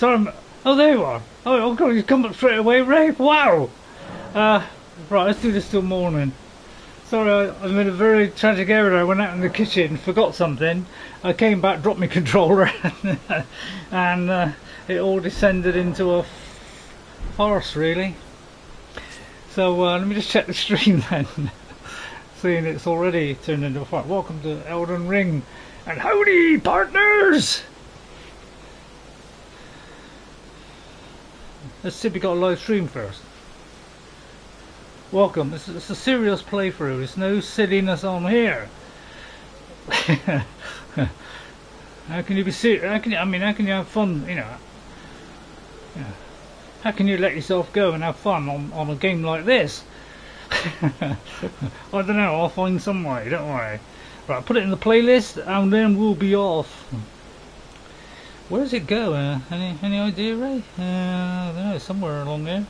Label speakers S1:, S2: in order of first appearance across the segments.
S1: Sorry. Oh, there you are. Oh God, you come up straight away, Ray. Wow. Right, let's do this till morning. Sorry, I made a very tragic error. I went out in the kitchen, forgot something. I came back, dropped my controller, and it all descended into a farce, really. So let me just check the stream then. Seeing it's already turned into a farce. Welcome to Elden Ring, and howdy, partners! Let's see if we got a live stream first. Welcome. It's a serious playthrough. There's no silliness on here. How can you be serious? How can you have fun? You know. Yeah. How can you let yourself go and have fun on a game like this? I don't know. I'll find some way. Don't worry. Right, put it in the playlist, and then we'll be off. Where does it go? Any idea, Ray? I don't know. Somewhere along there.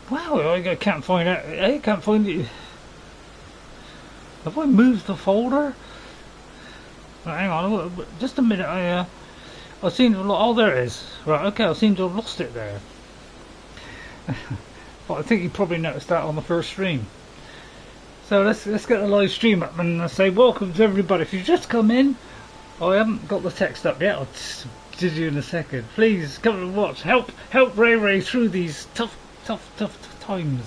S1: Wow, I can't find out. I can't find it. Have I moved the folder? Right, hang on, just a minute. I seem to have lost. Oh, there it is. Right, okay, I seem to have lost it there. But I think you probably noticed that on the first stream. So let's get the live stream up and say welcome to everybody. If you just come in, I haven't got the text up yet. I'll just do you in a second. Please come and watch. Help RayRay through these tough times.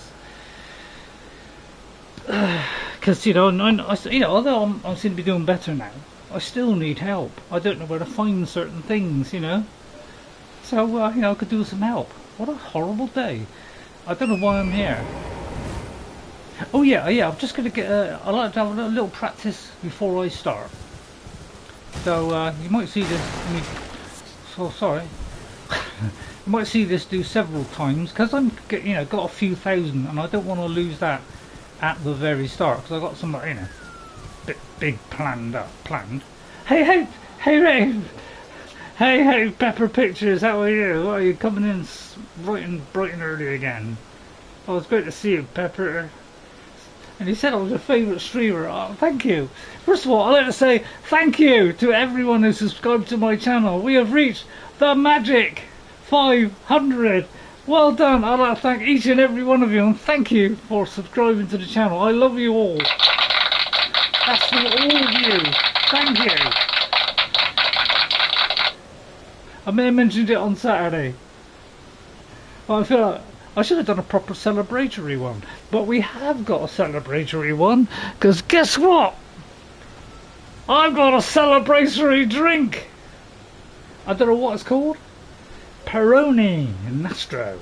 S1: Because although I seem to be doing better now, I still need help. I don't know where to find certain things, you know. So I could do with some help. What a horrible day. I don't know why I'm here. Oh yeah. I'm just gonna get. I like to have a little practice before I start. So you might see this. Oh, sorry. You might see this do several times because I'm, got a few thousand, and I don't want to lose that at the very start because I got some, big planned. Hey, Ray. Hey, Pepper Pictures. How are you? What are you coming in bright and early again? Oh, it's great to see you, Pepper. And he said I was your favourite streamer. Oh, thank you. First of all, I'd like to say thank you to everyone who subscribed to my channel. We have reached the magic 500. Well done. I'd like to thank each and every one of you, and thank you for subscribing to the channel. I love you all. That's for all of you. Thank you. I may have mentioned it on Saturday. But I feel like I should have done a proper celebratory one, but we have got a celebratory one, because guess what? I've got a celebratory drink! I don't know what it's called. Peroni Nastro.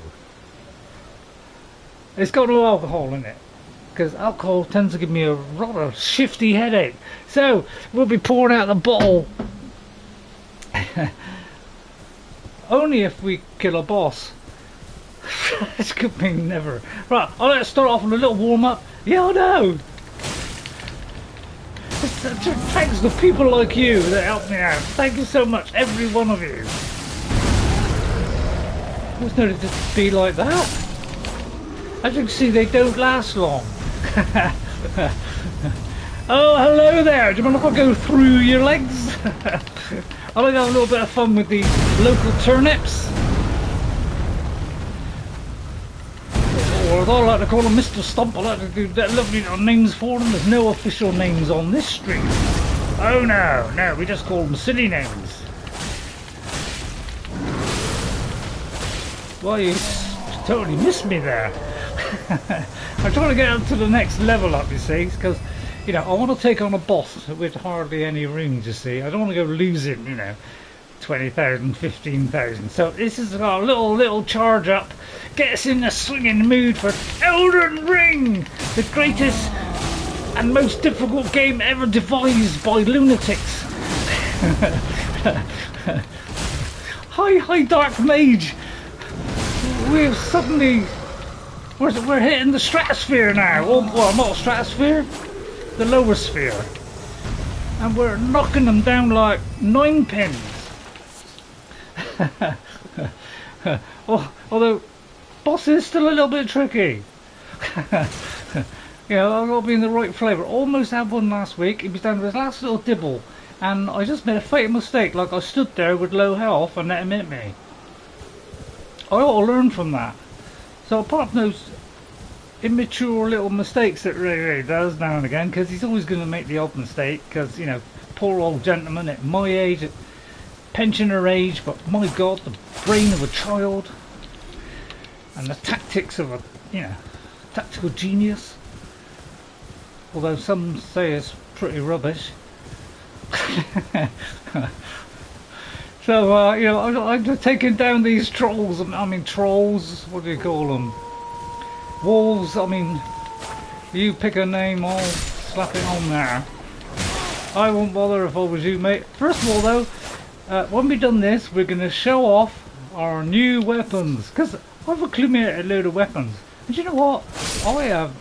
S1: It's got no alcohol in it, because alcohol tends to give me a rather shifty headache. So, we'll be pouring out the bottle. Only if we kill a boss. This could mean never. Right, I'll let us start off with a little warm up. Yeah, I know. Thanks to people like you that help me out. Thank you so much, every one of you. I was noted to be like that. As you can see, they don't last long. Oh, hello there. Do you mind if I go through your legs? I like to have a little bit of fun with the local turnips. Or as I like to call them, Mr. Stump. I like to do that lovely little names for them. There's no official names on this stream. Oh no, we just call them silly names. Well, you totally missed me there. I'm trying to get up to the next level up, you see, because I want to take on a boss with hardly any rooms, you see. I don't want to go losing, 20,000, 15,000. So this is a little charge up. Get us in the swinging mood for Elden Ring, the greatest and most difficult game ever devised by lunatics. Hi, Dark Mage. We're suddenly we're hitting the stratosphere now. Well, not stratosphere, the lower sphere, and we're knocking them down like 9 pins. Although boss is still a little bit tricky. I've got to be in the right flavour. Almost had one last week. He was down to his last little dibble and I just made a fatal mistake. Like I stood there with low health and let him hit me. I ought to learn from that. So apart from those immature little mistakes that RayRay does now and again, because he's always going to make the odd mistake, because, you know, poor old gentleman at my age, at pensioner age, but my god, the brain of a child and the tactics of a, you know, tactical genius, although some say it's pretty rubbish. So you know, I'm taking down these trolls. I mean trolls, what do you call them? Wolves. I mean, you pick a name, I'll slap it on there. I won't bother if I was you, mate. First of all though, when we've done this, we're going to show off our new weapons, because I've accumulated a load of weapons. And you know what? I have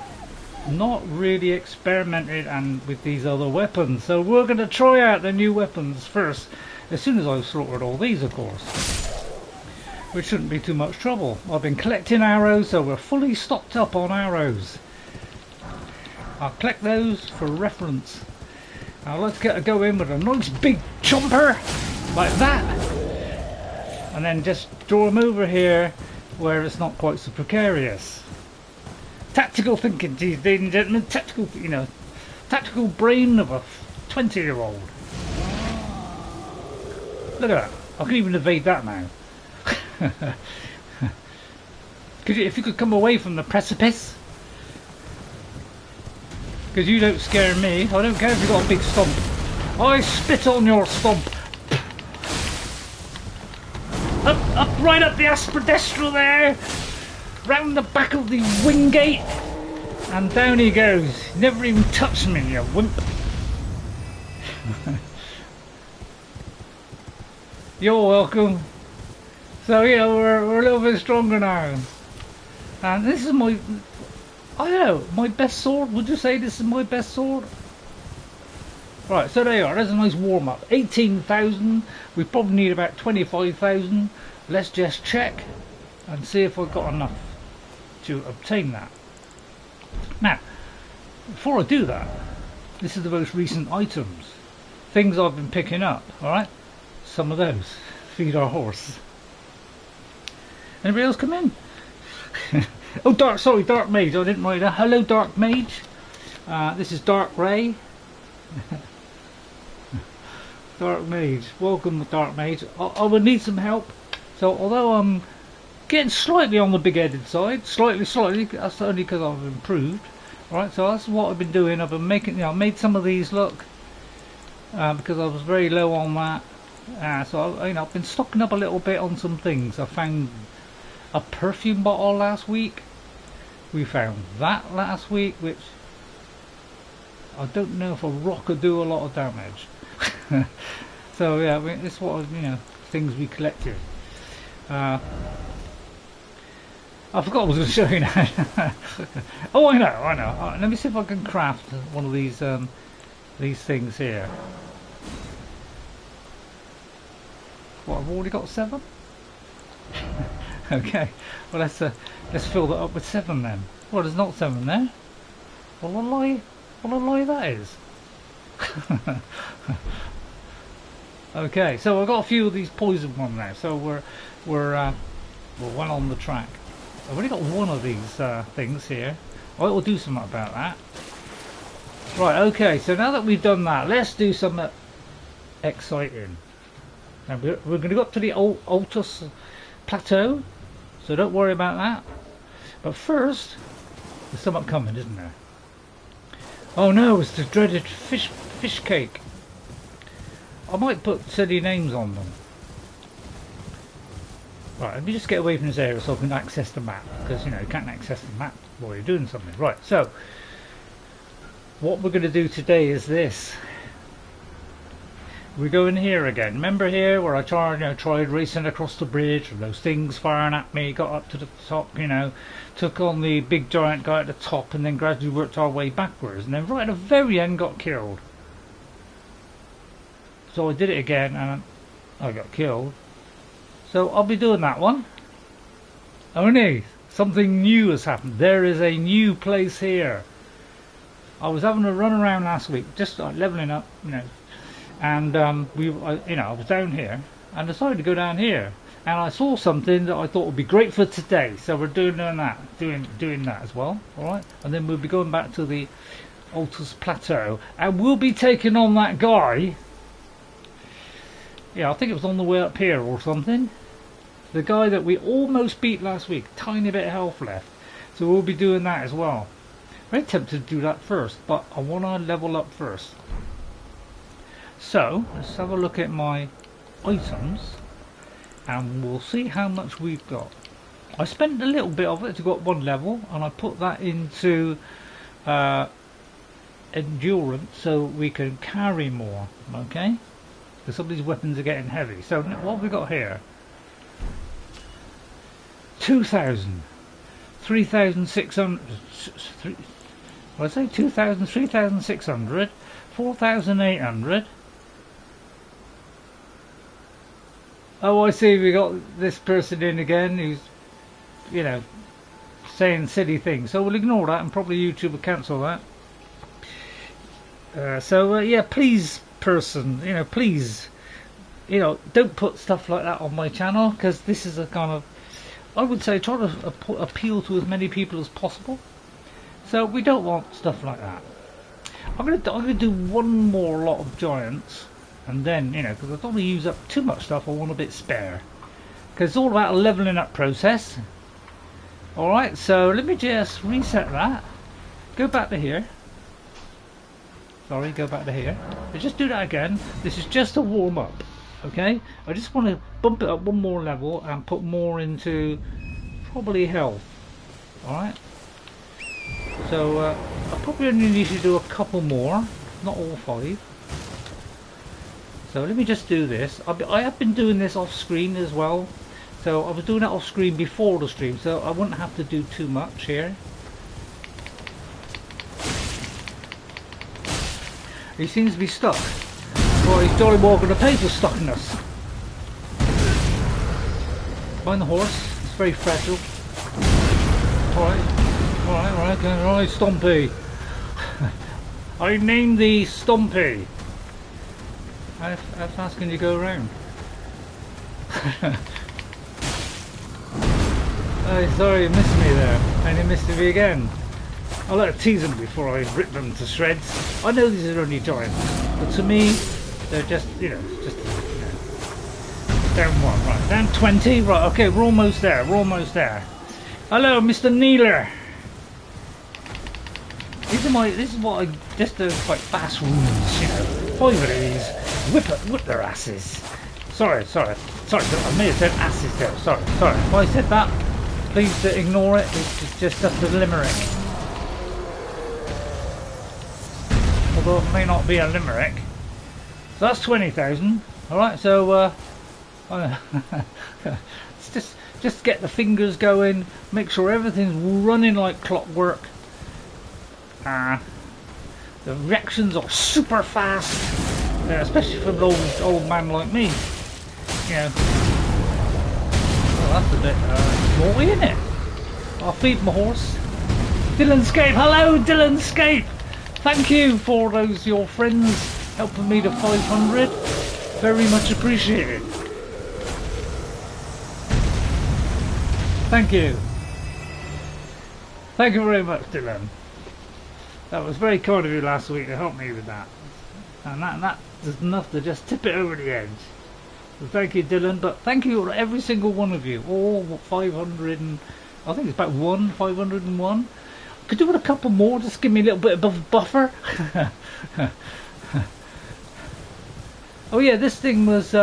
S1: not really experimented with these other weapons, so we're going to try out the new weapons first, as soon as I've slaughtered all these, of course, which shouldn't be too much trouble. I've been collecting arrows, so we're fully stocked up on arrows. I'll collect those for reference. Now let's get a go in with a nice big chomper like that, and then just draw them over here where it's not quite so precarious. Tactical thinking, ladies and gentlemen. Tactical, you know, tactical brain of a 20-year-old. Look at that. I can even evade that now. If you could come away from the precipice, because you don't scare me. I don't care if you've got a big stomp. I spit on your stomp. Up, right up the aspidestral there, round the back of the wingate, and down he goes. Never even touched me, you wimp. You're welcome. So yeah, we're a little bit stronger now, and this is my, I don't know, my best sword. Would you say this is my best sword? Right, so there you are. There's a nice warm up. 18,000. We probably need about 25,000. Let's just check and see if I've got enough to obtain that. Now, before I do that, this is the most recent items, things I've been picking up. All right, some of those. Feed our horse. Anybody else come in? Oh, Dark Mage. I didn't write that. Hello, Dark Mage. This is Dark Ray. Dark Mage, welcome, Dark Mage. I would need some help. So although I'm getting slightly on the big-headed side, slightly, that's only because I've improved. Alright, so that's what I've been doing. I've been making, you know, I made some of these look, because I was very low on that. So you know, I've been stocking up a little bit on some things. I found a perfume bottle last week. We found that last week, which I don't know if a rock could do a lot of damage. So yeah, I mean, it's what, you know, things we collected. I forgot I was going to show you now. Oh, I know. Let me see if I can craft one of these things here. What, I've already got 7? Okay, well let's fill that up with 7 then. Well, there's not 7 there. What a lie that is. Okay, so I've got a few of these poison ones now, so we're well on the track. I've only got one of these things here. I will do something about that. Right, okay, so now that we've done that, let's do something exciting. Now we're going to go up to the Altus Plateau, so don't worry about that. But first, there's something coming, isn't there? Oh no, it's the dreaded fish cake. I might put silly names on them. Right, let me just get away from this area so I can access the map, because you know you can't access the map while you're doing something. Right, so what we're going to do today is this. We go in here again. Remember here where I tried racing across the bridge and those things firing at me, got up to the top, you know, took on the big giant guy at the top, and then gradually worked our way backwards, and then right at the very end got killed. So I did it again and I got killed. So I'll be doing that one. Only something new has happened. There is a new place here. I was having a run around last week, just like leveling up, you know, and I was down here and decided to go down here, and I saw something that I thought would be great for today, so we're doing that as well. All right, and then we'll be going back to the Altus Plateau, and we'll be taking on that guy. Yeah, I think it was on the way up here or something. The guy that we almost beat last week, tiny bit of health left. So we'll be doing that as well. Very tempted to do that first, but I want to level up first. So let's have a look at my items, and we'll see how much we've got. I spent a little bit of it to go up one level, and I put that into endurance so we can carry more. Okay, because some of these weapons are getting heavy. So what have we got here? 2,000, 3,600, what did I say? 2,000, 3,600, 4,800. Oh, I see, we got this person in again who's, you know, saying silly things. So we'll ignore that, and probably YouTube will cancel that. Yeah, please, person, you know, please, you know, don't put stuff like that on my channel, because this is a kind of, I would say, try to appeal to as many people as possible. So we don't want stuff like that. I'm gonna do one more lot of giants, and then, you know, because I don't want to use up too much stuff. I want a bit spare, because it's all about a leveling up process. All right, so let me just reset that. Go back to here. Sorry, go back to here. Let's just do that again. This is just a warm up. Okay, I just want to bump it up one more level and put more into probably health. Alright, so I probably only need to do a couple more, not all 5. So let me just do this. I have been doing this off screen as well, so I was doing that off screen before the stream, so I wouldn't have to do too much here. He seems to be stuck. Well, he's jolly well going to pay for stuckness. Mind the horse, it's very fragile. Alright, Stompy. I named thee Stompy. How fast can you go around? Oh, sorry, you missed me there. And you missed me again. I'll let to tease them before I rip them to shreds. I know these are only giants, but to me, they're just, you know, down 1, right, down 20, right, okay, we're almost there, Hello, Mr. Kneeler. This is what I just do, quite fast wounds, you know. 5 of these, whip their asses. Sorry, I may have said asses there, sorry. If I said that, please ignore it, it's just a limerick. Although it may not be a limerick. So that's 20,000. Alright, so just get the fingers going, make sure everything's running like clockwork. The reactions are super fast, especially for an old man like me. You know, well, that's a bit naughty, isn't it? I'll feed my horse. Dylanscape, hello Dylanscape! Thank you for those your friends helping me to 500. Very much appreciated. Thank you. Thank you very much, Dylan. That was very kind of you last week to help me with that. And that is enough to just tip it over the edge. So thank you, Dylan. But thank you to every single one of you. All 500 and I think it's about 501. Could do with a couple more, just give me a little bit of buffer. Oh yeah, this thing was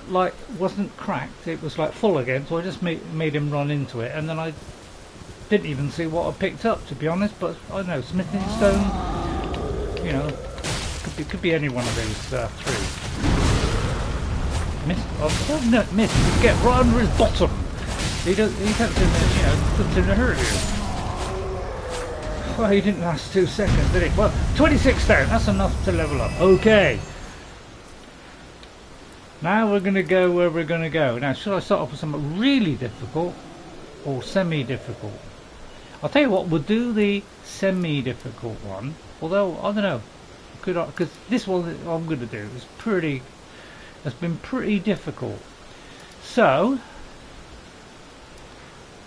S1: like wasn't cracked, it was like full again, so I just made him run into it, and then I didn't even see what I picked up, to be honest. But I don't know, smithing stone, you know, could be any one of those 3. Miss, oh no, miss, you get right under his bottom. He can't seem to, you know, doesn't seem to hurt you. Well, he didn't last 2 seconds, did he? Well, 26 down, that's enough to level up. Okay. Now we're going to go where we're going to go. Now, should I start off with something really difficult or semi-difficult? I'll tell you what, we'll do the semi-difficult one. Although, I don't know. Could I? Because this one that I'm going to do is pretty. Has been pretty difficult. So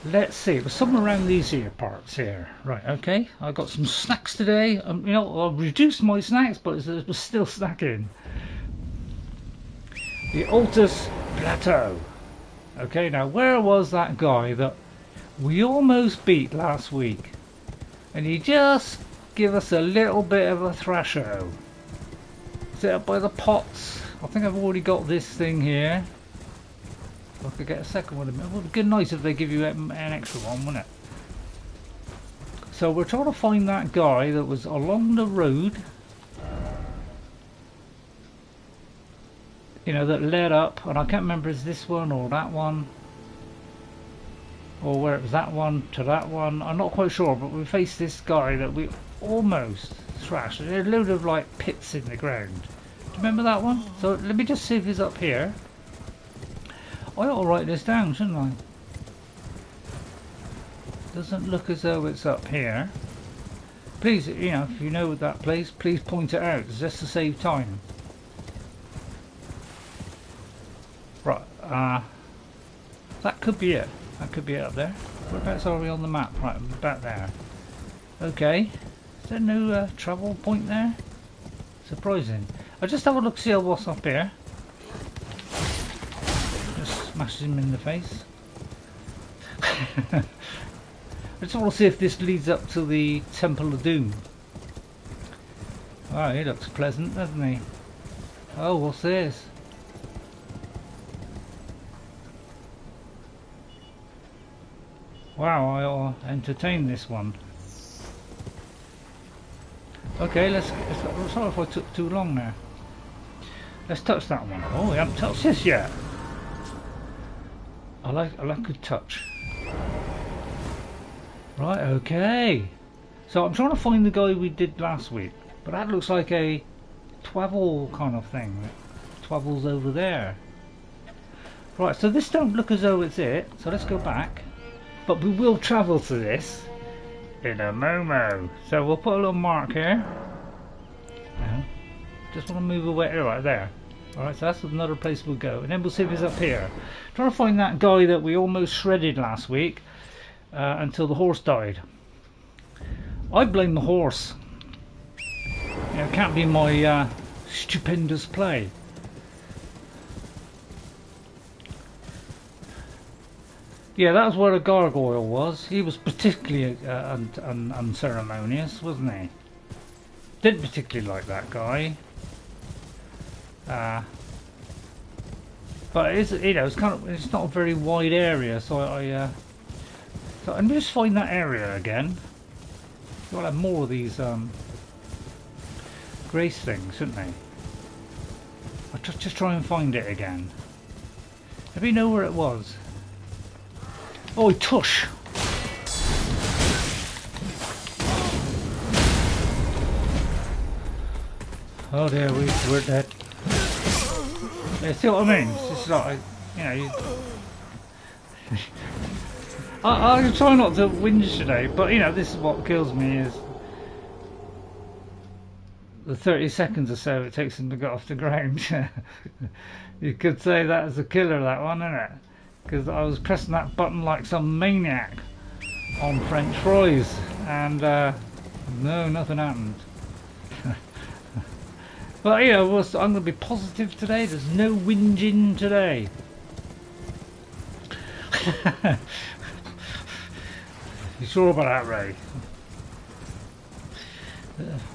S1: let's see. It was somewhere around these here parts here. Right. Okay. I got some snacks today. You know, I've reduced my snacks, but it was still snacking. The Altus Plateau. Okay. Now, where was that guy that we almost beat last week? And he just give us a little bit of a thrasho. Is it up by the pots? I think I've already got this thing here. If I could get a second one. It would be good nice if they give you an extra one, wouldn't it? So we're trying to find that guy that was along the road. You know, that led up, and I can't remember is this one or that one. Or where it was that one to that one. I'm not quite sure, but we faced this guy that we almost thrashed. There's a load of like pits in the ground. Do you remember that one? So let me just see if he's up here. I ought to write this down, shouldn't I? Doesn't look as though it's up here. Please, you know, if you know that place, please point it out, just to save time. Right, that could be it. That could be it up there. Whereabouts are we on the map? Right, about there. Okay. Is there no travel point there? Surprising. I'll just have a look, see what's up here. Just smash him in the face. I just want to see if this leads up to the Temple of Doom. Oh, he looks pleasant, doesn't he? Oh, what's this? Wow, I'll entertain this one. Okay, let's sorry if I took too long there. Let's touch that one. Oh, we haven't touched this yet. I like a good touch. Right, okay. So I'm trying to find the guy we did last week, but that looks like a twavel kind of thing. Twavel's over there. Right, so this don't look as though it's it. So let's go back. But we will travel to this in a Momo. So we'll put a little mark here. Now, just want to move away right there. Alright, so that's another place we'll go. And then we'll see if it's up here. Trying to find that guy that we almost shredded last week until the horse died. I blame the horse. You know, it can't be my stupendous play. Yeah, that was where the gargoyle was. He was particularly unceremonious, wasn't he? Didn't particularly like that guy. But it's, you know, it's not a very wide area, so so let me just find that area again. We'll have more of these grace things, shouldn't they? I'll just try and find it again. Let me know where it was. Oh, tush! Oh dear, we're dead. Yeah, see what I mean? It's just like, you know, I try not to whinge today, but you know, this is what kills me is the 30 seconds or so it takes them to get off the ground. You could say that is a killer, that one, isn't it? Because I was pressing that button like some maniac on French fries, and no, nothing happened. But you know, I'm going to be positive today. There's no whinging today. You sure about that, Ray?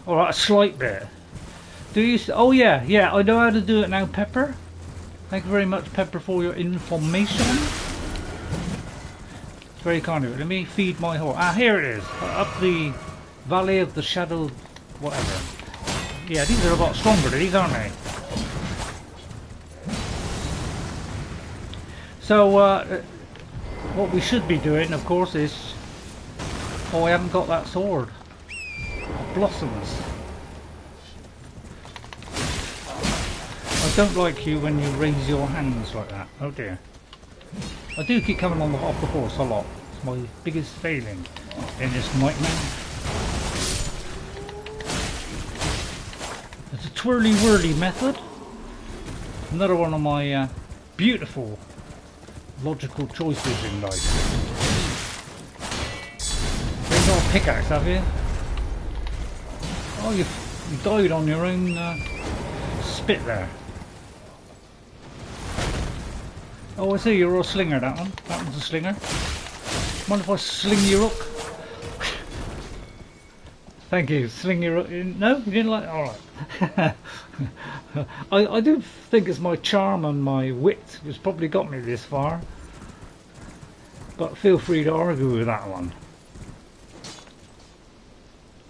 S1: Alright, a slight bit. Do you? Oh yeah, I know how to do it now, Pepper. Thank you very much, Pepper, for your information. It's very kind of you. Let me feed my horse. Ah, here it is. Up the Valley of the Shadow, whatever. Yeah, these are a lot stronger, these, aren't they? So, what we should be doing, of course, is... Oh, I haven't got that sword. Blossoms. I don't like you when you raise your hands like that. Oh dear. I do keep coming on off the horse a lot. It's my biggest failing in this nightmare. twirly whirly method. Another one of my beautiful logical choices in life. You've got a pickaxe, have you? Oh, you died on your own spit there. Oh, I see, you're a slinger, that one. That one's a slinger. Mind if I sling your hook? Thank you. Sling your hook. No? You didn't like it? Alright. I do think it's my charm and my wit which probably got me this far. But feel free to argue with that one.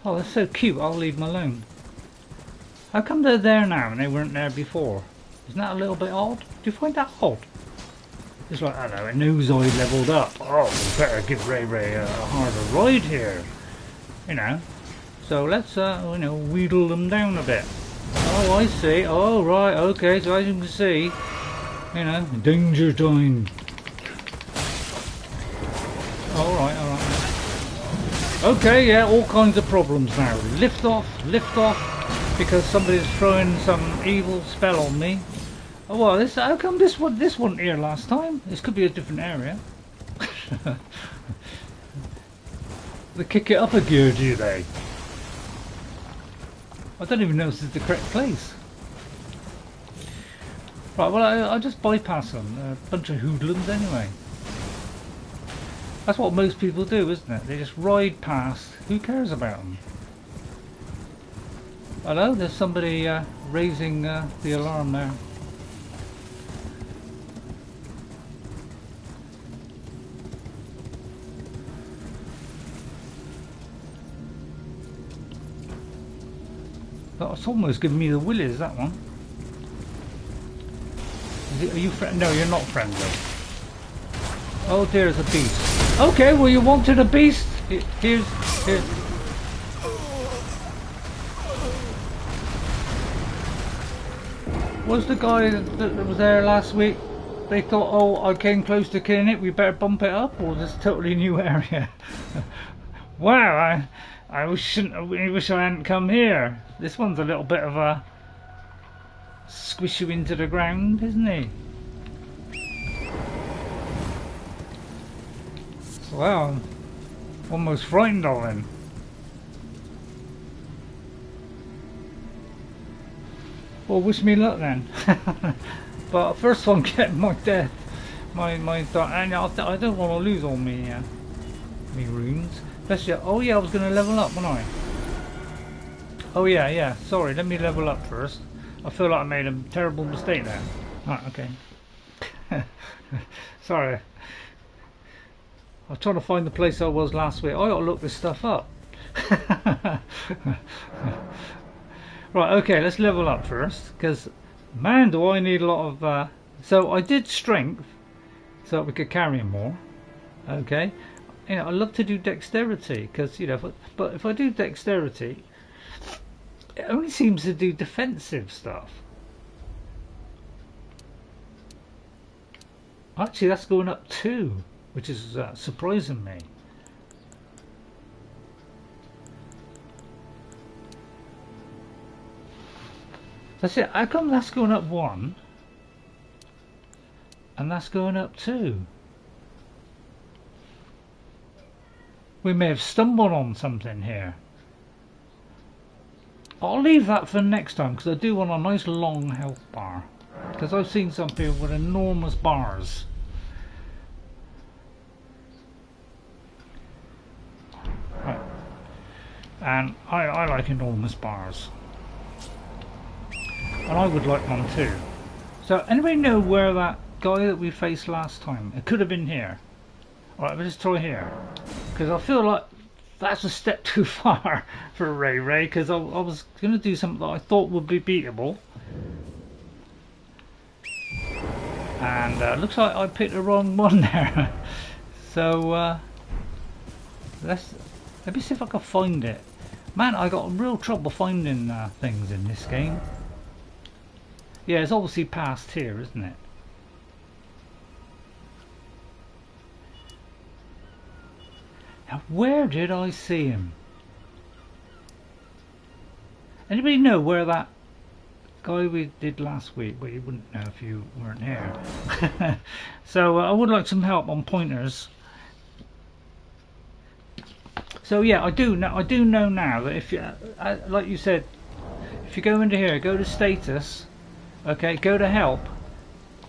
S1: Oh, that's so cute. I'll leave them alone. How come they're there now and they weren't there before? Isn't that a little bit odd? Do you find that odd? It's like, I don't know, it knows I leveled up. Oh, we better give RayRay a harder ride here. You know. So let's, you know, wheedle them down a bit. Oh, I see. Oh, right, okay. So as you can see, you know, danger time. Alright, alright. Okay, yeah, all kinds of problems now. Lift off, because somebody's throwing some evil spell on me. Oh, well, this, how come this wasn't here last time? This could be a different area. They kick it up a gear, do they? I don't even know if this is the correct place. Right, well, I'll just bypass them. A bunch of hoodlums anyway. That's what most people do, isn't it? They just ride past. Who cares about them? Hello, there's somebody raising the alarm there. That's almost giving me the willies, that one. Are you no, you're not friendly. Oh, there's a beast. Okay, well, you wanted a beast. Here. Was the guy that was there last week? They thought, oh, I came close to killing it. We better bump it up, or this totally new area. Wow, I wish I hadn't come here. This one's a little bit of a squish you into the ground, isn't he? Well, I'm almost frightened of him. Well, wish me luck then. But first I'm getting my death. And I don't want to lose all me runes. Oh yeah, I was going to level up, wasn't I? Oh yeah. Sorry, let me level up first. I feel like I made a terrible mistake there. Right, okay. Sorry. I was trying to find the place I was last week. I ought to look this stuff up. Right, okay, let's level up first. Because, man, do I need a lot of... So I did strength, so that we could carry more. Okay. You know, I love to do dexterity, because, you know, but if I do dexterity, it only seems to do defensive stuff. Actually, that's going up too, which is surprising me. That's it. How come that's going up 1 and that's going up 2? We may have stumbled on something here. I'll leave that for next time, because I do want a nice long health bar. Because I've seen some people with enormous bars. Right. And I like enormous bars. And I would like one too. So anybody know where that guy that we faced last time? It could have been here. Alright, let's try here. Because I feel like that's a step too far for RayRay, because I was going to do something that I thought would be beatable. And looks like I picked the wrong one there. So let me see if I can find it. Man, I got real trouble finding things in this game. Yeah, it's obviously past here, isn't it? Now, where did I see him? Anybody know where that guy we did last week, but you wouldn't know if you weren't here. So I would like some help on pointers. So yeah, I do know now that if you, like you said, if you go into here, go to status, okay, go to help.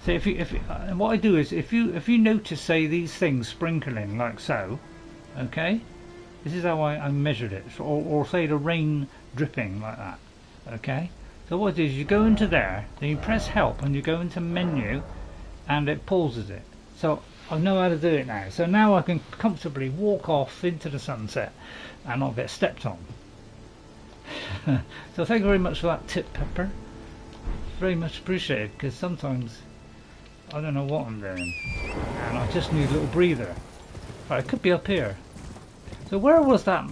S1: So and what I do is if you notice, say, these things sprinkling like so, okay, this is how I measured it, or say the rain dripping like that, okay. So what it is, you go into there, then you press help, and you go into menu, and it pauses it. So I know how to do it now. So now I can comfortably walk off into the sunset and not get stepped on. So thank you very much for that tip, Pepper. Very much appreciated, because sometimes I don't know what I'm doing and I just need a little breather. Right, it could be up here. So where was that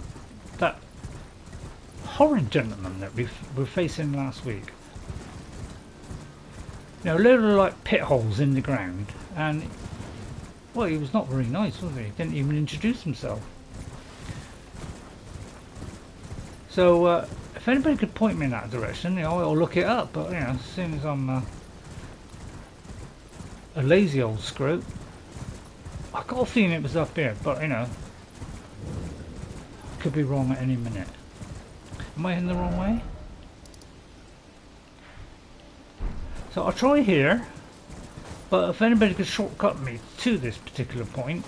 S1: horrid gentleman that we were facing last week? You know, a load of like pit holes in the ground, and well, he was not very nice, was he? Didn't even introduce himself. So if anybody could point me in that direction, you know, I'll look it up. But you know, as soon as I'm a lazy old screw, I got a feeling it was up here. But you know, could be wrong at any minute. Am I in the wrong way? So I'll try here. But if anybody could shortcut me to this particular point,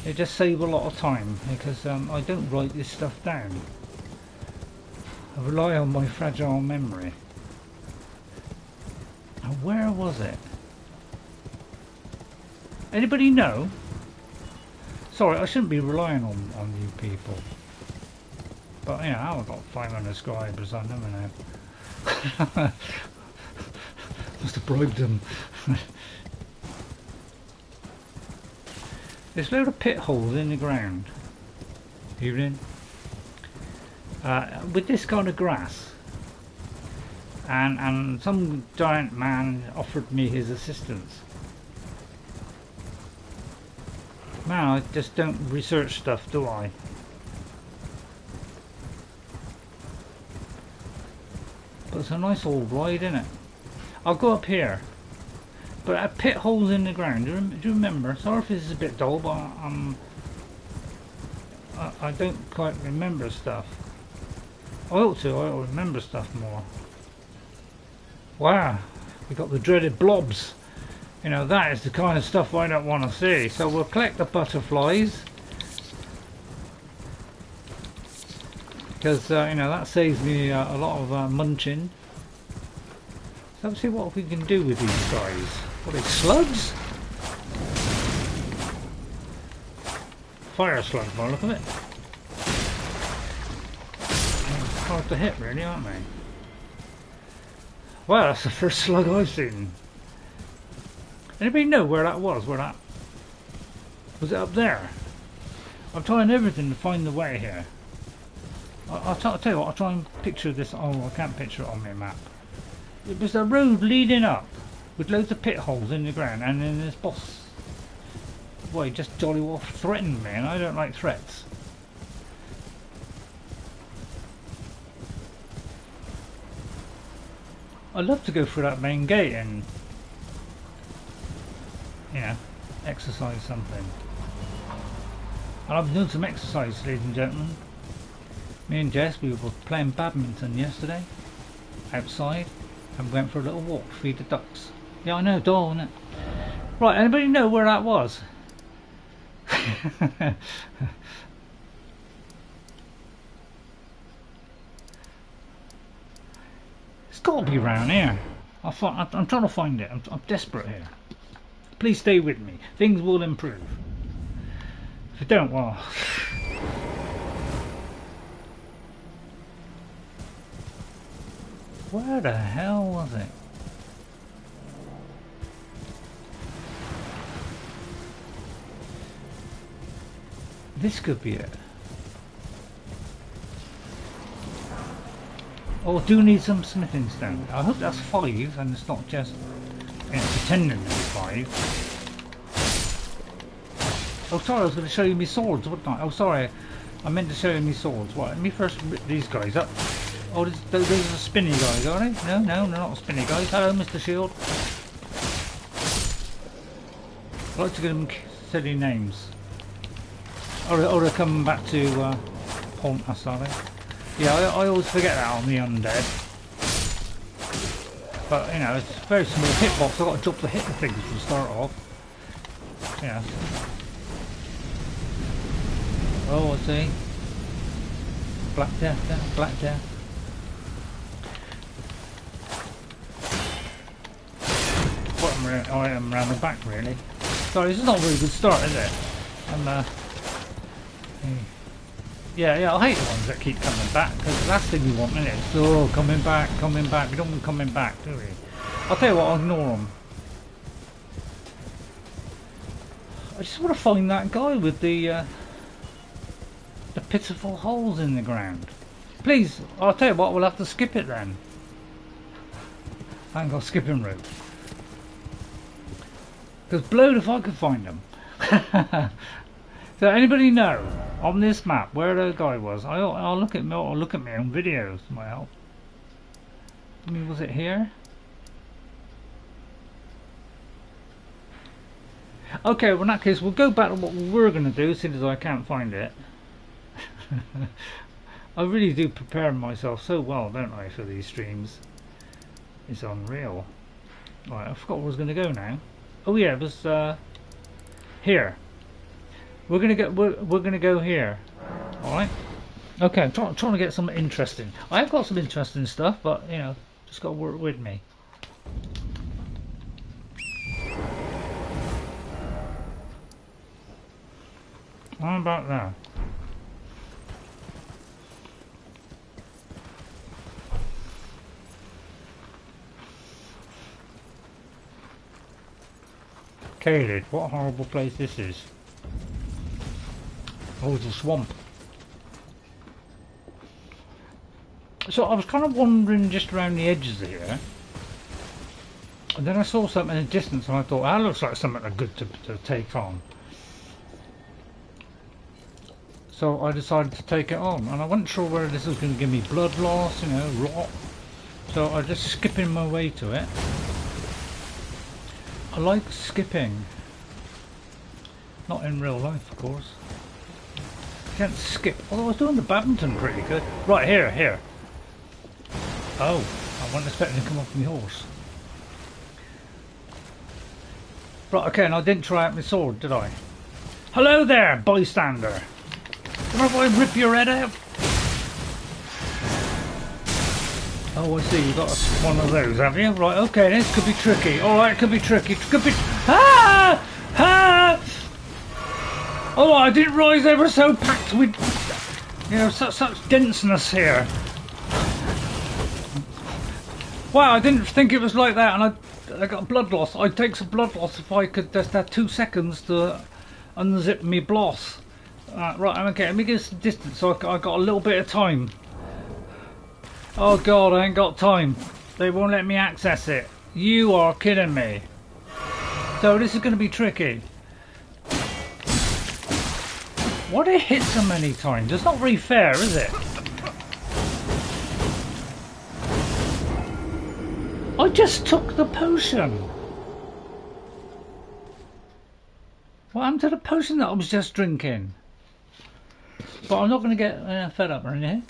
S1: it just saves a lot of time, because I don't write this stuff down. I rely on my fragile memory. Now where was it? Anybody know? Sorry, I shouldn't be relying on you people. But you know, I've got 500 subscribers, I never know. Must have bribed them. There's a load of pit holes in the ground. Evening. With this kind of grass. And some giant man offered me his assistance. Man, I just don't research stuff, do I? But it's a nice old ride, isn't it? I'll go up here. But pit holes in the ground, do you remember? Sorry if this is a bit dull, but I don't quite remember stuff. I ought to remember stuff more. Wow, we got the dreaded blobs. You know, that is the kind of stuff I don't want to see. So we'll collect the butterflies. Because, you know, that saves me a lot of munching. So let's see what we can do with these guys. What are they, slugs? Fire slugs by the look of it. Hard to hit really, aren't they? Well, that's the first slug I've seen. Anybody know where that was? Was it up there? I'm trying everything to find the way here. I'll tell you what, I'll try and picture this. Oh, I can't picture it on my map. It was a road leading up with loads of pit holes in the ground, and then this boss, well, he just jolly well threatened me, and I don't like threats. I'd love to go through that main gate and, you know, exercise something. And I've been doing some exercise, ladies and gentlemen. Me and Jess, we were playing badminton yesterday, outside, and went for a little walk to feed the ducks. Yeah, I know, dull, isn't it? Right, anybody know where that was? It's got to be around here. I'm trying to find it. I'm desperate here. Please stay with me. Things will improve. If you don't, well... Where the hell was it? This could be it. Oh, I do need some smithing stone. I hope that's 5 and it's not just, you know, pretending to be 5. Oh, sorry, I was going to show you my swords, wasn't I? Oh, sorry, I meant to show you my swords. Right, let me first rip these guys up. Oh, those are the spinny guys, are they? No, they're not spinny guys. Hello, Mr. Shield. I like to give them silly names. Oh, they're coming back to haunt us, are they? Yeah, I always forget that on the undead. But, you know, it's a very small hitbox. I've got to drop the hit the things to start off. Yeah. Oh, I see. Black Death there, Black Death. Item around the back, really. Sorry, this is not a very good start, is it? Yeah, I hate the ones that keep coming back, because the last thing we want, isn't it? So, coming back. We don't want coming back, do we? I'll tell you what, I'll ignore them. I just want to find that guy with the pitiful holes in the ground. Please, I'll tell you what, we'll have to skip it then. I ain't got a skipping route. Because blowed if I could find them. So anybody know on this map where the guy was? I'll look at my own videos. Might help. I mean, was it here? Okay, well in that case we'll go back to what we were going to do as soon as I can't find it. I really do prepare myself so well, don't I, for these streams? It's unreal. Right, I forgot where I was going to go now. Oh yeah, it was here. We're gonna go here. All right. Okay, I'm trying to get some interesting. I have got some interesting stuff, but you know, just got to work with me. How about that? Caelid, what a horrible place this is. Oh, it's a swamp. So I was kind of wandering just around the edges here, and then I saw something in the distance and I thought, that looks like something good to take on. So I decided to take it on, and I wasn't sure whether this was going to give me blood loss, you know, rot. So I was just skipping my way to it. I like skipping. Not in real life, of course. You can't skip. Although I was doing the badminton pretty good. Right, here. Oh, I wasn't expecting to come off my horse. Right, okay, and I didn't try out my sword, did I? Hello there, bystander. Come on, if I rip your head out? Oh, I see, you got one of those, have you? Right, okay, this could be tricky. Alright, it could be tricky. It could be... Ah! Ah! Oh, I didn't realise they were so packed with... You know, such denseness here. Wow, I didn't think it was like that, and I got blood loss. I'd take some blood loss if I could just have 2 seconds to unzip me bloss. Right, okay, let me get some distance so I got a little bit of time. Oh god, I ain't got time. They won't let me access it. You are kidding me. So this is going to be tricky. Why do they hit so many times? It's not very fair, is it? I just took the potion. What happened to the potion that I was just drinking? But I'm not going to get fed up or anything.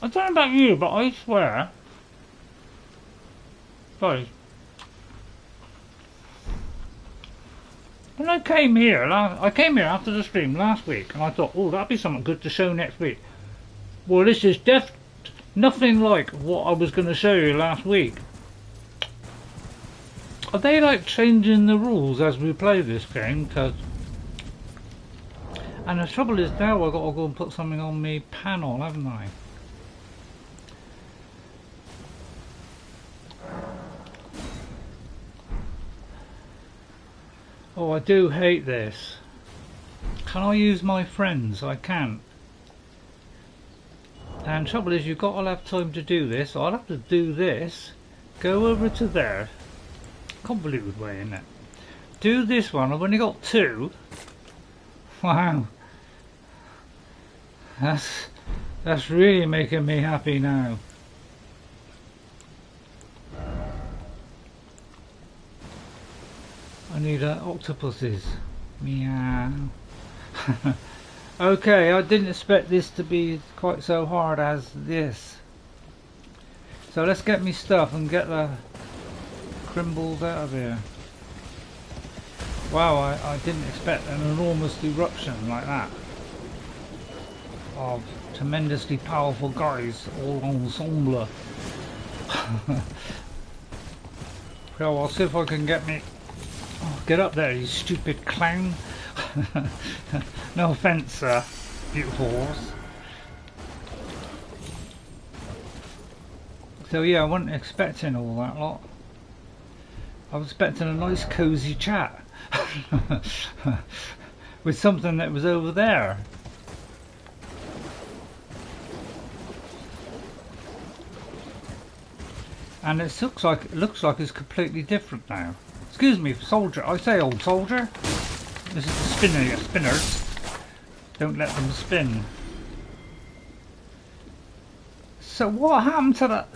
S1: I don't know about you, but I swear, guys, when I came here after the stream last week, and I thought, oh, that'd be something good to show next week. Well, this is nothing like what I was going to show you last week. Are they like changing the rules as we play this game? And the trouble is now I've got to go and put something on me panel, haven't I? Oh, I do hate this. Can I use my friends? I can't. And the trouble is, you've got to have time to do this. I'll have to do this, go over to there, Convoluted way, isn't it? Do this one. I've only got 2. Wow. That's really making me happy now. I need octopuses. Meow. Okay, I didn't expect this to be quite so hard as this. So let's get me stuff and get the crimbles out of here. Wow, I didn't expect an enormous eruption like that of tremendously powerful guys all ensemble. So I'll see if I can get me... Oh, get up there, you stupid clown. No offence, sir. Beautiful horse. So yeah, I wasn't expecting all that lot. I was expecting a nice cosy chat with something that was over there. And it looks like it's completely different now. Excuse me, soldier. I say old soldier. This is the spinner, spinners. Don't let them spin. So what happened to that?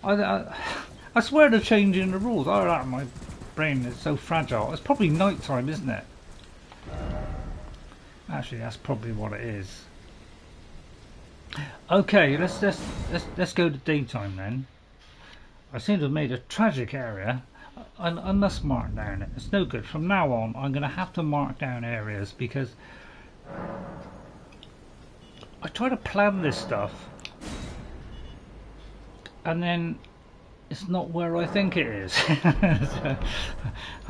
S1: I swear they're changing the rules. Oh, my brain is so fragile. It's probably night time, isn't it? Actually, that's probably what it is. Okay, let's go to daytime then. I seem to have made a tragic area. I must mark down it. It's no good. From now on, I'm going to have to mark down areas because I try to plan this stuff and then it's not where I think it is. So,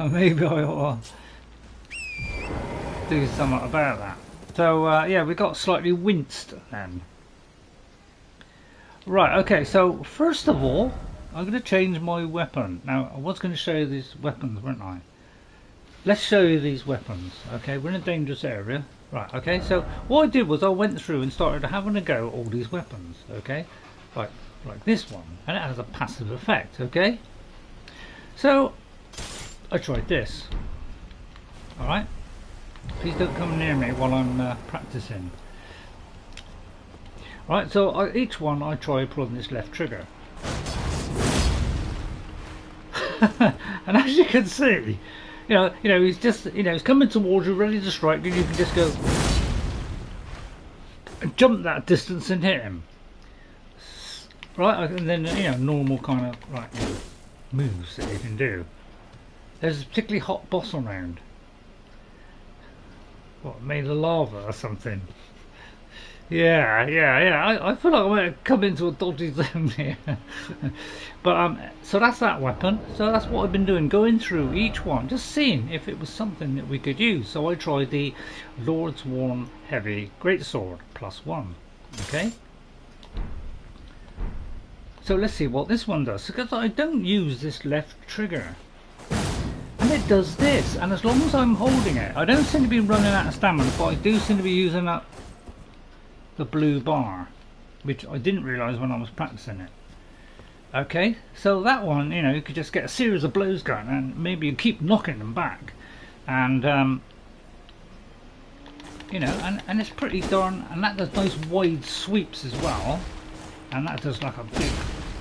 S1: maybe I ought to do something about that. So yeah, we got slightly winced then. Right, okay, so first of all, I'm going to change my weapon. Now, I was going to show you these weapons, weren't I? Let's show you these weapons. Okay, we're in a dangerous area. Right, okay, so what I did was I went through and started having a go at all these weapons, okay? Like this one, and it has a passive effect, okay? So, I tried this. Alright? Please don't come near me while I'm practicing. Right, so each one I try pulling this left trigger. And as you can see, you know, he's just, he's coming towards you, ready to strike, and you can just go and jump that distance and hit him. Right, and then, normal kind of, moves that you can do. There's a particularly hot boss around. What, made of lava or something? Yeah. I feel like I might come into a dodgy zone here. But so that's that weapon. So that's what I've been doing, going through each one, just seeing if it was something that we could use. So I tried the Lord's Worn Heavy Greatsword +1. Okay. So let's see what this one does. Because I don't use this left trigger, and it does this. And as long as I'm holding it, I don't seem to be running out of stamina, but I do seem to be using up the blue bar, which I didn't realise when I was practicing it. Okay, so that one, you could just get a series of blows going and maybe you keep knocking them back, and and it's pretty darn, and that does nice wide sweeps as well, and that does like a big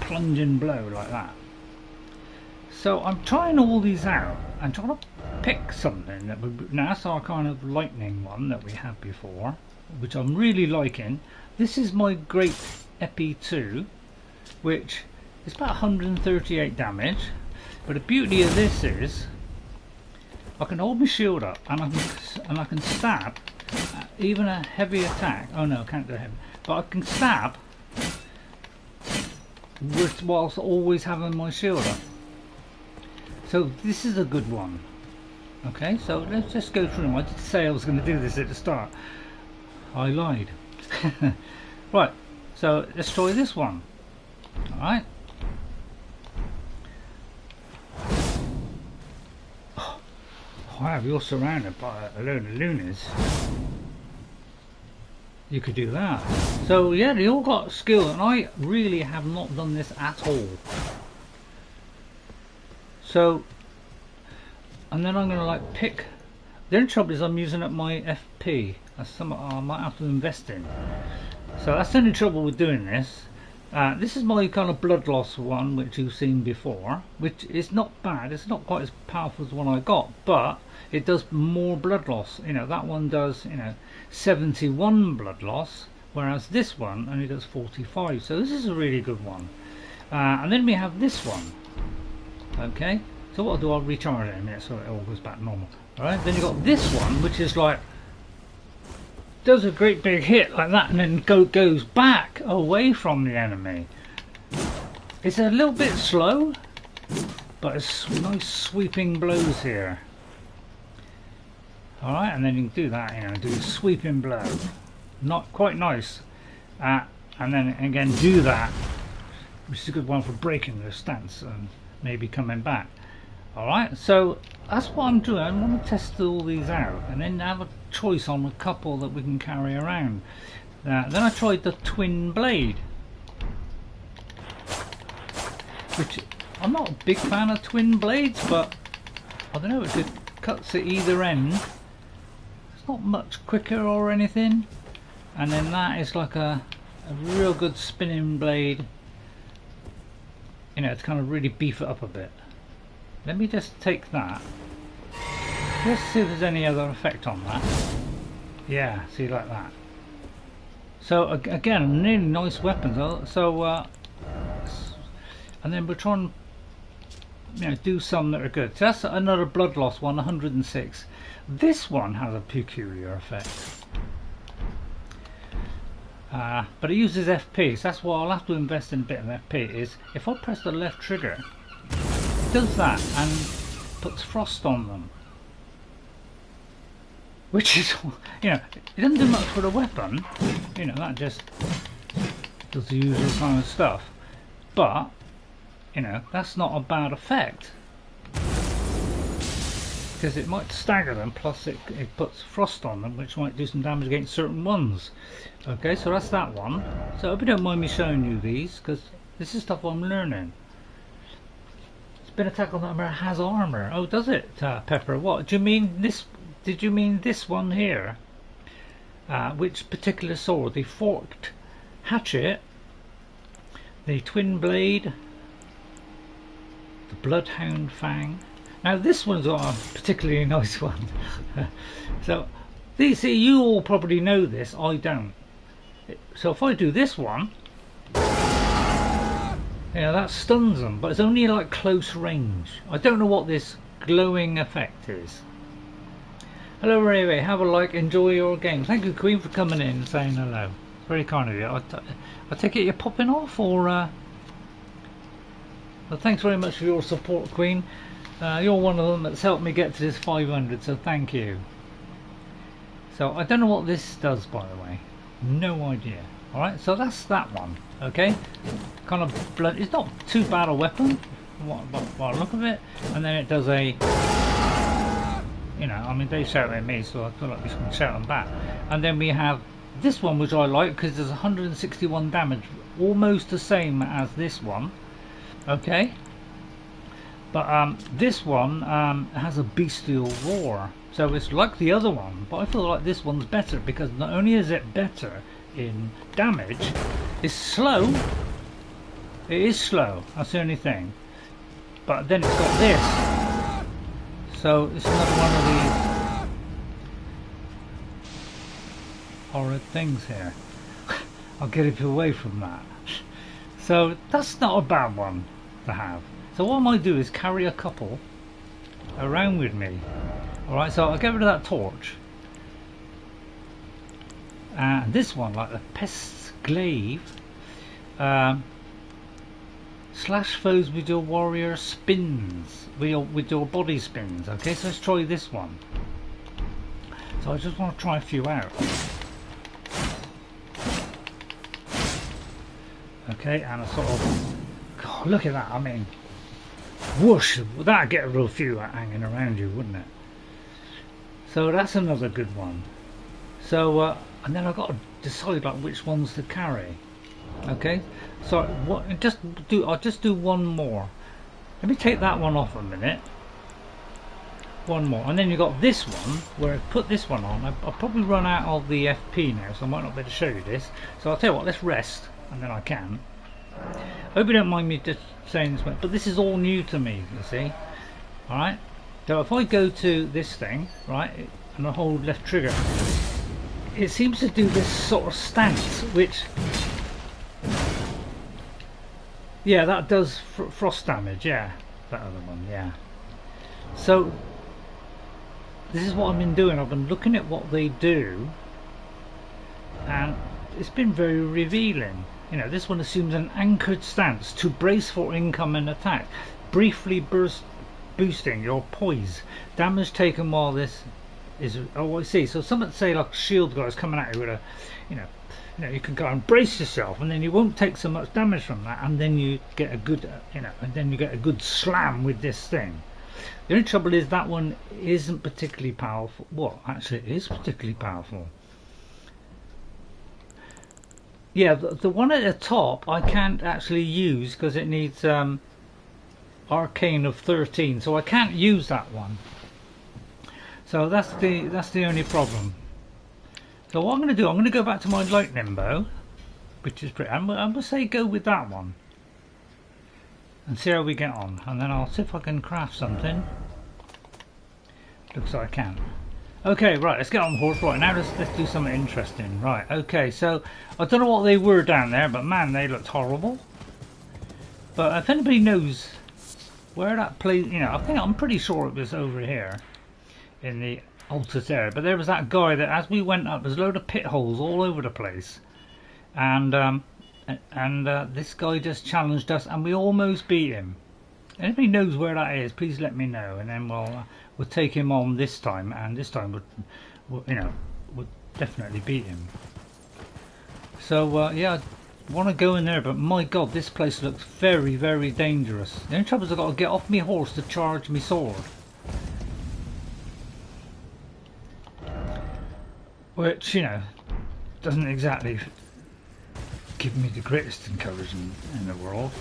S1: plunging blow like that. So I'm trying all these out and trying to pick something that would, now that's our kind of lightning one that we had before, which I'm really liking. This is my Great Epi 2, which is about 138 damage, but the beauty of this is I can hold my shield up and I can stab even a heavy attack. Oh no, I can't do heavy, but I can stab whilst always having my shield up. So this is a good one. Okay, so let's just go through them. I did say I was going to do this at the start. I lied. Right, so let's try this one. Alright. Oh, wow, you're surrounded by a load of loonies. You could do that. So yeah, they all got skill, and I really have not done this at all. So, and then I'm going to like pick. The only trouble is I'm using up my FP. That's something I might have to invest in. So that's the only trouble with doing this. This is my kind of blood loss one, which you've seen before, which is not bad. It's not quite as powerful as the one I got, but it does more blood loss. You know, that one does, you know, 71 blood loss, whereas this one only does 45. So this is a really good one. And then we have this one. Okay, so what I'll do, I'll recharge it in a minute so it all goes back normal. Alright, then you've got this one, which is like, does a great big hit like that and then goes back away from the enemy. It's a little bit slow, but it's nice sweeping blows here. Alright, and then you can do that, you know, do a sweeping blow. Not quite nice. And then again do that, which is a good one for breaking the stance and maybe coming back. Alright, so that's what I'm doing. I want to test all these out and then have a choice on a couple that we can carry around. Then I tried the twin blade, which I'm not a big fan of twin blades, but I don't know, it cuts at either end. It's not much quicker or anything, and then that is like a real good spinning blade, you know, to kind of really beef it up a bit. Let me just take that. Let's see if there's any other effect on that. Yeah, see, like that. So again, really nice weapons. So and then we're trying, you know, do some that are good. So that's another blood loss one, 106. This one has a peculiar effect, but it uses FP. So that's why I'll have to invest in a bit of FP. Is if I press the left trigger, it does that and puts frost on them. Which is, you know, it doesn't do much for the weapon, you know, that just does the usual kind of stuff, but, you know, that's not a bad effect, because it might stagger them, plus it puts frost on them, which might do some damage against certain ones. Okay, so that's that one. So I hope you don't mind me showing you these, because this is stuff I'm learning. Spin attack on that armor has armor. Oh, does it, Pepper? What, do you mean this? Did you mean this one here? Which particular sword? The forked hatchet, the twin blade, the bloodhound fang. Now this one's a particularly nice one. So these, see, you all probably know this, I don't. So if I do this one, yeah, that stuns them, but it's only like close range. I don't know what this glowing effect is. Hello RayRay, have a like, enjoy your game. Thank you Queen for coming in and saying hello. It's very kind of you. I take it you're popping off, or well, thanks very much for your support, Queen. You're one of them that's helped me get to this 500, so thank you. So I don't know what this does, by the way. No idea. Alright, so that's that one. Okay? Kind of blood. It's not too bad a weapon, by the look of it. And then it does a, you know, I mean, they shout at me, so I feel like we can shout them back. And then we have this one, which I like because there's 161 damage, almost the same as this one. Okay, but this one has a bestial roar, so it's like the other one, but I feel like this one's better because not only is it better in damage, it's slow. It is slow, that's the only thing. But then it's got this. So it's another one of these horrid things here. I'll get it away from that. So that's not a bad one to have. So what I might do is carry a couple around with me. Alright, so I'll get rid of that torch. And this one, like the Pest's Glaive, slash foes with your warrior spins, with your body spins. Okay, so let's try this one. So I just want to try a few out. Okay, and a sort of, God, look at that, I mean, whoosh, that'd get a real few hanging around you, wouldn't it? So that's another good one. So, and then I've got to decide like which ones to carry. Okay, so what? I'll just do one more. Let me take that one off a minute. One more, and then you've got this one where I put this one on. I'll probably run out of the FP now, so I might not be able to show you this. So I'll tell you what, let's rest, and then I can. I hope you don't mind me just saying this, but this is all new to me, you see. Alright, so if I go to this thing, right, and I hold left trigger, it seems to do this sort of stance, which, yeah, that does frost damage, yeah, that other one, yeah. So this is what I've been doing. I've been looking at what they do, and it's been very revealing. You know, this one assumes an anchored stance to brace for incoming attack, briefly boosting your poise. Damage taken while this is, oh I see, so some say like shield guys coming at you with a, you know, you can go and brace yourself, and then you won't take so much damage from that, and then you get a good, you know, and then you get a good slam with this thing. The only trouble is that one isn't particularly powerful. Well, actually it is particularly powerful. Yeah, the one at the top I can't actually use because it needs arcane of 13, so I can't use that one. So that's the only problem. So what I'm going to do, I'm going to go back to my lightning bow, which is pretty. I'm going to say go with that one and see how we get on, and then I'll see if I can craft something. Looks like I can. Okay, right, let's get on the horse. Right, now let's do something interesting. Right, okay, so I don't know what they were down there, but man, they looked horrible. But if anybody knows where that place, you know, I'm pretty sure it was over here in the Altus area. But there was that guy that, as we went up, there's a load of pit holes all over the place, and this guy just challenged us, and we almost beat him. Anybody knows where that is, please let me know, and then we'll take him on this time, and this time we'll definitely beat him. So yeah, I want to go in there, but my god, this place looks very, very dangerous. The only trouble is I've got to get off my horse to charge my sword, which, you know, doesn't exactly give me the greatest encouragement in the world.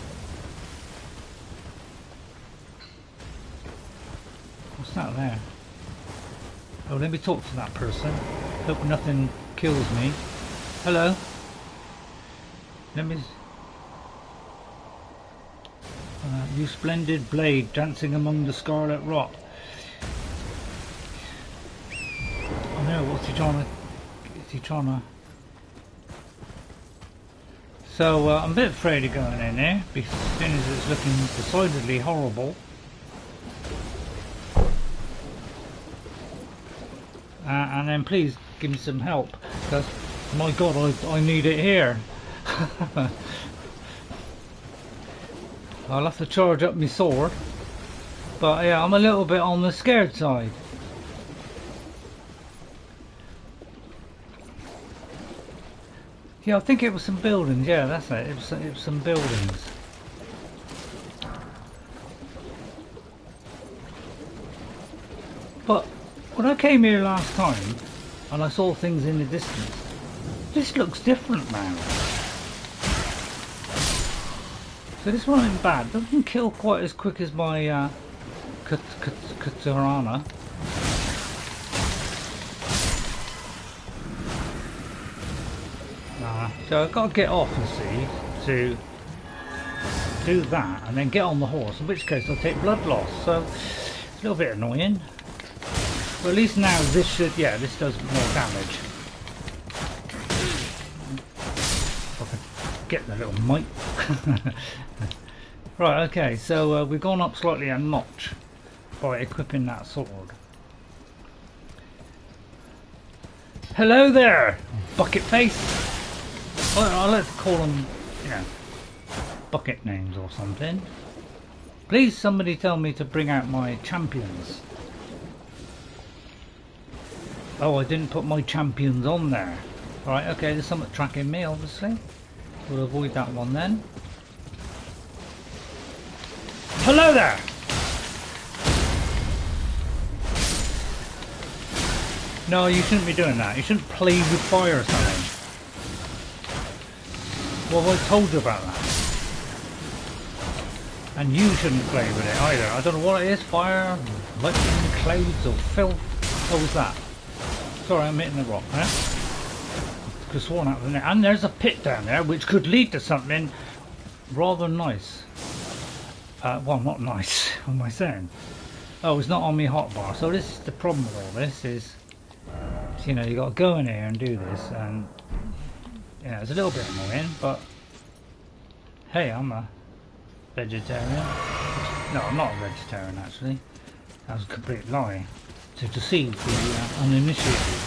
S1: What's that there? Oh, let me talk to that person. Hope nothing kills me. Hello. Let me. You splendid blade dancing among the scarlet rot. Oh no, what's he trying to? Is he trying to? So I'm a bit afraid of going in there because it's looking decidedly horrible. And then please give me some help, because my god, I need it here. I'll have to charge up my sword, but yeah, I'm a little bit on the scared side. Yeah, I think it was some buildings. Yeah, that's it. It was some buildings. But when I came here last time and I saw things in the distance, this looks different now. So this one isn't bad. Doesn't kill quite as quick as my Katana. So I've got to get off, you see, to do that and then get on the horse, in which case I'll take blood loss. So it's a little bit annoying. But at least now this should, yeah, this does more damage. If I can get the little mite. Right, okay, so we've gone up slightly a notch by equipping that sword. Hello there, bucket face. I'll let's call them, you know, bucket names or something. Please, somebody tell me to bring out my champions. Oh, I didn't put my champions on there. Alright, okay, there's something tracking me, obviously. We'll avoid that one then. Hello there! No, you shouldn't be doing that. You shouldn't play with fire or something. What have I told you about that? And you shouldn't play with it either. I don't know what it is, fire, lightning, clouds or filth. What was that? Sorry, I'm hitting the rock, huh? Could have sworn out of there. And there's a pit down there which could lead to something rather nice. Well, not nice, what am I saying? Oh, it's not on me hotbar. So this is the problem with all this is, you know, you got to go in here and do this, and you know, it's a little bit annoying, but hey, I'm a vegetarian. No, I'm not a vegetarian actually. That was a complete lie to deceive the uninitiated.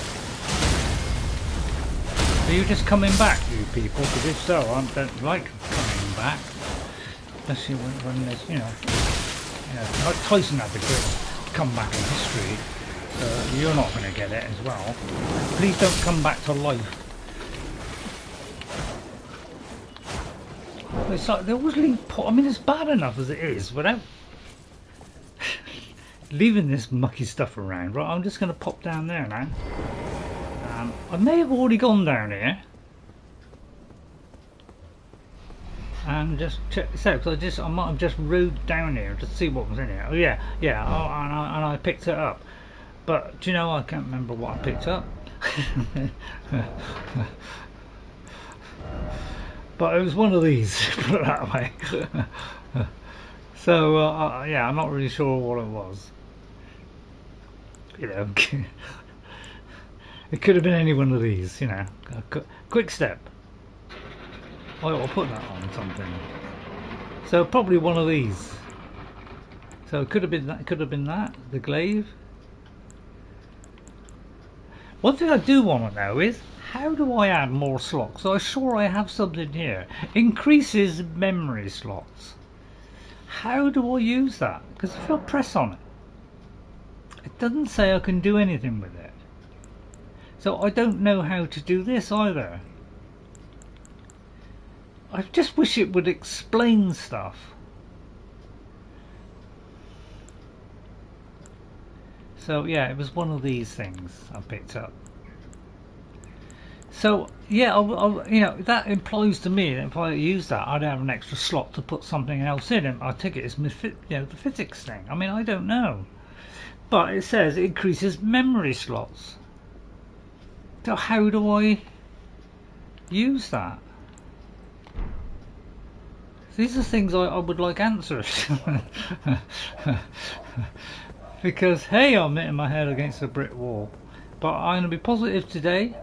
S1: Are you just coming back, you people? Because if so, I don't like coming back. Especially when there's, you know, like Tyson had the great comeback in history. So you're not going to get it as well. Please don't come back to life. It's like they always leave. I mean, it's bad enough as it is without leaving this mucky stuff around. Right, I'm just going to pop down there now. I may have already gone down here and just check this out, because I might have just rode down here to see what was in here. Oh yeah, yeah. Oh, and I picked it up. But do you know, I can't remember what I picked up. But it was one of these, put it that way. So yeah, I'm not really sure what it was. You know, it could have been any one of these. You know, quick step. I'll put that on something. So probably one of these. So it could have been that. Could have been that. The glaive. One thing I do want to know is, how do I add more slots? So I'm sure I have something here. Increases memory slots. How do I use that? Because if I press on it, it doesn't say I can do anything with it. So I don't know how to do this either. I just wish it would explain stuff. So yeah, it was one of these things I picked up. So yeah, you know, that implies to me that if I use that, I'd have an extra slot to put something else in, and I take it as you know, the physics thing. I mean, I don't know, but it says it increases memory slots. So how do I use that? These are things I would like answers. Because hey, I'm hitting my head against a brick wall. But I'm going to be positive today.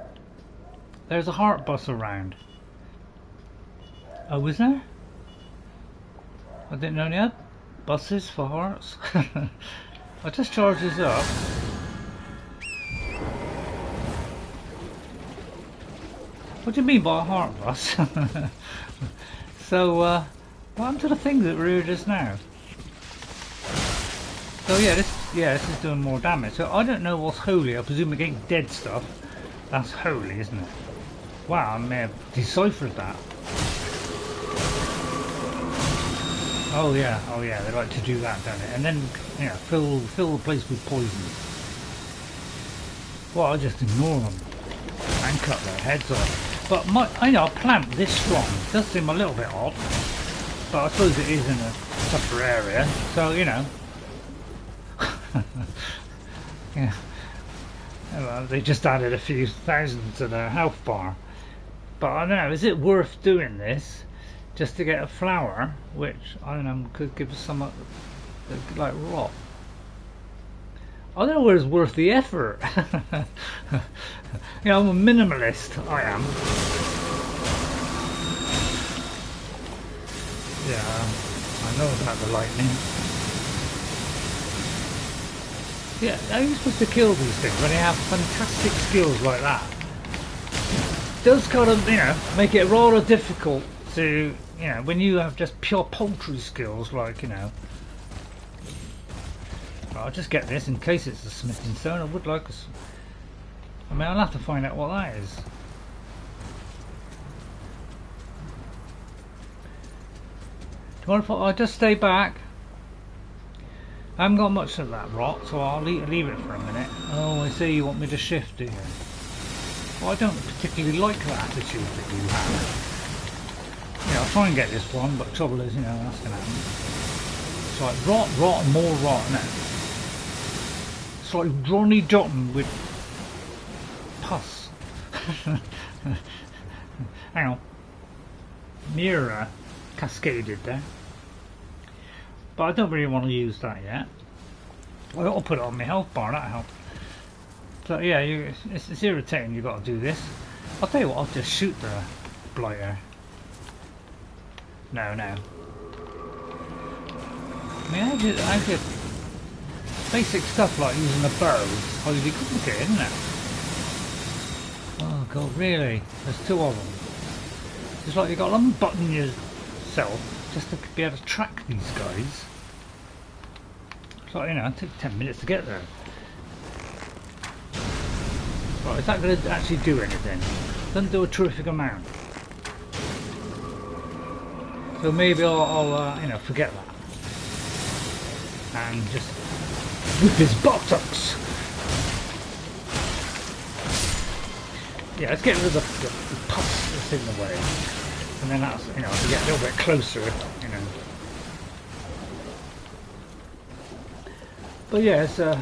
S1: There's a heart bus around. Oh, is there? I didn't know they had buses for hearts. I'll just charge this up. What do you mean by a heart bus? So, what happened to the things that were here just now? So yeah, this is doing more damage. So I don't know what's holy. I presume against dead stuff, that's holy, isn't it? Wow, I may have deciphered that. Oh yeah, they like to do that, don't they? And then, you know, fill the place with poison. Well, I just ignore them and cut their heads off. But I know a plant this strong does seem a little bit odd. But I suppose it is in a tougher area, so you know. Yeah. Well, they just added a few thousand to their health bar. But I don't know, is it worth doing this just to get a flower, which I don't know, could give us some like rot? I don't know whether it's worth the effort. You know, I'm a minimalist, I am. Yeah, I know about the lightning. Yeah, how are you supposed to kill these things when they have fantastic skills like that? It does kind of, you know, make it rather difficult to, you know, when you have just pure poultry skills, like, you know. But I'll just get this in case it's a smithing stone. I would like I mean, I'll have to find out what that is. Do you want to I'll just stay back? I haven't got much of that rot, so I'll leave it for a minute. Oh, I see, you want me to shift, do you? Well, I don't particularly like that attitude that you have. Yeah, I'll try and get this one, but the trouble is, you know, that's going to happen. It's like rot, rot, and more rot, isn't it? It's like Ronnie Dotton with pus. Hang on. Mirror cascaded there. But I don't really want to use that yet. I'll put it on my health bar, that'll help. So yeah, it's irritating you've got to do this. I'll tell you what, I'll just shoot the blighter. No. I mean, I did basic stuff like using a bow is highly complicated, isn't it? Oh god, really? There's two of them. It's like you've got to unbutton yourself just to be able to track these guys. It's like, you know, it took 10 minutes to get there. Right, is that going to actually do anything? Doesn't do a terrific amount. So maybe I'll you know, forget that. And just whip his buttocks. Yeah, let's get rid of the pus that's in the way. And then that's, you know, to get a little bit closer, you know. But yeah, it's the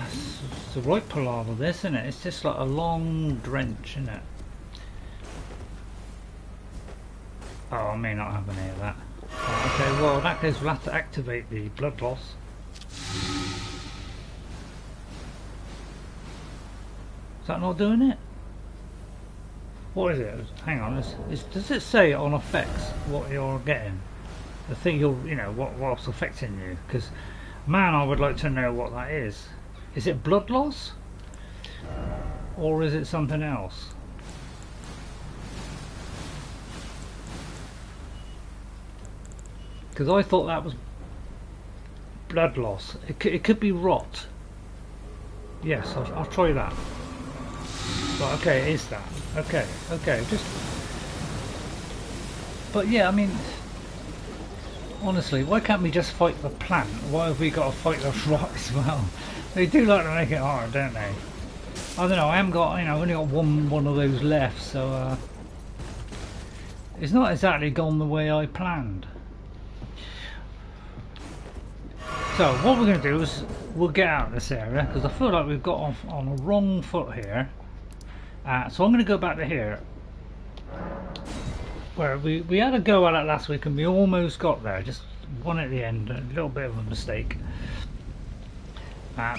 S1: right palaver this, isn't it? It's just like a long drench, isn't it? Oh, I may not have any of that. Oh, okay, well in that case we'll have to activate the blood loss. Is that not doing it? What is it? Hang on, does it say on effects what you're getting? The thing you know, what's affecting you? Because, man, I would like to know what that is. Is it blood loss? Or is it something else? Because I thought that was blood loss. It could be rot. Yes, I'll try that. Right, okay, it is that. Okay, just... But yeah, I mean... Honestly, why can't we just fight the plant? Why have we got to fight the rot as well? They do like to make it hard, don't they? I don't know, I haven't got, you know, I've only got one of those left, so... it's not exactly gone the way I planned. So, what we're going to do is, we'll get out of this area, because I feel like we've got off on a wrong foot here. So I'm going to go back to here, where we had a go at it last week and we almost got there, just one at the end, a little bit of a mistake.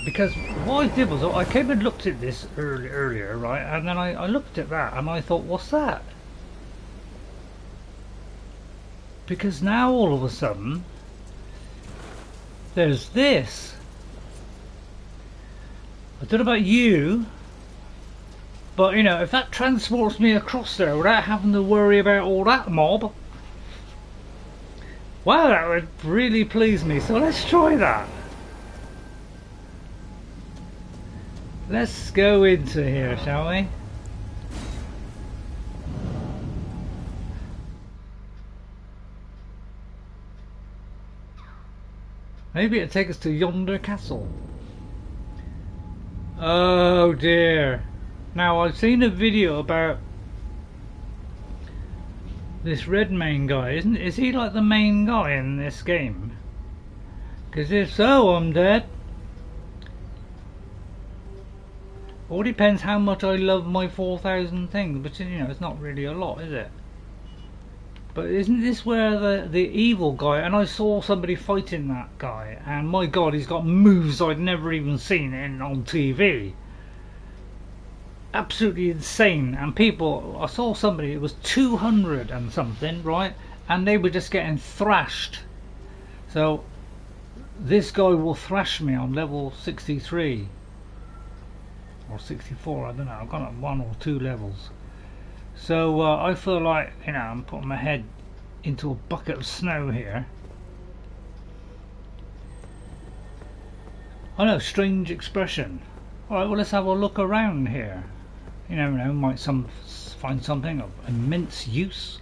S1: Because what I did was, I came and looked at this earlier, right, and then I looked at that and I thought, what's that? Because now all of a sudden, there's this. I don't know about you, but you know, if that transports me across there without having to worry about all that mob, wow, that would really please me. So let's try that. Let's go into here, shall we? Maybe it'll take us to yonder castle. Oh dear. Now I've seen a video about this Redmane guy, is he like the main guy in this game? Because if so, I'm dead. All depends how much I love my 4,000 things, but you know, it's not really a lot, is it? But isn't this where the evil guy, and I saw somebody fighting that guy, and my god, he's got moves I'd never even seen on TV. Absolutely insane. And people, I saw somebody, it was 200 and something, right, and they were just getting thrashed. So this guy will thrash me on level 63 or 64, I don't know, I've got 1 or 2 levels. So I feel like, you know, I'm putting my head into a bucket of snow here. I know, strange expression. Alright, well, let's have a look around here. You never know, might find something of immense use.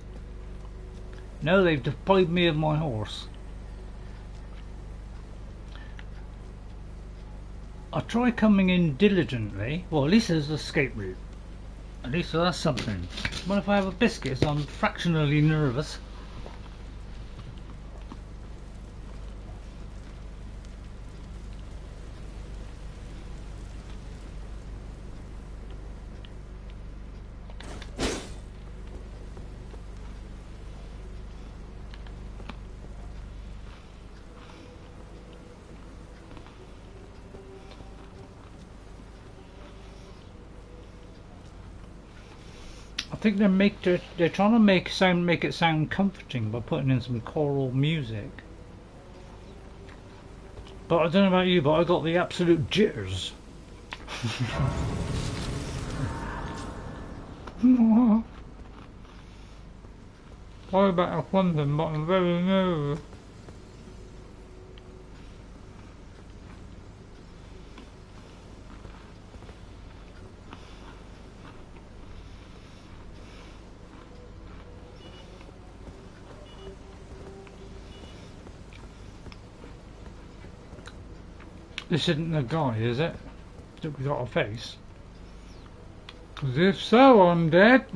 S1: No, they've deprived me of my horse. I'll try coming in diligently. Well, at least there's an escape route. At least that's something. What if I have a biscuit? So I'm fractionally nervous. think they're trying to make it sound comforting by putting in some choral music. But I don't know about you, but I got the absolute jitters. Sorry about that something, but I'm very nervous. This isn't the guy, is it? That we got a face? 'Cause if so, I'm dead.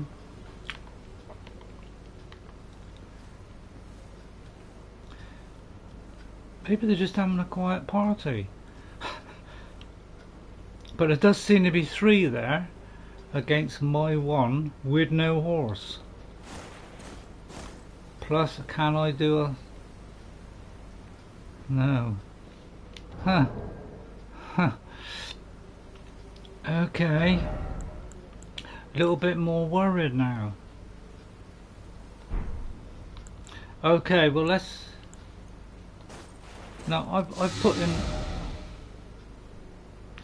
S1: Maybe they're just having a quiet party. But it does seem to be 3 there against my 1 with no horse. Plus, can I do a... No. Huh. Huh. Okay. A little bit more worried now. Okay, well let's... No, I've put in...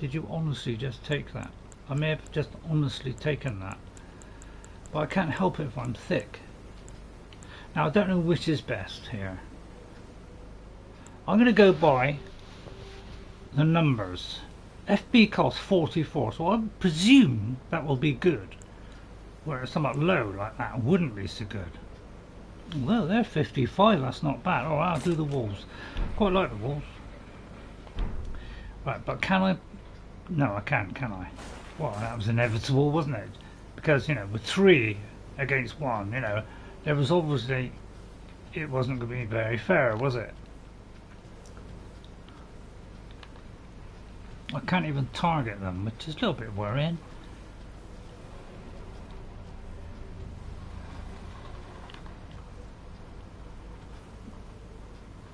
S1: Did you honestly just take that? I may have just honestly taken that. But I can't help it if I'm thick. Now I don't know which is best here. I'm going to go by the numbers. FB costs 44, so I presume that will be good. Whereas something low like that wouldn't be so good. Well, they're 55, that's not bad. Alright, I'll do the wolves. Quite like the wolves. Right, but can I... No, I can't, can I? Well, that was inevitable, wasn't it? Because, you know, with 3 against 1, you know, there was obviously... It wasn't going to be very fair, was it? I can't even target them, which is a little bit worrying.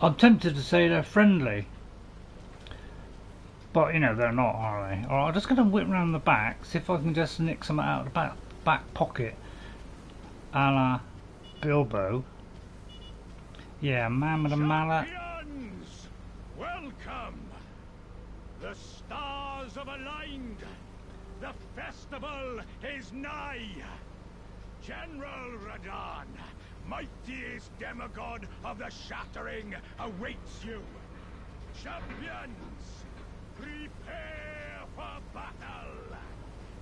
S1: I'm tempted to say they're friendly, but you know they're not, are they? Alright, I'm just going to whip round the back, see if I can just nick some out of the back pocket, a la Bilbo. Yeah, man with a mallet.
S2: Welcome! The stars have aligned. The festival is nigh. General Radahn, mightiest demigod of the Shattering, awaits you. Champions, prepare for battle.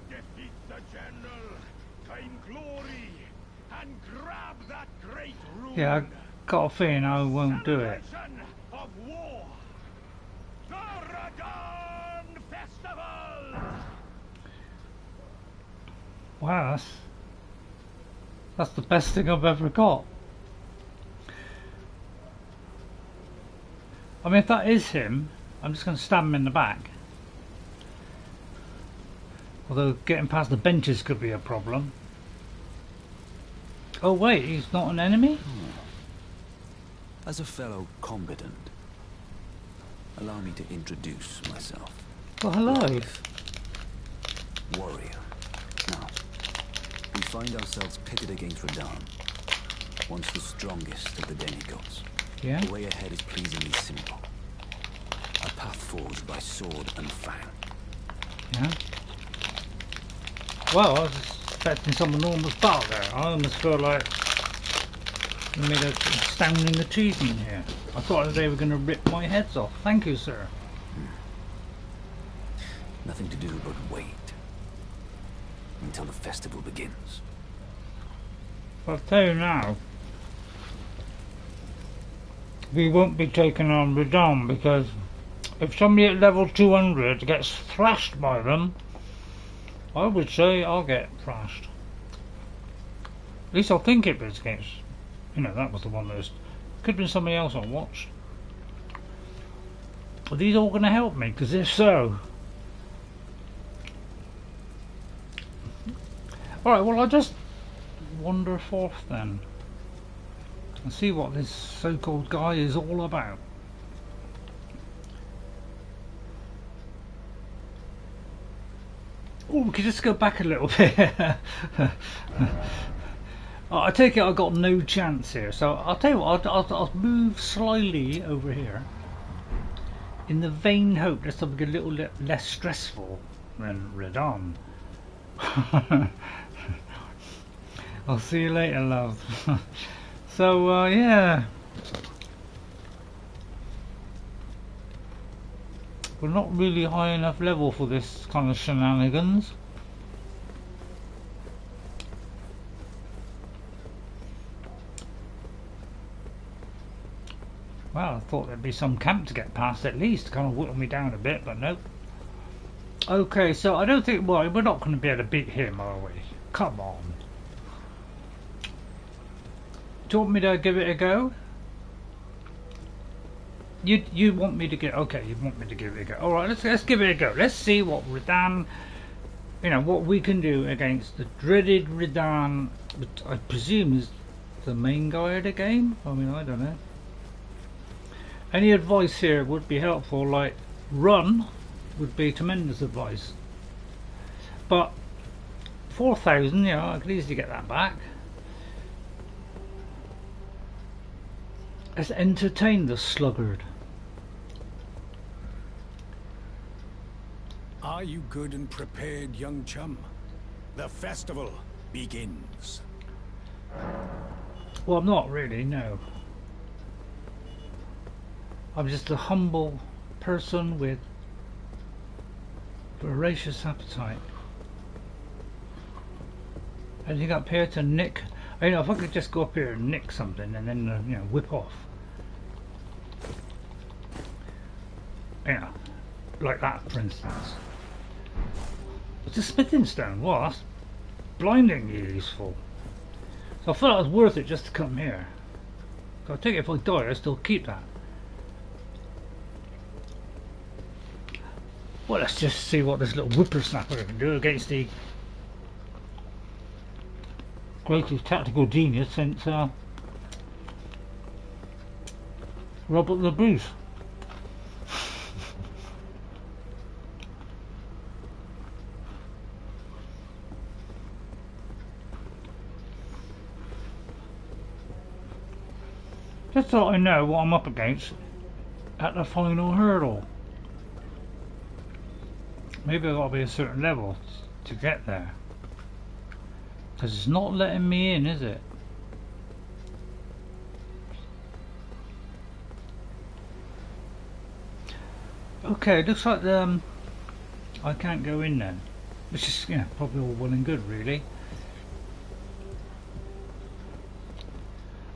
S2: Defeat the general, claim glory, and grab that great rune.
S1: Yeah, I got a feeling I won't do it.
S2: Of war. The Radahn Festival.
S1: Wow, that's the best thing I've ever got. I mean, if that is him, I'm just going to stab him in the back. Although getting past the benches could be a problem. Oh wait, he's not an enemy?
S3: As a fellow combatant, allow me to introduce myself.
S1: Well, hello.
S3: Warrior. Now, we find ourselves pitted against Radahn, once the strongest of the demigods.
S1: Yeah?
S3: The way ahead is pleasingly simple. A path forged by sword and fang.
S1: Yeah? Well, I was expecting some enormous battle there. I almost feel like we made an astounding achievement here. I thought they were going to rip my heads off. Thank you, sir.
S3: Nothing to do but wait until the festival begins.
S1: I'll tell you now, we won't be taking on Radahn, because if somebody at level 200 gets thrashed by them, I would say I'll get thrashed. At least I'll think it was against, you know, that was the one that was, could have been somebody else I watched. Are these all going to help me? Because if so... Alright, well I'll just wander forth then and see what this so-called guy is all about. Oh, we could just go back a little bit. Oh, I take it I got no chance here, so I'll tell you what, I'll move slyly over here in the vain hope that something a little less stressful than Redmane. I'll see you later, love. So, yeah. We're not really high enough level for this kind of shenanigans. Well, I thought there'd be some camp to get past at least, to kind of whittle me down a bit, but nope. Okay, so I don't think, well, we're not going to be able to beat him, are we? Come on. Do you want me to give it a go? You want me to get, okay, you want me to give it a go. Alright, let's give it a go. Let's see what Redmane, you know, what we can do against the dreaded Redmane, which I presume is the main guy of the game. I mean, I don't know. Any advice here would be helpful, like run would be tremendous advice. But 4,000, you know, I could easily get that back. Let's entertain the sluggard.
S2: Are you good and prepared, young chum? The festival begins.
S1: Well, I'm not really, no. I'm just a humble person with voracious appetite. Anything up here to nick? You know, if I could just go up here and nick something and then, you know, whip off. Yeah, like that, for instance. It's a smithing stone. Well, that's blindingly useful. So I thought it was worth it just to come here. So I take it if I die, I still keep that. Well, let's just see what this little whippersnapper can do against the greatest tactical genius since Robert the Bruce. Just so I know what I'm up against at the final hurdle. Maybe I've got to be a certain level to get there. Because it's not letting me in, is it? Okay, looks like I can't go in then. Which is, yeah, probably all well and good, really.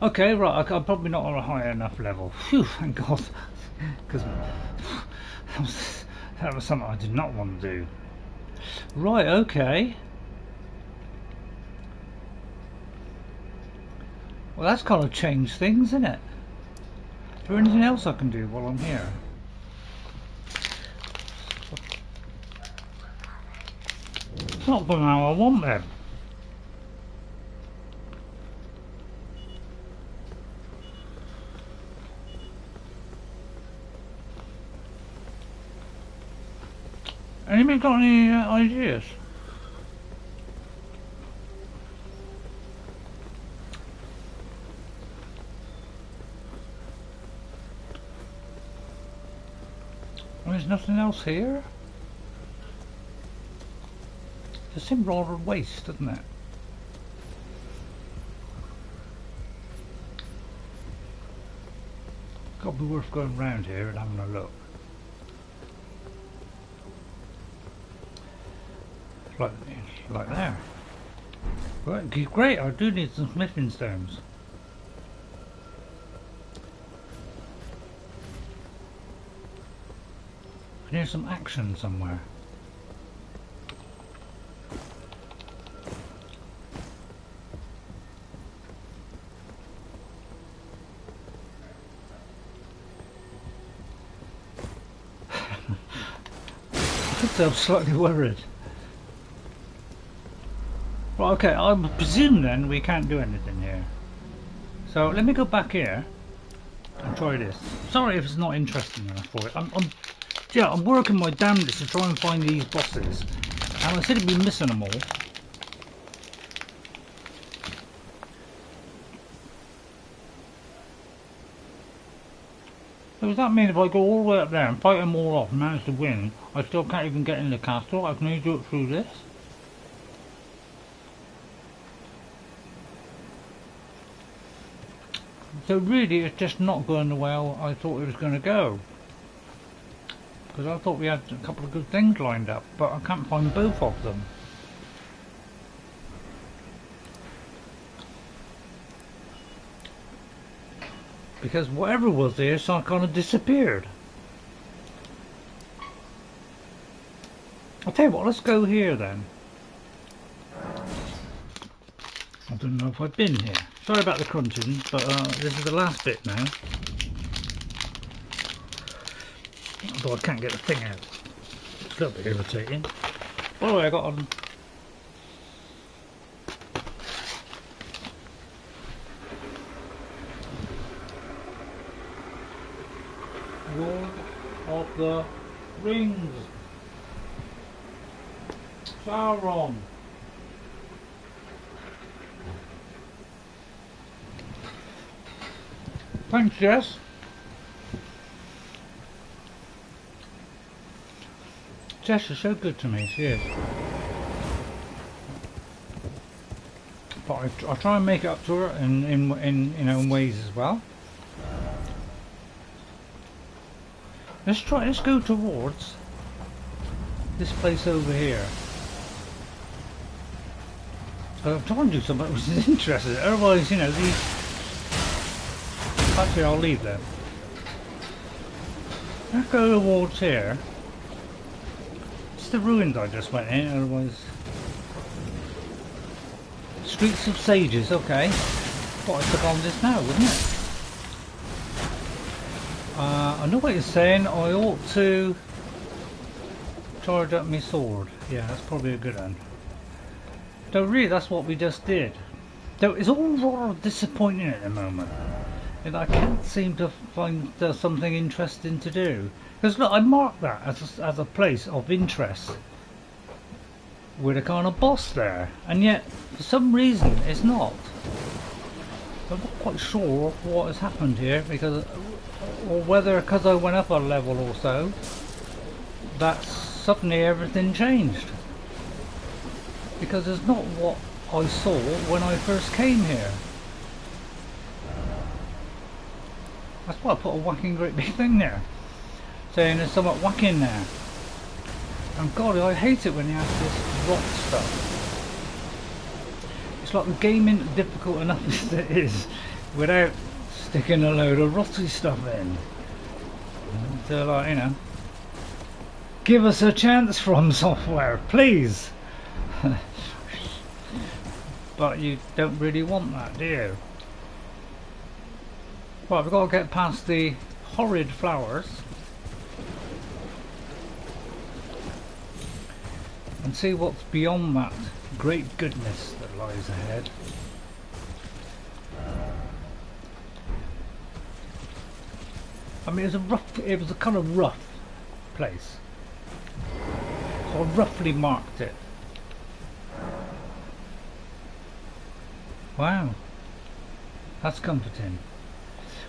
S1: Okay, right, I'm probably not on a high enough level. Phew, thank God. Because that was something I did not want to do. Right, okay. Well, that's kind of changed things, isn't it? Is there anything else I can do while I'm here? It's not the how I want them. Anybody got any ideas? There's nothing else here? It seems rather waste, doesn't it? Got to be worth going round here and having a look. Like there. Great, I do need some smithing stones. I can hear some action somewhere. I'm slightly worried. Right, okay, I presume then we can't do anything here. So let me go back here and try this. Sorry if it's not interesting enough for it. I'm working my damnedest to try and find these bosses. And I seem to be missing them all. So does that mean if I go all the way up there and fight them all off and manage to win, I still can't even get in the castle? I can only do it through this? So really it's just not going the way I thought it was going to go. Because I thought we had a couple of good things lined up, but I can't find both of them. Because whatever was there so kind of disappeared. I'll tell you what, let's go here then. I don't know if I've been here. Sorry about the crunching, but this is the last bit now. Although I can't get the thing out. It's a little bit irritating. By the way, I got on. Lord of the Rings. Sauron. Thanks, Jess. Jess is so good to me, she is. But I try and make it up to her in ways as well. Let's go towards this place over here. So I'm trying to do something which is interesting. Otherwise, you know, these. Actually, I'll leave them. Let's go towards here. It's the ruins I just went in. Otherwise, Streets of Sages. Okay. Thought I took on this now, wouldn't it? I know what you're saying. I ought to charge up my sword. Yeah, that's probably a good one. So really, that's what we just did. Though it's all rather disappointing at the moment. And I can't seem to find something interesting to do. Because look, I marked that as a place of interest with a kind of boss there, and yet for some reason it's not. I'm not quite sure what has happened here, because, or whether because I went up a level or so, that suddenly everything changed. Because it's not what I saw when I first came here. That's why I put a whacking great big thing there, saying there's somewhat whacking there. And God, I hate it when you have this rot stuff. It's like the game isn't difficult enough as it is without sticking a load of rotty stuff in. So like, you know, give us a chance from software, please. But you don't really want that, do you? Right, we've got to get past the horrid flowers and see what's beyond that great goodness that lies ahead. I mean, it was a kind of rough place, so I roughly marked it. Wow, that's comforting.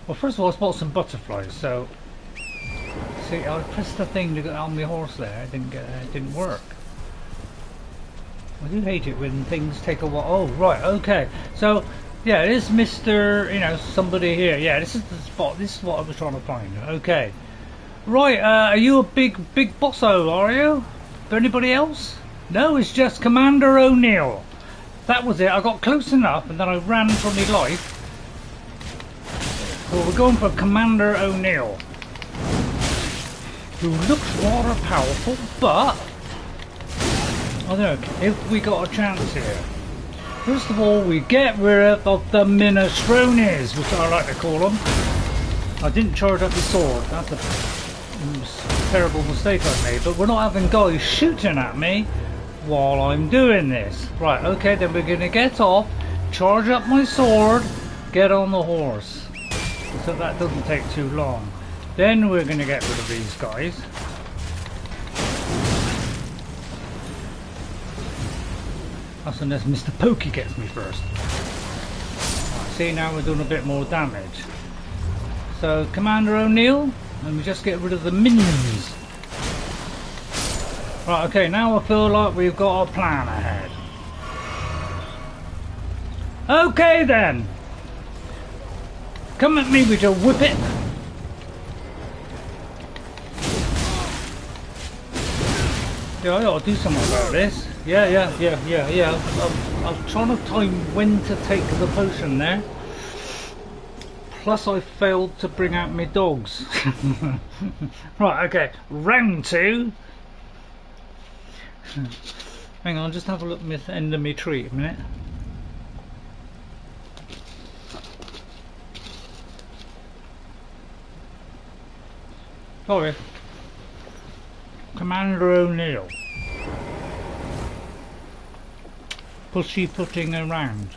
S1: Well, first of all, I spotted some butterflies. So, see, I pressed the thing to get on my horse there. It didn't work. I do hate it when things take a while. Oh, right, okay. So, yeah, it is Mr. You know, somebody here. Yeah, this is the spot. This is what I was trying to find. Okay. Right, are you a big bosso, are you? Anybody else? No, it's just Commander O'Neill. That was it. I got close enough, and then I ran for my life. Well, we're going for Commander O'Neill, who looks rather powerful, but I don't know if we got a chance here. First of all, we get rid of the minestrones, which I like to call them. I didn't charge up the sword. That's a terrible mistake I made. But we're not having guys shooting at me while I'm doing this. Right, okay, then we're going to get off, charge up my sword, get on the horse. So that doesn't take too long. Then we're going to get rid of these guys. That's unless Mr. Pokey gets me first. Right, see, now we're doing a bit more damage. So, Commander O'Neill, let me just get rid of the minions. Right, okay, now I feel like we've got a plan ahead. Okay then! Come at me with your whippet! Yeah, I ought to do something about this. Yeah. I'm trying to time when to take the potion there. Plus I failed to bring out my dogs. Right, okay, round 2. Hang on, just have a look at the end of my tree a minute. Sorry. Commander O'Neill. Pussyfooting around.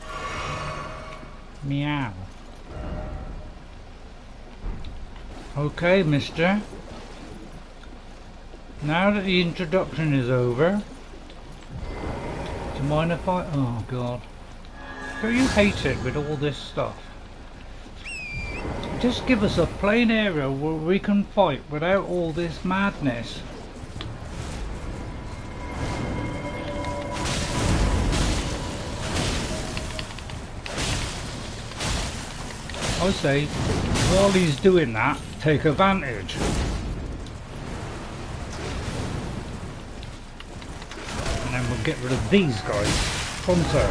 S1: Meow. Okay, mister. Now that the introduction is over, do you mind if I... Oh god. Don't you hate it with all this stuff? Just give us a plain area where we can fight without all this madness. I say, while he's doing that, take advantage. And then we'll get rid of these guys pronto.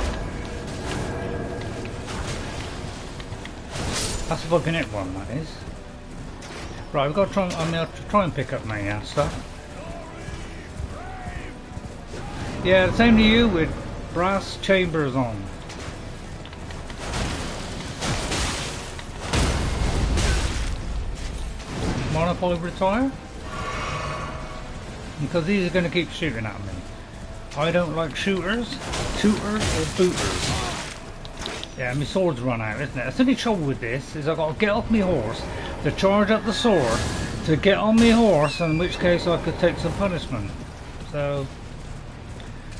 S1: That's if I can hit one, that is. Right, we've got to try, I mean, I'll try and pick up my stuff. Yeah, the same to you with brass chambers on. Mind if I retire? Because these are going to keep shooting at me. I don't like shooters or booters. Yeah, my sword's run out, isn't it? That's the only trouble with this, is I've got to get off my horse to charge up the sword to get on my horse, in which case I could take some punishment. So,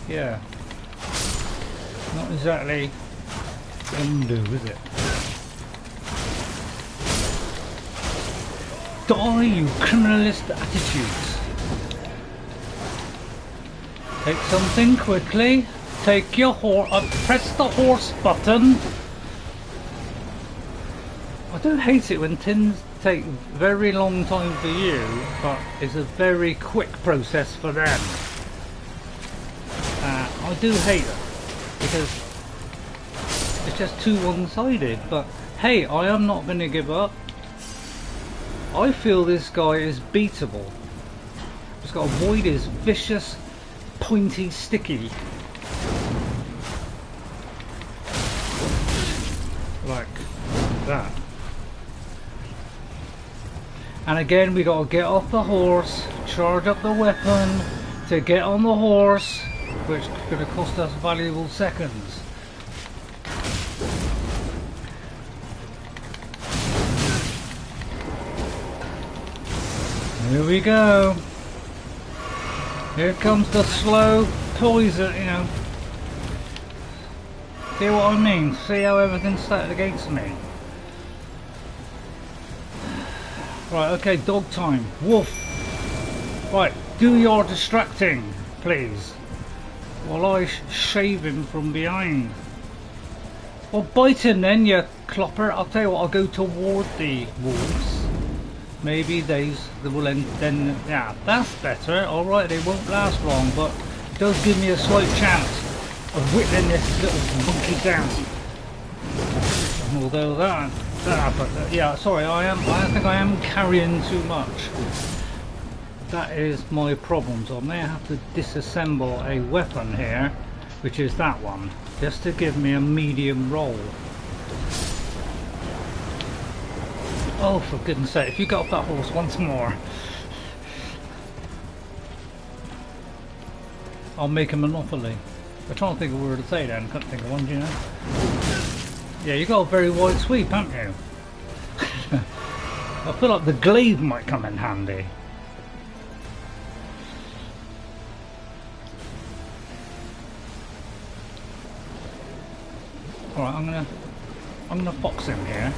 S1: yeah. Not exactly undo, is it? Die, you criminalist attitudes. Take something quickly. Take your horse. Press the horse button. I do hate it when things take very long time for you, but it's a very quick process for them. I do hate it because it's just too one-sided. But hey, I am not going to give up. I feel this guy is beatable. Just got to avoid his vicious, pointy, sticky. Like that. And again, we got to get off the horse, charge up the weapon to get on the horse, which is going to cost us valuable seconds. Here we go. Here comes the slow poison, you know. See what I mean? See how everything's started against me? Right, okay, dog time. Wolf. Right, do your distracting, please. While I shave him from behind. Well, bite him then, you clopper. I'll tell you what, I'll go toward the wolves. Maybe they will end then. Yeah, that's better. Alright, they won't last long, but it does give me a slight chance of whittling this little monkey down. Although but yeah, sorry, I think I am carrying too much. That is my problem, so I may have to disassemble a weapon here, which is that one, just to give me a medium roll. Oh, for goodness sake, if you got off that horse once more, I'll make a monopoly. I'm trying to think of a word to say then, couldn't think of one, do you know? Yeah, you got a very wide sweep, haven't you? I feel like the glaive might come in handy. Alright, I'm gonna fox him here.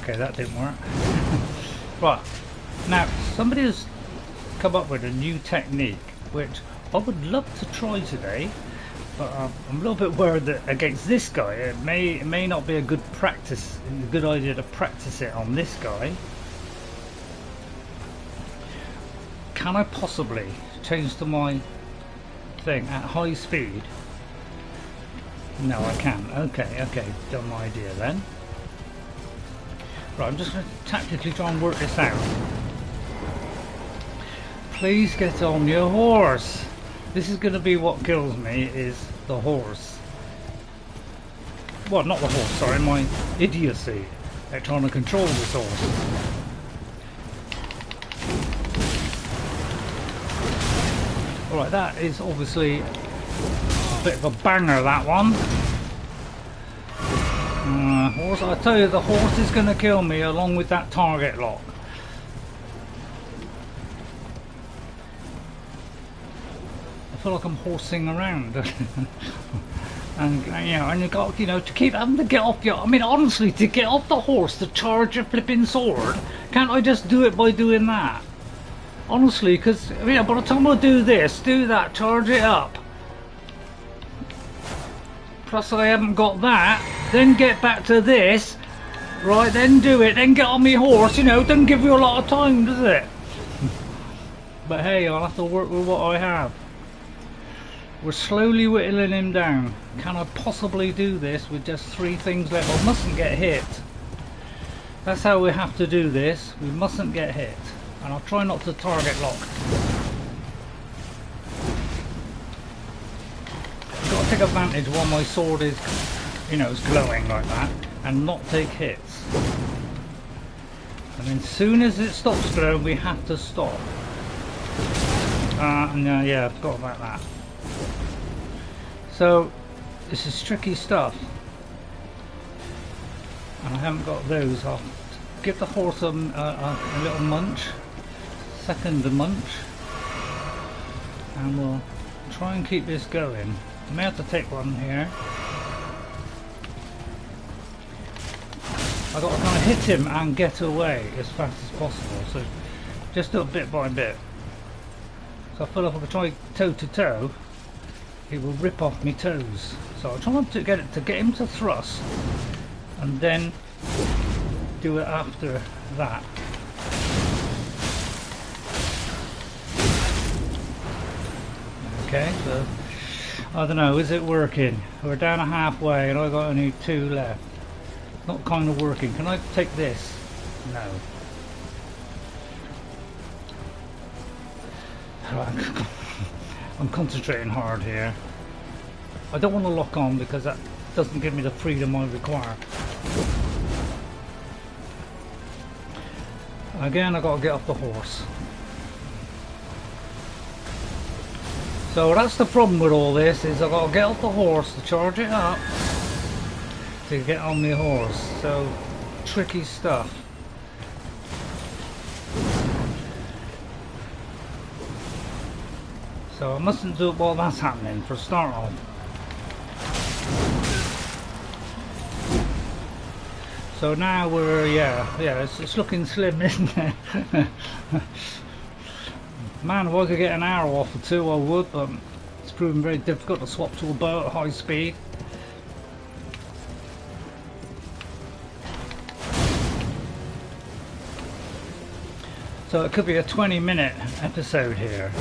S1: Okay, that didn't work. Right, now somebody has come up with a new technique which I would love to try today, but I'm a little bit worried that against this guy it may not be a good idea to practice it on this guy. Can I possibly change to my thing at high speed? No, I can. Okay, dumb idea then. Right, I'm just going to tactically try and work this out. Please get on your horse. This is going to be what kills me, is the horse. Well, not the horse, sorry, my idiocy at trying to control this horse. Alright, that is obviously a bit of a banger, that one. Horse, I tell you, the horse is going to kill me along with that target lock. I feel like I'm horsing around. And you know, and you got, you know, to keep having to get off your, I mean honestly, to get off the horse to charge a flipping sword, can't I just do it by doing that? Honestly, because you know, by the time I do this, do that, charge it up. Plus I haven't got that, then get back to this, right, then do it, then get on my horse, you know, doesn't give you a lot of time, does it? But hey, I'll have to work with what I have. We're slowly whittling him down. Can I possibly do this with just 3 things left? I mustn't get hit. That's how we have to do this. We mustn't get hit. And I'll try not to target lock. I've got to take advantage while my sword is, you know, is glowing like that, and not take hits. And then as soon as it stops glowing, we have to stop. No, yeah, I forgot about that. So this is tricky stuff, and I haven't got those. I'll give the horse a little munch, second munch, and we'll try and keep this going. I may have to take one here. I've got to kind of hit him and get away as fast as possible, so just do it bit by bit. So I feel like if I try toe to toe, it will rip off my toes. So I'll try to get him to thrust, and then do it after that. Okay, so I don't know, is it working? We're down a halfway and I've got only 2 left. Not kind of working. Can I take this? No. I'm concentrating hard here. I don't want to lock on because that doesn't give me the freedom I require. Again, I've got to get off the horse. So that's the problem with all this, is I've got to get off the horse to charge it up to get on my horse. So tricky stuff. So I mustn't do it while that's happening for a start off. So now we're, yeah, it's looking slim, isn't it? Man, if I could get an arrow off or 2, I would, but it's proven very difficult to swap to a bow at high speed. So it could be a 20-minute episode here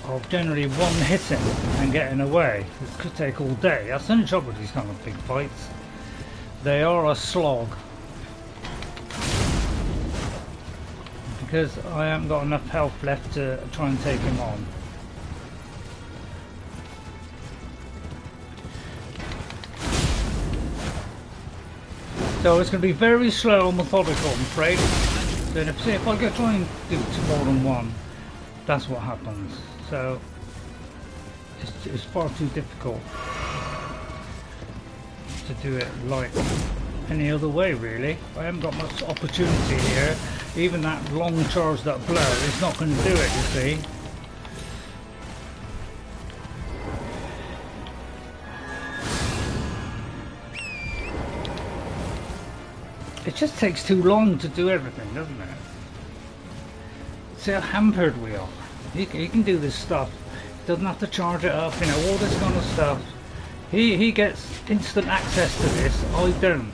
S1: of generally one hitting and getting away. It could take all day. That's the only trouble with these kind of big fights. They are a slog. Because I haven't got enough health left to try and take him on. So it's going to be very slow and methodical, I'm afraid. Then if I try and do more than one, that's what happens. So it's far too difficult to do it like any other way really. I haven't got much opportunity here. Even that long charged up blow is not going to do it, you see. It just takes too long to do everything, doesn't it? See how hampered we are. He can do this stuff. Doesn't have to charge it up, you know, all this kind of stuff. He gets instant access to this. I don't.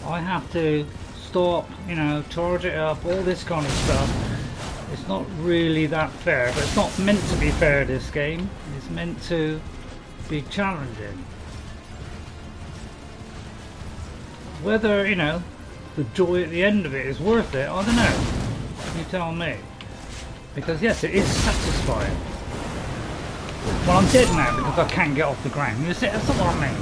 S1: I have to stop, you know, charge it up, all this kind of stuff. It's not really that fair, but it's not meant to be fair, this game. It's meant to be challenging. Whether, you know, the joy at the end of it is worth it, I don't know. You tell me. Because yes, it is satisfying. Well, I'm dead now because I can't get off the ground. You see, that's what I mean.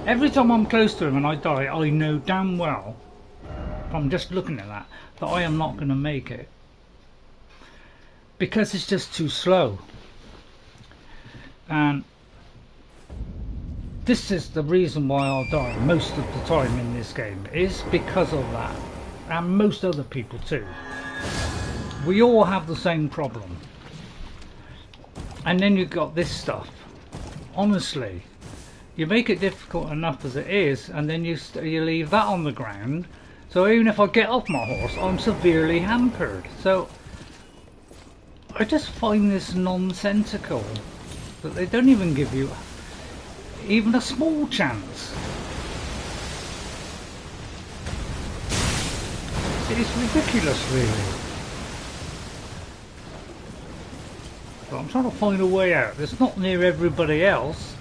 S1: Every time I'm close to him and I die, I know damn well, from just looking at that I am not going to make it. Because it's just too slow. And this is the reason why I'll die most of the time in this game, is because of that. And most other people too. We all have the same problem. And then you've got this stuff. Honestly, you make it difficult enough as it is, and then you leave that on the ground. So even if I get off my horse, I'm severely hampered. So I just find this nonsensical that they don't even give you even a small chance. It's ridiculous, really. But I'm trying to find a way out. It's not near everybody else.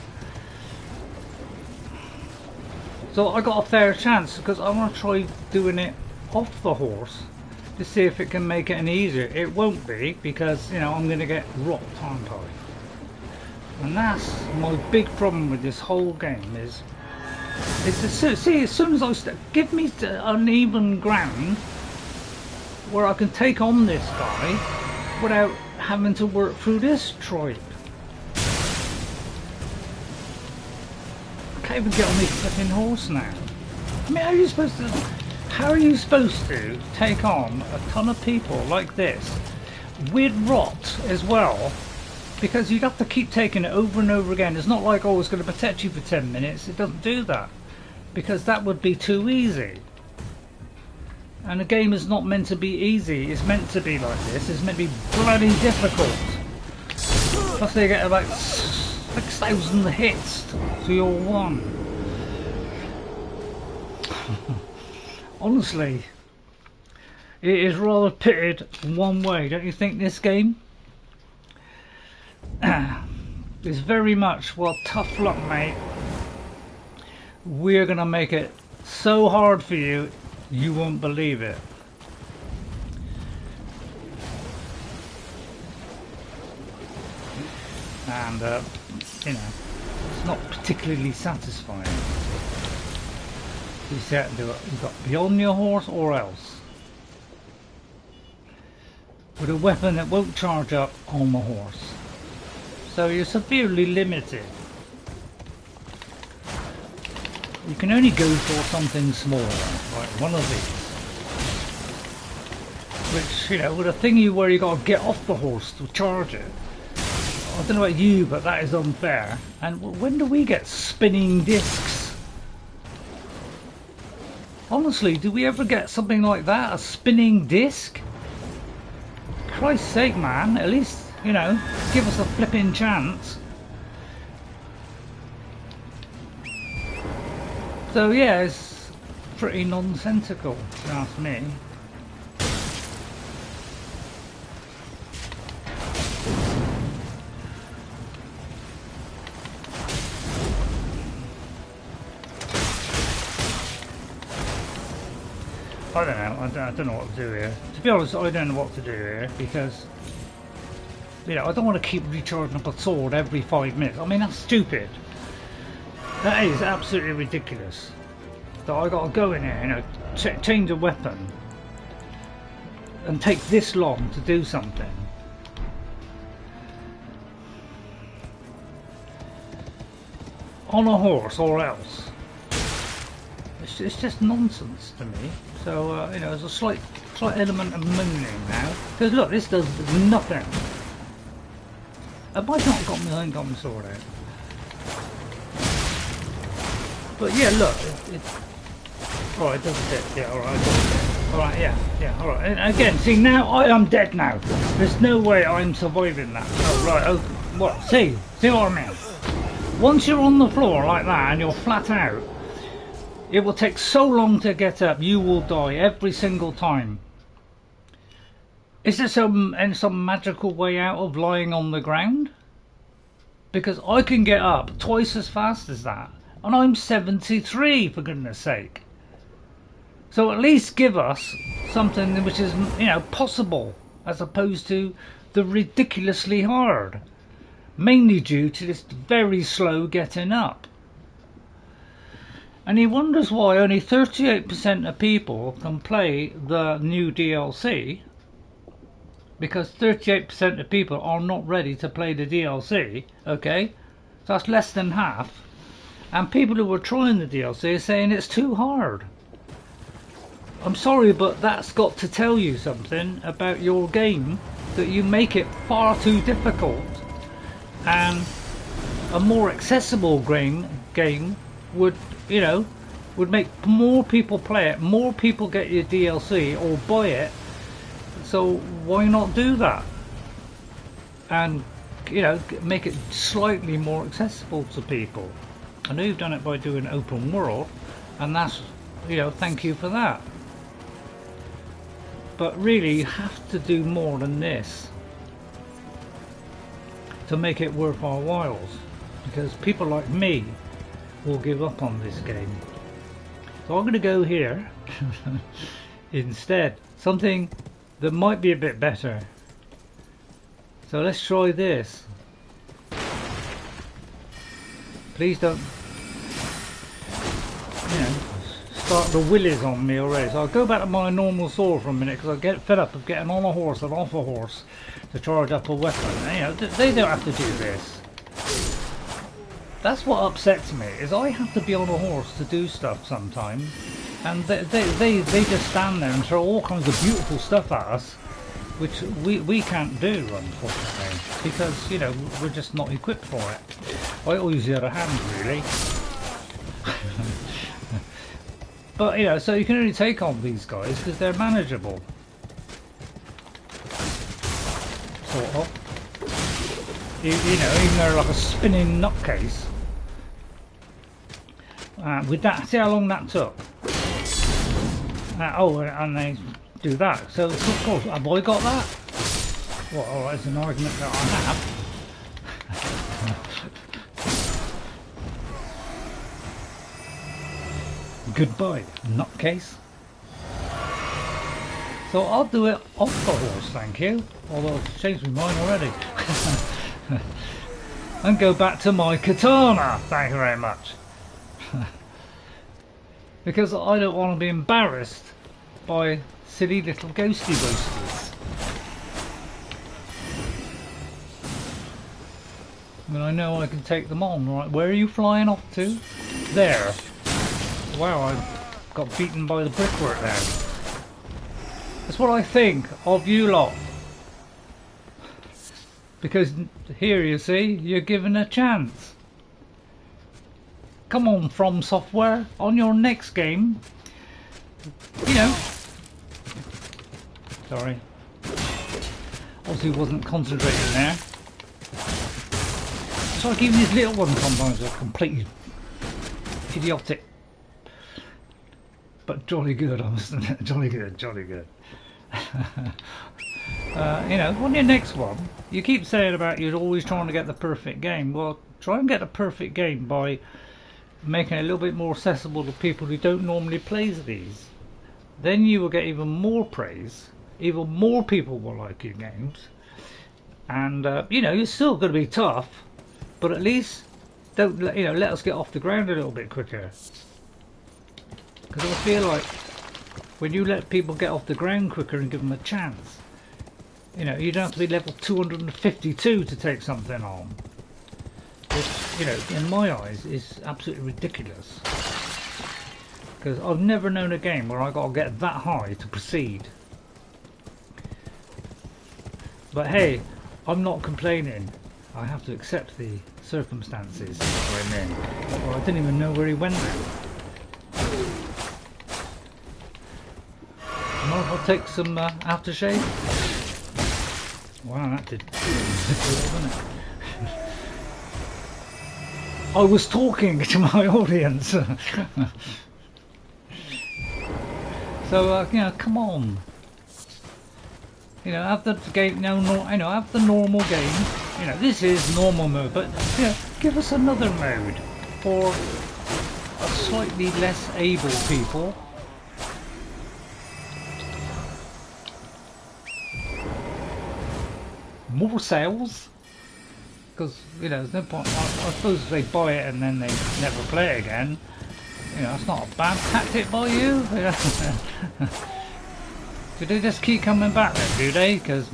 S1: So I got a fair chance because I want to try doing it off the horse to see if it can make it any easier. It won't be, because, you know, I'm going to get rocked, aren't I? And that's my big problem with this whole game is see, as soon as I give me uneven ground where I can take on this guy without having to work through this tripe. I can't even get on this flipping horse now. I mean, how are you supposed to take on a ton of people like this with rot as well? Because you'd have to keep taking it over and over again. It's not like, oh, it's going to protect you for 10 minutes. It doesn't do that. Because that would be too easy. And the game is not meant to be easy. It's meant to be like this. It's meant to be bloody difficult. Plus they get about 6,000 hits to your one. Honestly, it is rather pitted one way, don't you think, this game? It's very much, well, tough luck, mate. We're gonna make it so hard for you, you won't believe it. And you know, it's not particularly satisfying. You see how to do it. You've got be on your horse or else. With a weapon that won't charge up on the horse. So you're severely limited. You can only go for something smaller, like one of these. Which, you know, with a thingy where you got to get off the horse to charge it. I don't know about you, but that is unfair. And when do we get spinning discs? Honestly, do we ever get something like that? A spinning disc? Christ's sake, man, at least, you know, give us a flipping chance. So yeah, it's pretty nonsensical, if you ask me. I don't know, I don't know what to do here. To be honest, I don't know what to do here, because, you know, I don't want to keep recharging up a sword every 5 minutes. I mean, that's stupid. That is absolutely ridiculous. That I got to go in here, you know, change a weapon and take this long to do something. On a horse or else. It's just nonsense to me. So you know, there's a slight element of moaning now. Because look, this does nothing. Have I not got my uncommon sword out? But yeah, look, oh, it does a bit. Yeah, alright, it does a bit. Alright, yeah, alright. And again, see, now I am dead now. There's no way I'm surviving that. Oh, right, oh, what? See what I mean? Once you're on the floor like that and you're flat out, it will take so long to get up, you will die every single time. Is there some magical way out of lying on the ground? Because I can get up twice as fast as that. And I'm 73, for goodness sake. So at least give us something which is, you know, possible, as opposed to the ridiculously hard. Mainly due to this very slow getting up. And he wonders why only 38% of people can play the new DLC, because 38% of people are not ready to play the DLC, okay? So that's less than half. And people who are trying the DLC are saying it's too hard. I'm sorry, but that's got to tell you something about your game, that you make it far too difficult, and a more accessible game would, you know, would make more people play it, more people get your DLC or buy it. So why not do that? And, you know, make it slightly more accessible to people. I know you've done it by doing open world, and that's, you know, thank you for that. But really, you have to do more than this to make it worth our whiles, because people like me will give up on this game. So I'm going to go here instead, something that might be a bit better. So let's try this. Please don't, you know, start the willies on me already. So I'll go back to my normal sword for a minute, because I get fed up of getting on a horse and off a horse to charge up a weapon. And, you know, they don't have to do this. That's what upsets me, is I have to be on a horse to do stuff sometimes, and they just stand there and throw all kinds of beautiful stuff at us, which we can't do, unfortunately, because, you know, we're just not equipped for it. I always use the other hand, really. But, you know, so you can only take on these guys because they're manageable. Sort of. You know, even though they're like a spinning nutcase. With that, see how long that took? Oh, and they do that. So, of course, have I got that? Well, alright, it's an argument that I have. Goodbye, nutcase. So I'll do it off the horse, thank you. Although I've changed my mind already. And go back to my katana, thank you very much. Because I don't want to be embarrassed by silly little ghosty ghosties. I mean, I know I can take them on, right? Where are you flying off to? There. Wow, I got beaten by the brickwork there. That's what I think of you lot. Because here, you see, you're given a chance. Come on, From Software, on your next game, you know. Sorry. Obviously wasn't concentrating there. It's like even these little ones sometimes are completely idiotic. But jolly good, I must admit. Jolly good, jolly good. You know, on your next one, you keep saying about you're always trying to get the perfect game. Well, try and get the perfect game by making it a little bit more accessible to people who don't normally play these. Then you will get even more praise, even more people will like your games, and you know, you're still going to be tough, but at least don't let us get off the ground a little bit quicker. Because I feel like when you let people get off the ground quicker and give them a chance, you know, you don't have to be level 252 to take something on. Which, you know, in my eyes is absolutely ridiculous. Because I've never known a game where I got to get that high to proceed. But hey, I'm not complaining. I have to accept the circumstances we're in. Well, I didn't even know where he went now. Mind if I take some aftershave? Wow, that did wasn't it? I was talking to my audience. So you know, come on. You know, have the game now. You know, have the normal game. You know, this is normal mode, but you know, give us another mode for a slightly less able people. More sales, because you know, there's no point. I suppose they buy it and then they never play it again. You know, it's not a bad tactic by you. Do they just keep coming back then, do they? Because,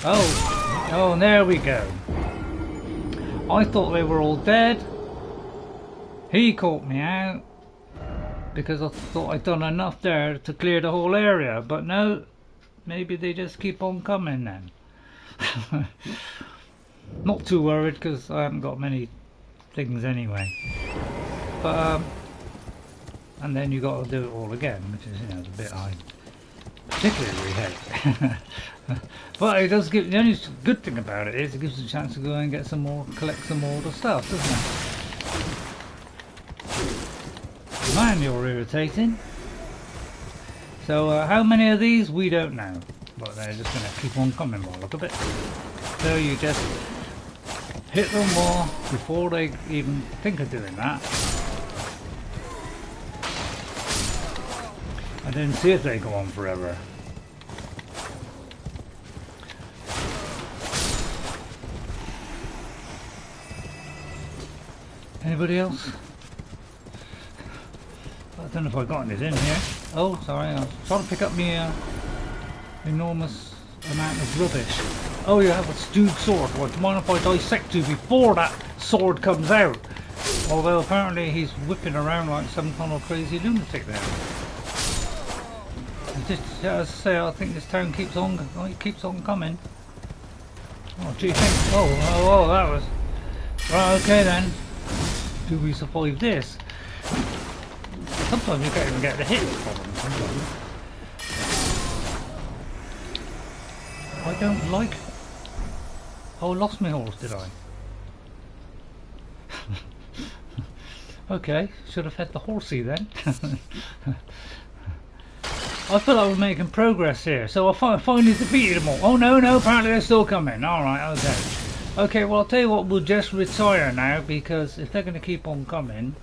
S1: oh, there we go. I thought they were all dead. He caught me out because I thought I'd done enough there to clear the whole area, but no, maybe they just keep on coming then. Not too worried because I haven't got many things anyway. But and then you got to do it all again, which is, you know, a bit I particularly hate. But it does give, the only good thing about it is it gives you a chance to go and get some more, collect some more of the stuff, doesn't it? Man, you're irritating. So how many of these we don't know, but they're just going to keep on coming by the look of it. So you just hit them more before they even think of doing that. And then see if they go on forever. Anybody else? I don't know if I got anything here. Oh, sorry, I was trying to pick up my enormous amount of rubbish. Oh, you have a stewed sword. Well, do you mind if I dissect you before that sword comes out? Although apparently he's whipping around like some kind of crazy lunatic there. Just as I say, I think this town keeps on coming. Oh, gee, oh, that was right. Okay then. Do we survive this? Sometimes you can't even get the hit from them. Sometimes. I don't like. Oh, I lost my horse, did I? Okay, should have fed the horsey then. I feel like we're making progress here, so I finally defeated them all. Oh no, apparently they're still coming. Alright, okay. Okay, well I'll tell you what, we'll just retire now, because if they're going to keep on coming,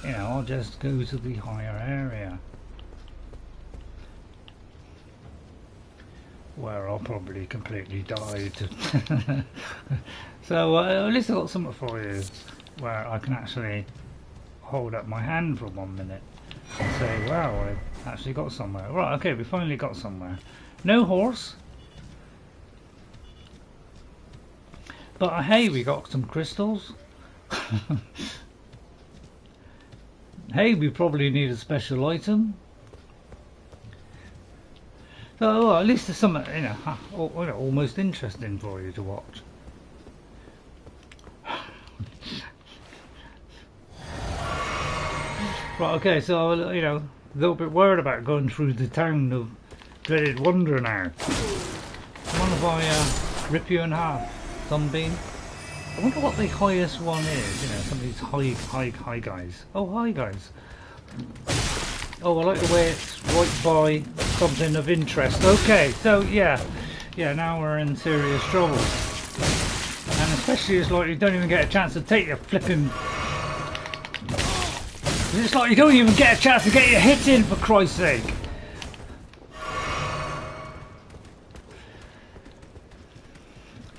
S1: you know, I'll just go to the higher area. Where I'll probably completely die. So at least I've got something for you, where I can actually hold up my hand for 1 minute and say, wow, I actually got somewhere. Right, okay, we finally got somewhere. No horse. But hey, we got some crystals. Hey, we probably need a special item. So at least there's something, you know, almost interesting for you to watch. Right, okay, so, you know, a little bit worried about going through the town of dreaded wonder now. Mind if I rip you in half, Sunbeam? I wonder what the highest one is, you know, some of these high guys. Oh, hi guys. Oh, I like the way it's right by something of interest. Okay, so yeah, now we're in serious trouble. And especially it's like you don't even get a chance to take your flipping... It's like you don't even get a chance to get your hit in, for Christ's sake.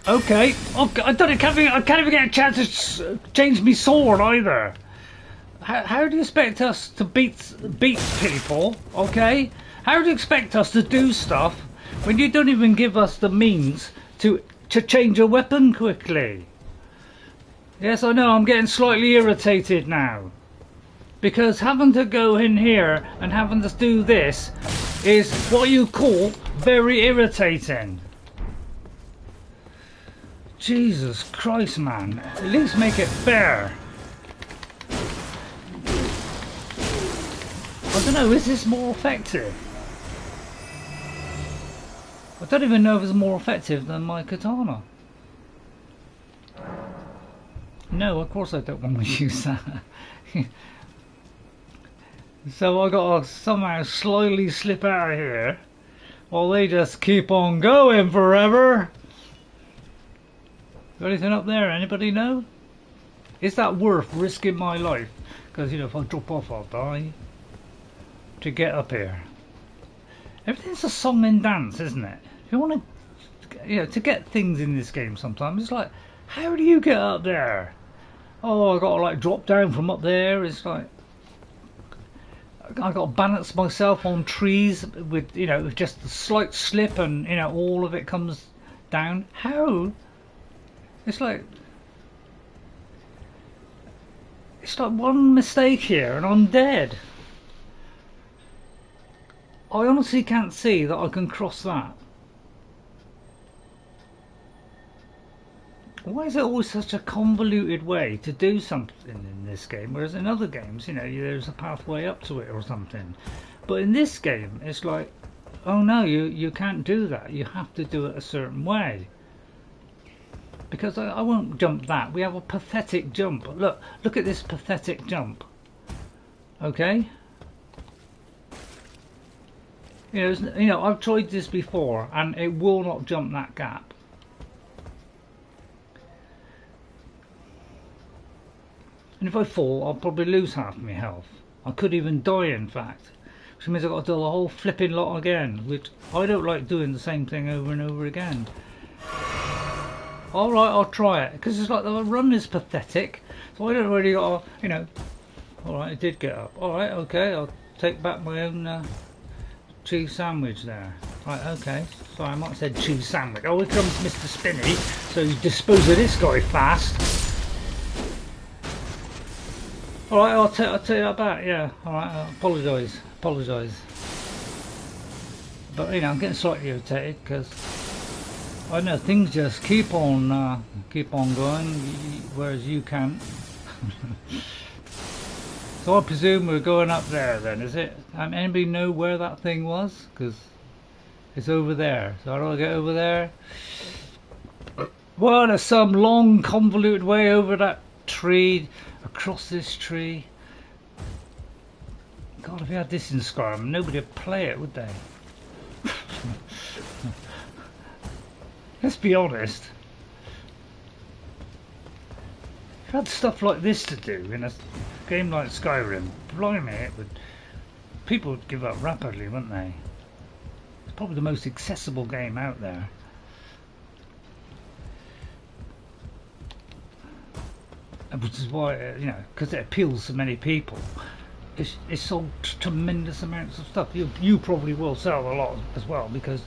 S1: Okay, I can't even get a chance to change my sword either. How do you expect us to beat people, okay? How do you expect us to do stuff when you don't even give us the means to change a weapon quickly? Yes, I know, I'm getting slightly irritated now. Because having to go in here and having to do this is what you call very irritating. Jesus Christ, man. At least make it fair. I don't know, is this more effective? I don't even know if it's more effective than my katana. No, of course I don't want to use that. So I gotta somehow slowly slip out of here while they just keep on going forever. Got anything up there? Anybody know? Is that worth risking my life? Because, you know, if I drop off I'll die. To get up here. Everything's a song and dance, isn't it? If you want to, you know, to get things in this game sometimes, it's like, how do you get up there? Oh, I got to like drop down from up there. It's like, I got to balance myself on trees with, you know, just a slight slip and, you know, all of it comes down. How? It's like one mistake here and I'm dead. I honestly can't see that I can cross that. Why is it always such a convoluted way to do something in this game, whereas in other games, you know, there's a pathway up to it or something. But in this game, it's like, oh no, you can't do that. You have to do it a certain way. Because I won't jump that. We have a pathetic jump. Look at this pathetic jump. Okay? You know, I've tried this before and it will not jump that gap. And if I fall, I'll probably lose half my health. I could even die, in fact. Which means I've got to do the whole flipping lot again. Which I don't like doing the same thing over and over again. Alright, I'll try it. Because it's like the run is pathetic. So I don't really got to, you know. Alright, it did get up. Alright, okay, I'll take back my own cheese sandwich there. Right, okay. Sorry, I might have said cheese sandwich. Oh, here comes Mr. Spinney. So you dispose of this guy fast. Alright, I'll take that back, yeah. Alright, I apologise. But, you know, I'm getting slightly irritated because I know things just keep on going, whereas you can't. So I presume we're going up there then, is it? Anybody know where that thing was? Because it's over there. So how do I get over there? Well, there's some long convoluted way over that tree, across this tree. God, if you had this in Skyrim, nobody would play it, would they? Let's be honest. If you had stuff like this to do in a game like Skyrim, blimey, people would give up rapidly, wouldn't they? It's probably the most accessible game out there. Which is why, you know, because it appeals to many people. It's sold tremendous amounts of stuff. You probably will sell a lot as well because,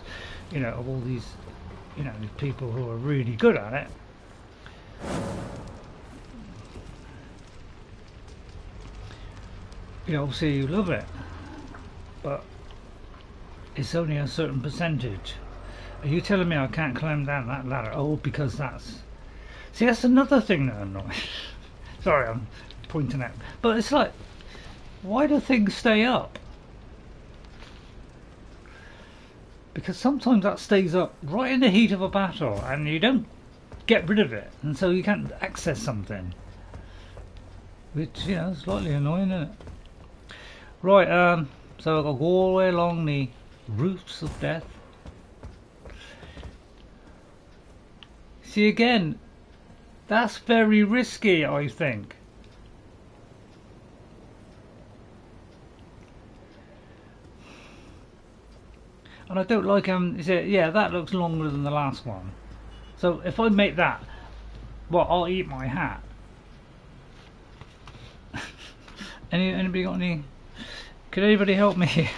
S1: you know, of all these, you know, people who are really good at it. You know, obviously you love it, but it's only a certain percentage. Are you telling me I can't climb down that ladder? Oh, because that's... See, that's another thing that annoys. Sorry, I'm pointing out. But it's like, why do things stay up? Because sometimes that stays up right in the heat of a battle and you don't get rid of it, and so you can't access something. Which, you know, is slightly annoying, isn't it? Right, so I've got to go all the way along the roofs of death. See, again, that's very risky, I think. And I don't like yeah, that looks longer than the last one. So if I make that, well, I'll eat my hat. Anybody got any? Can anybody help me here?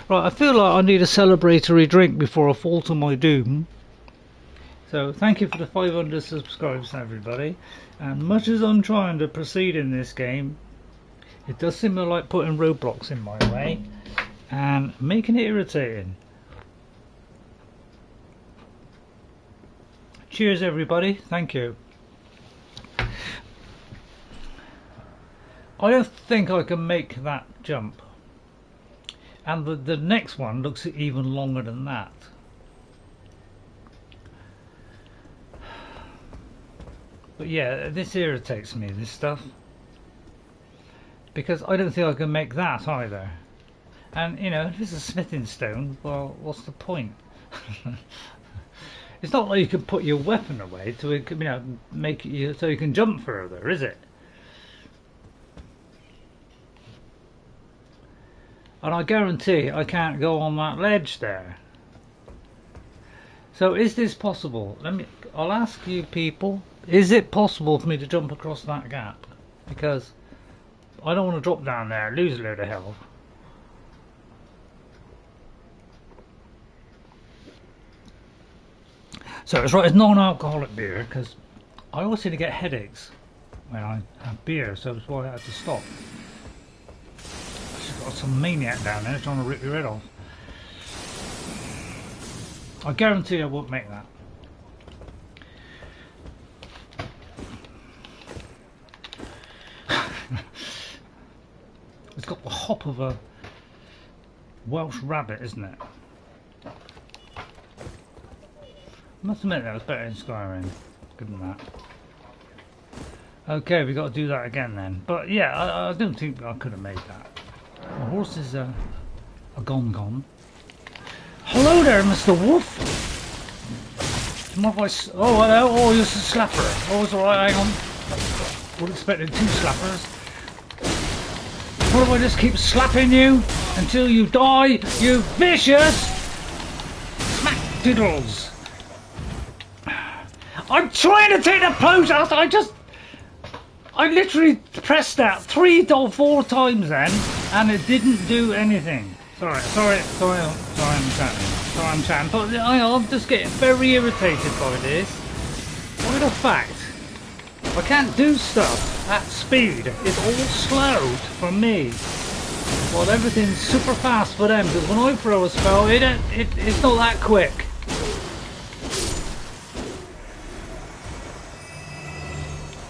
S1: Right, I feel like I need a celebratory drink before I fall to my doom. So thank you for the 500 subscribers, everybody. And much as I'm trying to proceed in this game, It does seem like putting roadblocks in my way and making it irritating. Cheers everybody, thank you. I don't think I can make that jump. And the next one looks even longer than that. But yeah, this irritates me, this stuff. Because I don't think I can make that either. And you know, if it's a smithing stone, well, what's the point? It's not like you can put your weapon away to, you know, make it so you can jump further, is it? And I guarantee I can't go on that ledge there. So is this possible? I'll ask you people, is it possible for me to jump across that gap? Because I don't want to drop down there and lose a load of health. So it's right, it's non-alcoholic beer, because I always seem to get headaches when I have beer, so that's why I had to stop. She's got some maniac down there trying to rip your head off. I guarantee I won't make that. It's got the hop of a Welsh rabbit, isn't it? I must admit that was better in Skyrim. Good than that. Okay, we got to do that again then. But yeah, I don't think I could have made that. The horses are gone. Hello there, Mr. Wolf. Oh, hello. Oh, you're a slapper. Oh, it's alright, hang on. Would expected 2 slappers. What if I just keep slapping you until you die, you vicious smack diddles? I'm trying to take the pose out. I literally pressed that 3 or 4 times then, and it didn't do anything. Sorry, I'm chatting. But I'm just getting very irritated by this. By the fact I can't do stuff at speed. It's all slowed for me. Well, everything's super fast for them. Because when I throw a spell, it's not that quick.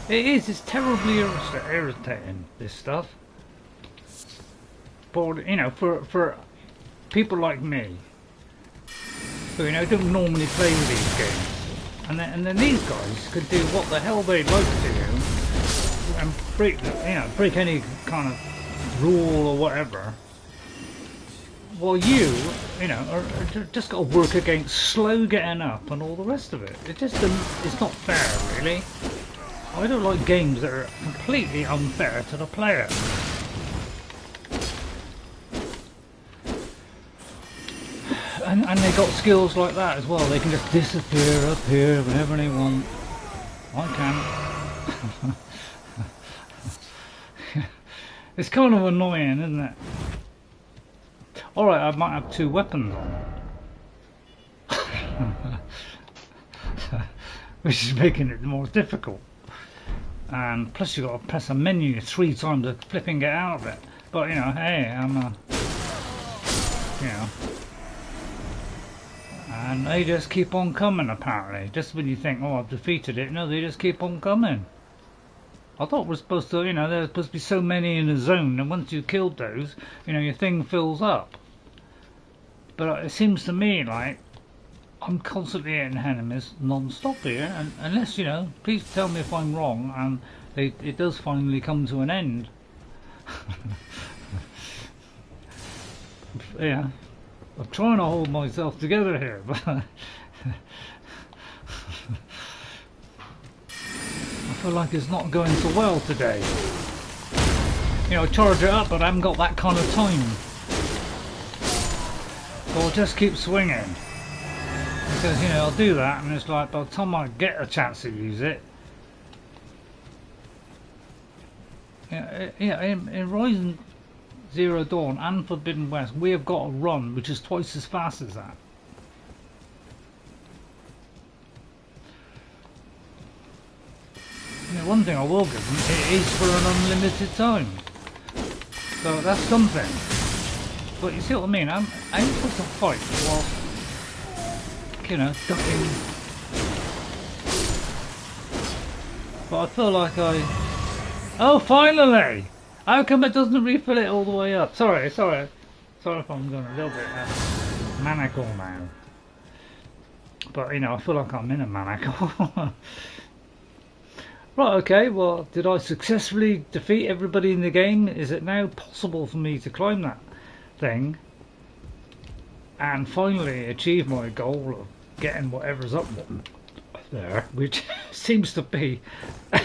S1: It's terribly irritating, this stuff. But, you know, for people like me, who, you know, don't normally play with these games, and then these guys could do what the hell they'd like to do, and break any kind of rule or whatever, while you know, are just got to work against slow getting up and all the rest of it. It's not fair, really. I don't like games that are completely unfair to the player. And they got skills like that as well. They can just disappear up here whenever they want. I can't. It's kind of annoying, isn't it? Alright, I might have 2 weapons on. Which is making it more difficult. And plus you've got to press a menu 3 times to flipping get out of it. But you know, hey, I'm you know. And they just keep on coming apparently. Just when you think, oh, I've defeated it, no, they just keep on coming. I thought we're supposed to, you know, there's supposed to be so many in the zone, and once you've killed those, you know, your thing fills up. But it seems to me like I'm constantly hitting enemies non-stop here, and unless, you know, please tell me if I'm wrong, and it does finally come to an end. Yeah, I'm trying to hold myself together here, but I feel like it's not going so well today. You know, charge it up, but I haven't got that kind of time. So I'll just keep swinging. Because, you know, I'll do that, and it's like by the time I get a chance to use it. Yeah, in Horizon Zero Dawn and Forbidden West, we have got a run which is twice as fast as that. You know, one thing I will give them, it is for an unlimited time. So that's something. But you see what I mean? I'm able to fight while, you know, ducking. But I feel like oh, finally! How come it doesn't refill it all the way up? Sorry if I'm going a little bit maniacal now. But, you know, I feel like I'm in a maniacal. Right, okay, well, did I successfully defeat everybody in the game? Is it now possible for me to climb that thing and finally achieve my goal of getting whatever's up there, which seems to be,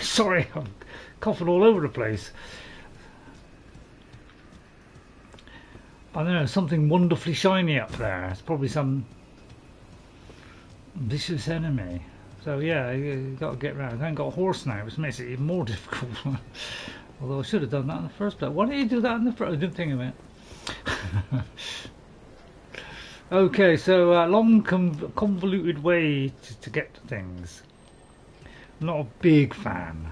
S1: sorry, I'm coughing all over the place. I don't know, something wonderfully shiny up there. It's probably some vicious enemy. So yeah, you got to get around. I ain't got a horse now, which makes it even more difficult. Although I should have done that in the first place. Why didn't you do that in the first? I didn't think of it. Okay, so long convoluted way to get to things. I'm not a big fan.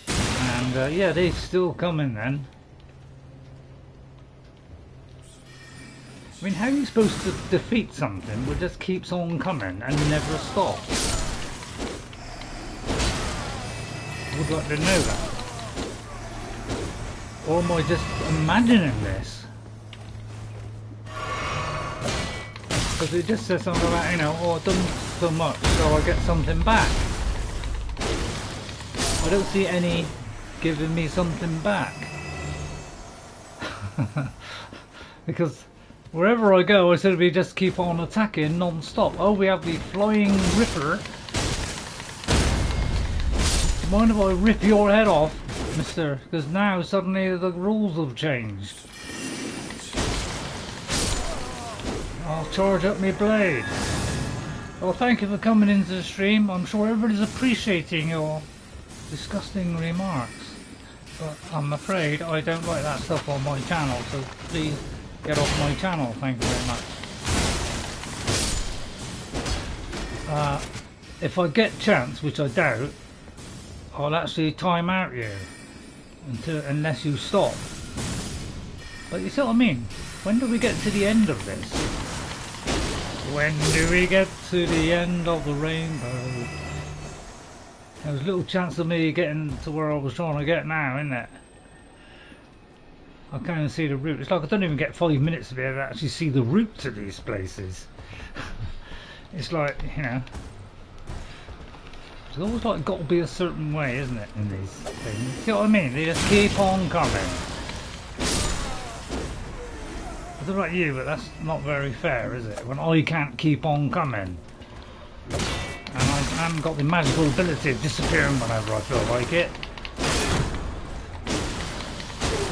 S1: And yeah, they're still coming then. I mean, how are you supposed to defeat something that just keeps on coming and never stops? Would like to know that. Or am I just imagining this? Because it just says something about, you know, oh, I've done so much, so I get something back. I don't see any giving me something back. Because wherever I go, I seem to be just keep on attacking non-stop. Oh, we have the flying ripper. Mind if I rip your head off, mister? Because now suddenly the rules have changed. I'll charge up my blade. Well, thank you for coming into the stream. I'm sure everybody's appreciating your disgusting remarks. But I'm afraid I don't like that stuff on my channel, so please get off my channel, thank you very much. If I get chance, which I doubt, I'll actually time out you unless you stop. But you see what I mean? When do we get to the end of this? When do we get to the end of the rainbow? There's little chance of me getting to where I was trying to get now, isn't it? I can't even see the route. It's like I don't even get 5 minutes to be able to actually see the route to these places. It's like, you know, it's always like got to be a certain way, isn't it, in these things? See what I mean? They just keep on coming. I don't know about you, but that's not very fair, is it? When I can't keep on coming. And I haven't got the magical ability of disappearing whenever I feel like it.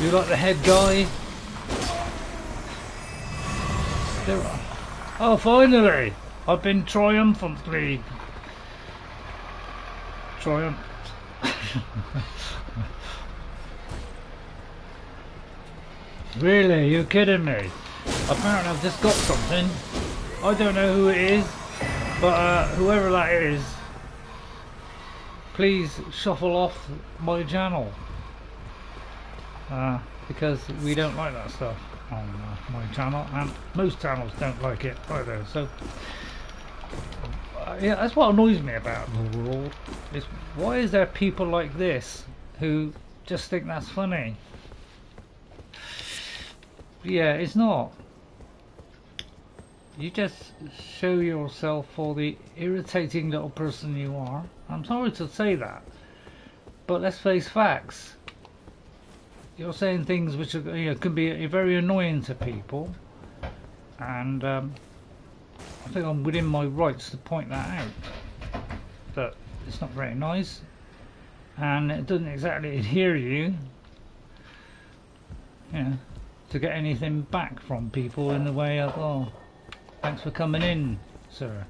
S1: You like the head guy? Oh, finally! I've been triumphantly triumphed. Really? You're kidding me? Apparently I've just got something. I don't know who it is, but whoever that is, please shuffle off my channel. Because we don't like that stuff on my channel, and most channels don't like it either. So yeah, that's what annoys me about the world, is why is there people like this who just think that's funny? Yeah, it's not. You just show yourself for the irritating little person you are. I'm sorry to say that, but let's face facts. You're saying things which are, you know, can be very annoying to people, and I think I'm within my rights to point that out. But it's not very nice, and it doesn't exactly adhere you, you know, to get anything back from people in the way of, oh, thanks for coming in, sir.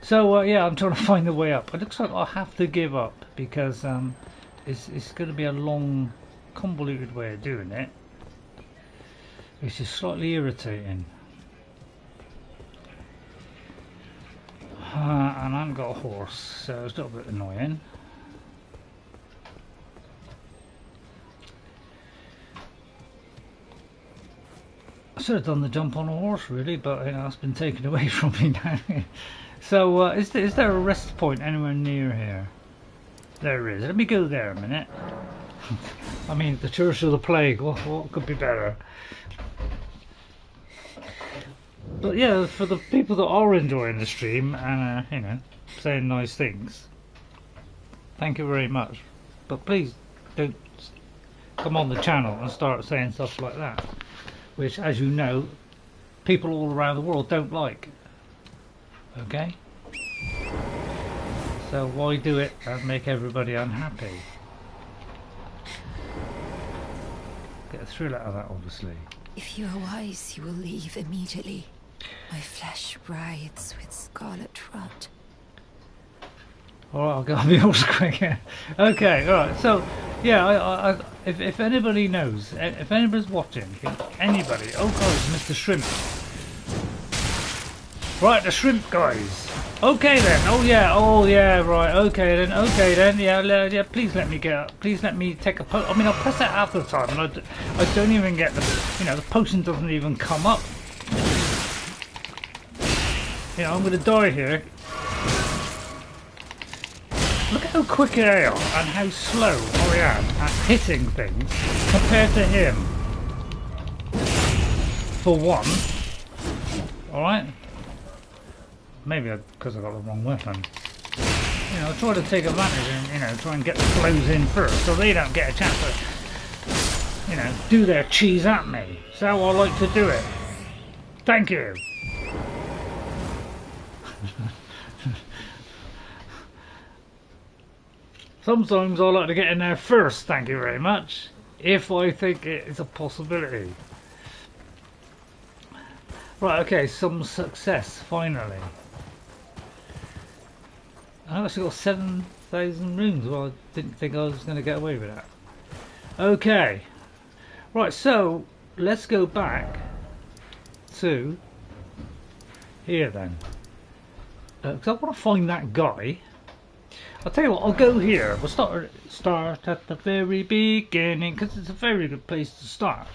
S1: So yeah, I'm trying to find the way up. It looks like I'll have to give up because it's going to be a long, convoluted way of doing it, which is slightly irritating. And I haven't got a horse, so it's a little bit annoying. should have done the jump on a horse really, but you know, it's been taken away from me now. So is there a rest point anywhere near here? There is. Let me go there a minute. I mean, the Church of the Plague, what could be better? But yeah, for the people that are enjoying the stream and you know, saying nice things, thank you very much. But please don't come on the channel and start saying stuff like that, which, as you know, people all around the world don't like. Okay? So why do it and make everybody unhappy? Get a thrill out of that, obviously.
S4: If you are wise, you will leave immediately. My flesh writhes with scarlet rot.
S1: Alright, I'll be all quick. Okay, alright, so yeah, if anybody knows, if anybody's watching, anybody, oh god, it's Mr. Shrimp. Right, the shrimp guys. Okay then, oh yeah, right, okay then, yeah, please let me get up, please let me take a potion. I mean, I'll press that half the time, and I don't even get the, you know, the potion doesn't even come up. You know, I'm going to die here. Look at how quick I am and how slow I am at hitting things compared to him. For one. Alright? Maybe because I got the wrong weapon. You know, I try to take advantage and, you know, try and get the blows in first so they don't get a chance to, you know, do their cheese at me. That's how I like to do it. Thank you. Sometimes I like to get in there first, thank you very much, if I think it is a possibility. Right, okay, some success, finally. I've actually got 7,000 runes. Well, I didn't think I was going to get away with that. Okay. Right, so let's go back to here then. Because I want to find that guy. I'll tell you what, I'll go here. We'll start at the very beginning, because it's a very good place to start.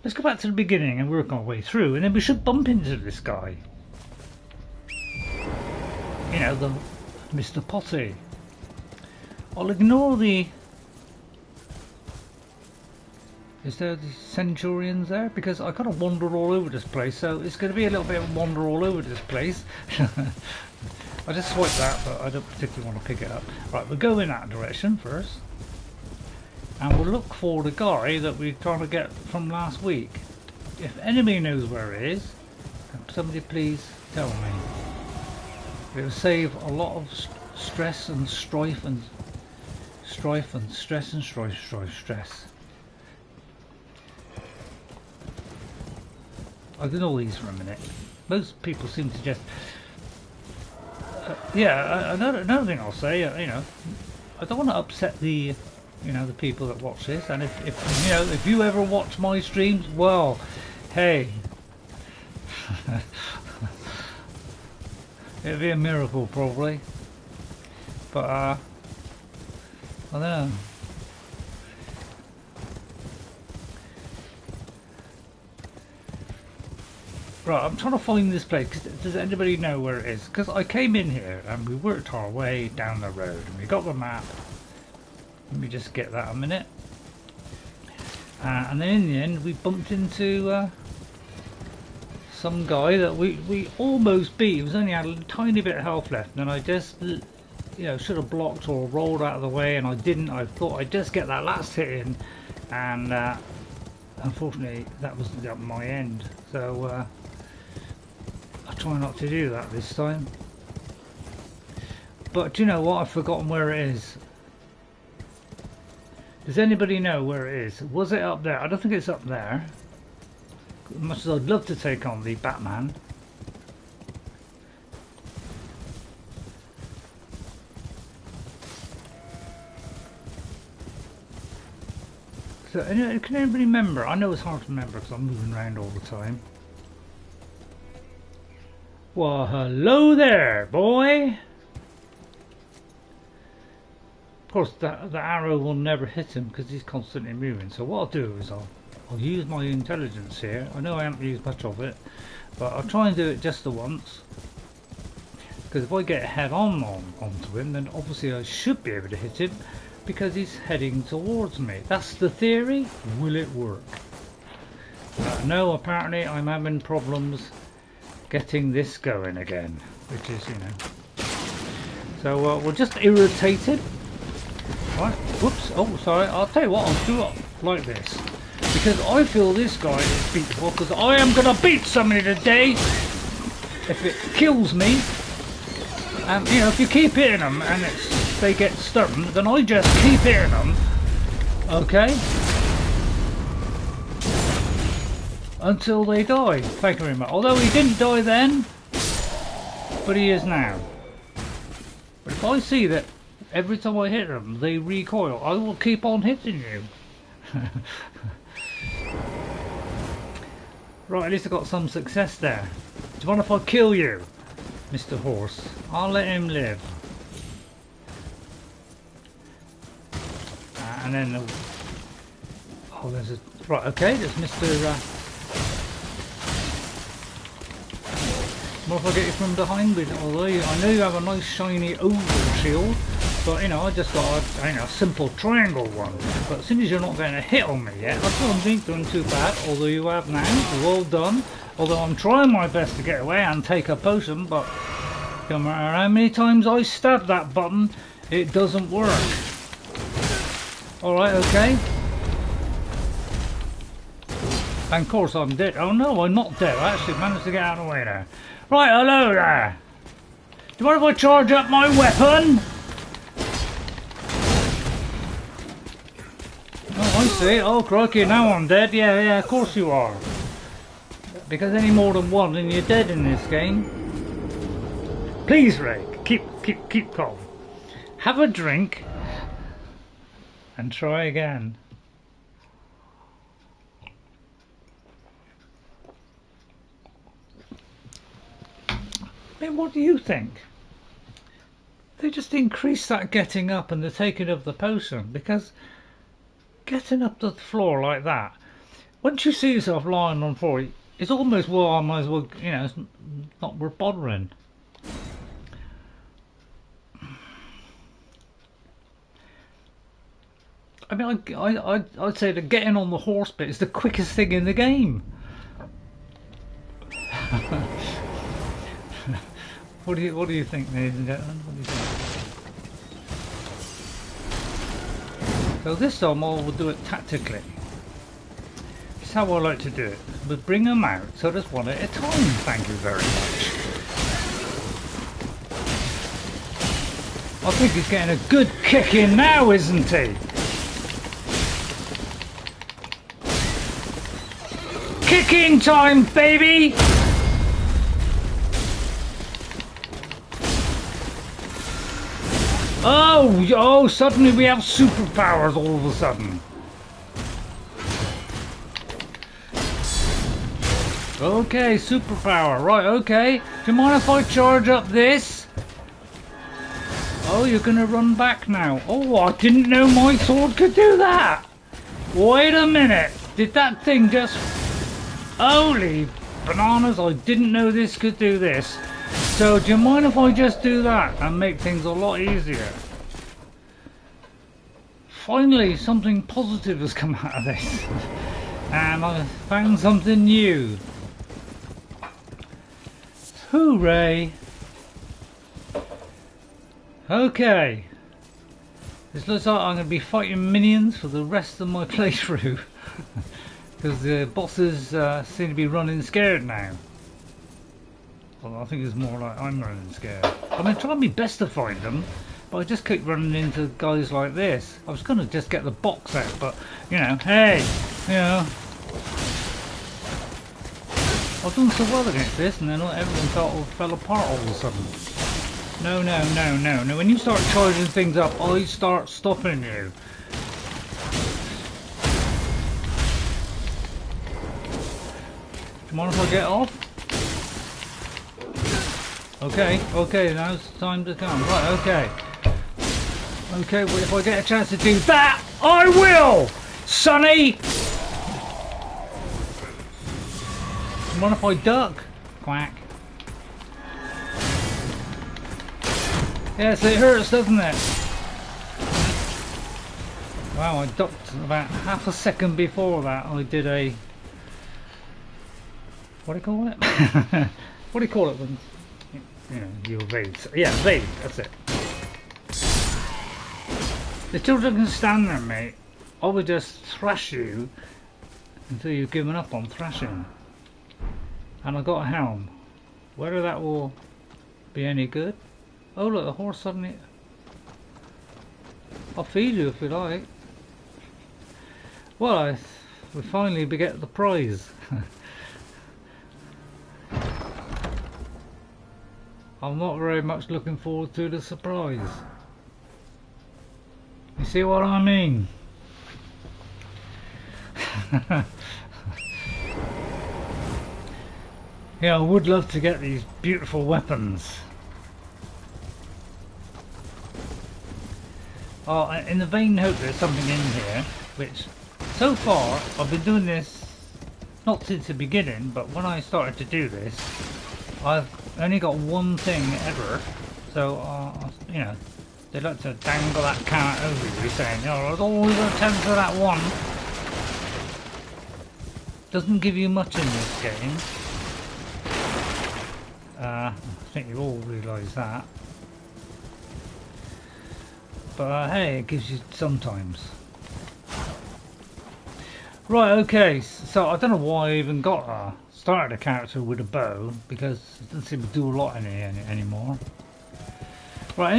S1: Let's go back to the beginning and work our way through, and then we should bump into this guy. You know, the Mr. Potty. I'll ignore the... Is there the centurions there? Because I kind of wander all over this place, so it's going to be a little bit of a wander all over this place. I just swiped that, but I don't particularly want to pick it up. Right, we'll go in that direction first. And we'll look for the guy that we're trying to get from last week. If anybody knows where it is, somebody please tell me. It will save a lot of stress and strife and stress. I'll ignore these for a minute. Most people seem to just... yeah, another thing I'll say, you know, I don't want to upset the, you know, the people that watch this, and if you know, if you ever watch my streams, well, hey, it'd be a miracle probably, but I don't know. Right, I'm trying to find this place. Does anybody know where it is? Because I came in here and we worked our way down the road and we got the map. Let me just get that a minute. And then in the end we bumped into some guy that we almost beat. He was only had a tiny bit of health left, and I just, you know, should have blocked or rolled out of the way, and I didn't. I thought I'd just get that last hit in, and unfortunately that wasn't at my end. So I'll try not to do that this time. But do you know what? I've forgotten where it is. Does anybody know where it is? Was it up there? I don't think it's up there. As much as I'd love to take on the Batman. So, can anybody remember? I know it's hard to remember because I'm moving around all the time. Well, hello there, boy! Of course, the arrow will never hit him because he's constantly moving. So what I'll do is I'll I'll use my intelligence here. I know I haven't used much of it, but I'll try and do it just the once. Because if I get head onto him, then obviously I should be able to hit him because he's heading towards me. That's the theory. Will it work? No, apparently I'm having problems getting this going again, which is, you know. So we're just irritated. Right, whoops, oh sorry, I'll tell you what, I'll do it like this. Because I feel this guy is beatable, because I am going to beat somebody today if it kills me. And you know, if you keep hitting them and they get stubborn, then I just keep hitting them, okay? Until they die. Thank you very much. Although he didn't die then, but he is now. But if I see that every time I hit them, they recoil, I will keep on hitting you. Right, at least I got some success there. Do you mind if I kill you, Mr. Horse? I'll let him live. And then, oh, there's a, right, okay, there's Mr. What if I get you from behind with it? Although I know you have a nice shiny oval shield, but you know, I just got a simple triangle one. But as soon as you're not going to hit on me yet, I still ain't doing too bad, although you have now. Well done. Although I'm trying my best to get away and take a potion, but no matter how many times I stab that button, it doesn't work. Alright, okay. And of course I'm dead. Oh no, I'm not dead. I actually managed to get out of the way there. Right, hello there. Do you mind if I charge up my weapon? Oh, I see. Oh, crikey, now I'm dead. Yeah, of course you are. Because any more than one and you're dead in this game. Please, Ray, keep calm. Have a drink and try again. I mean, what do you think? They just increase that getting up and the taking of the potion, because getting up to the floor like that, once you see yourself lying on the floor, it's almost, well, I might as well, you know, it's not worth bothering. I mean, I'd say that getting on the horse bit is the quickest thing in the game. What do you think, ladies and gentlemen? What do you think? So this time we'll do it tactically. This is how I like to do it. We'll bring them out, so just one at a time. Thank you very much. I think he's getting a good kick in now, isn't he? Kicking time, baby! Oh, suddenly we have superpowers all of a sudden. Okay, superpower, right, okay. Do you mind if I charge up this? Oh, you're gonna run back now. Oh, I didn't know my sword could do that. Wait a minute, did that thing just... Holy bananas, I didn't know this could do this. So do you mind if I just do that and make things a lot easier? Finally, something positive has come out of this. And I found something new. Hooray! Okay. This looks like I'm going to be fighting minions for the rest of my playthrough. Because the bosses seem to be running scared now. Well, I think it's more like I'm running scared. I'm going to try my best to find them, but I just keep running into guys like this. I was going to just get the box out, but, you know, hey, you know. I've done so well against this, and then everything fell apart all of a sudden. No. When you start charging things up, I start stopping you. Do you mind if I get off? Okay, now it's time to come. Right, okay. Okay, well, if I get a chance to do that, I will! Sonny! What if I duck? Quack. Yes, it hurts, doesn't it? Wow, I ducked about half a second before that. I did a... What do you call it? What do you call it when... You know, you evade. Yeah, evade, that's it. The children can stand there, mate. I would just thrash you until you've given up on thrashing. And I got a helm. Whether that will be any good? Oh look, the horse suddenly... I'll feed you if you like. Well, we finally get the prize. I'm not very much looking forward to the surprise. You see what I mean? Yeah, I would love to get these beautiful weapons. Oh, in the vain hope there's something in here, which so far I've been doing this not since the beginning, but when I started to do this, I've only got one thing ever. So, you know, they like to dangle that carrot over you, saying, "Oh, there's always a chance for that one." Doesn't give you much in this game. I think you all realise that. But hey, it gives you sometimes. Right, okay, so I don't know why I even started a character with a bow, because it doesn't seem to do a lot in it anymore. Right,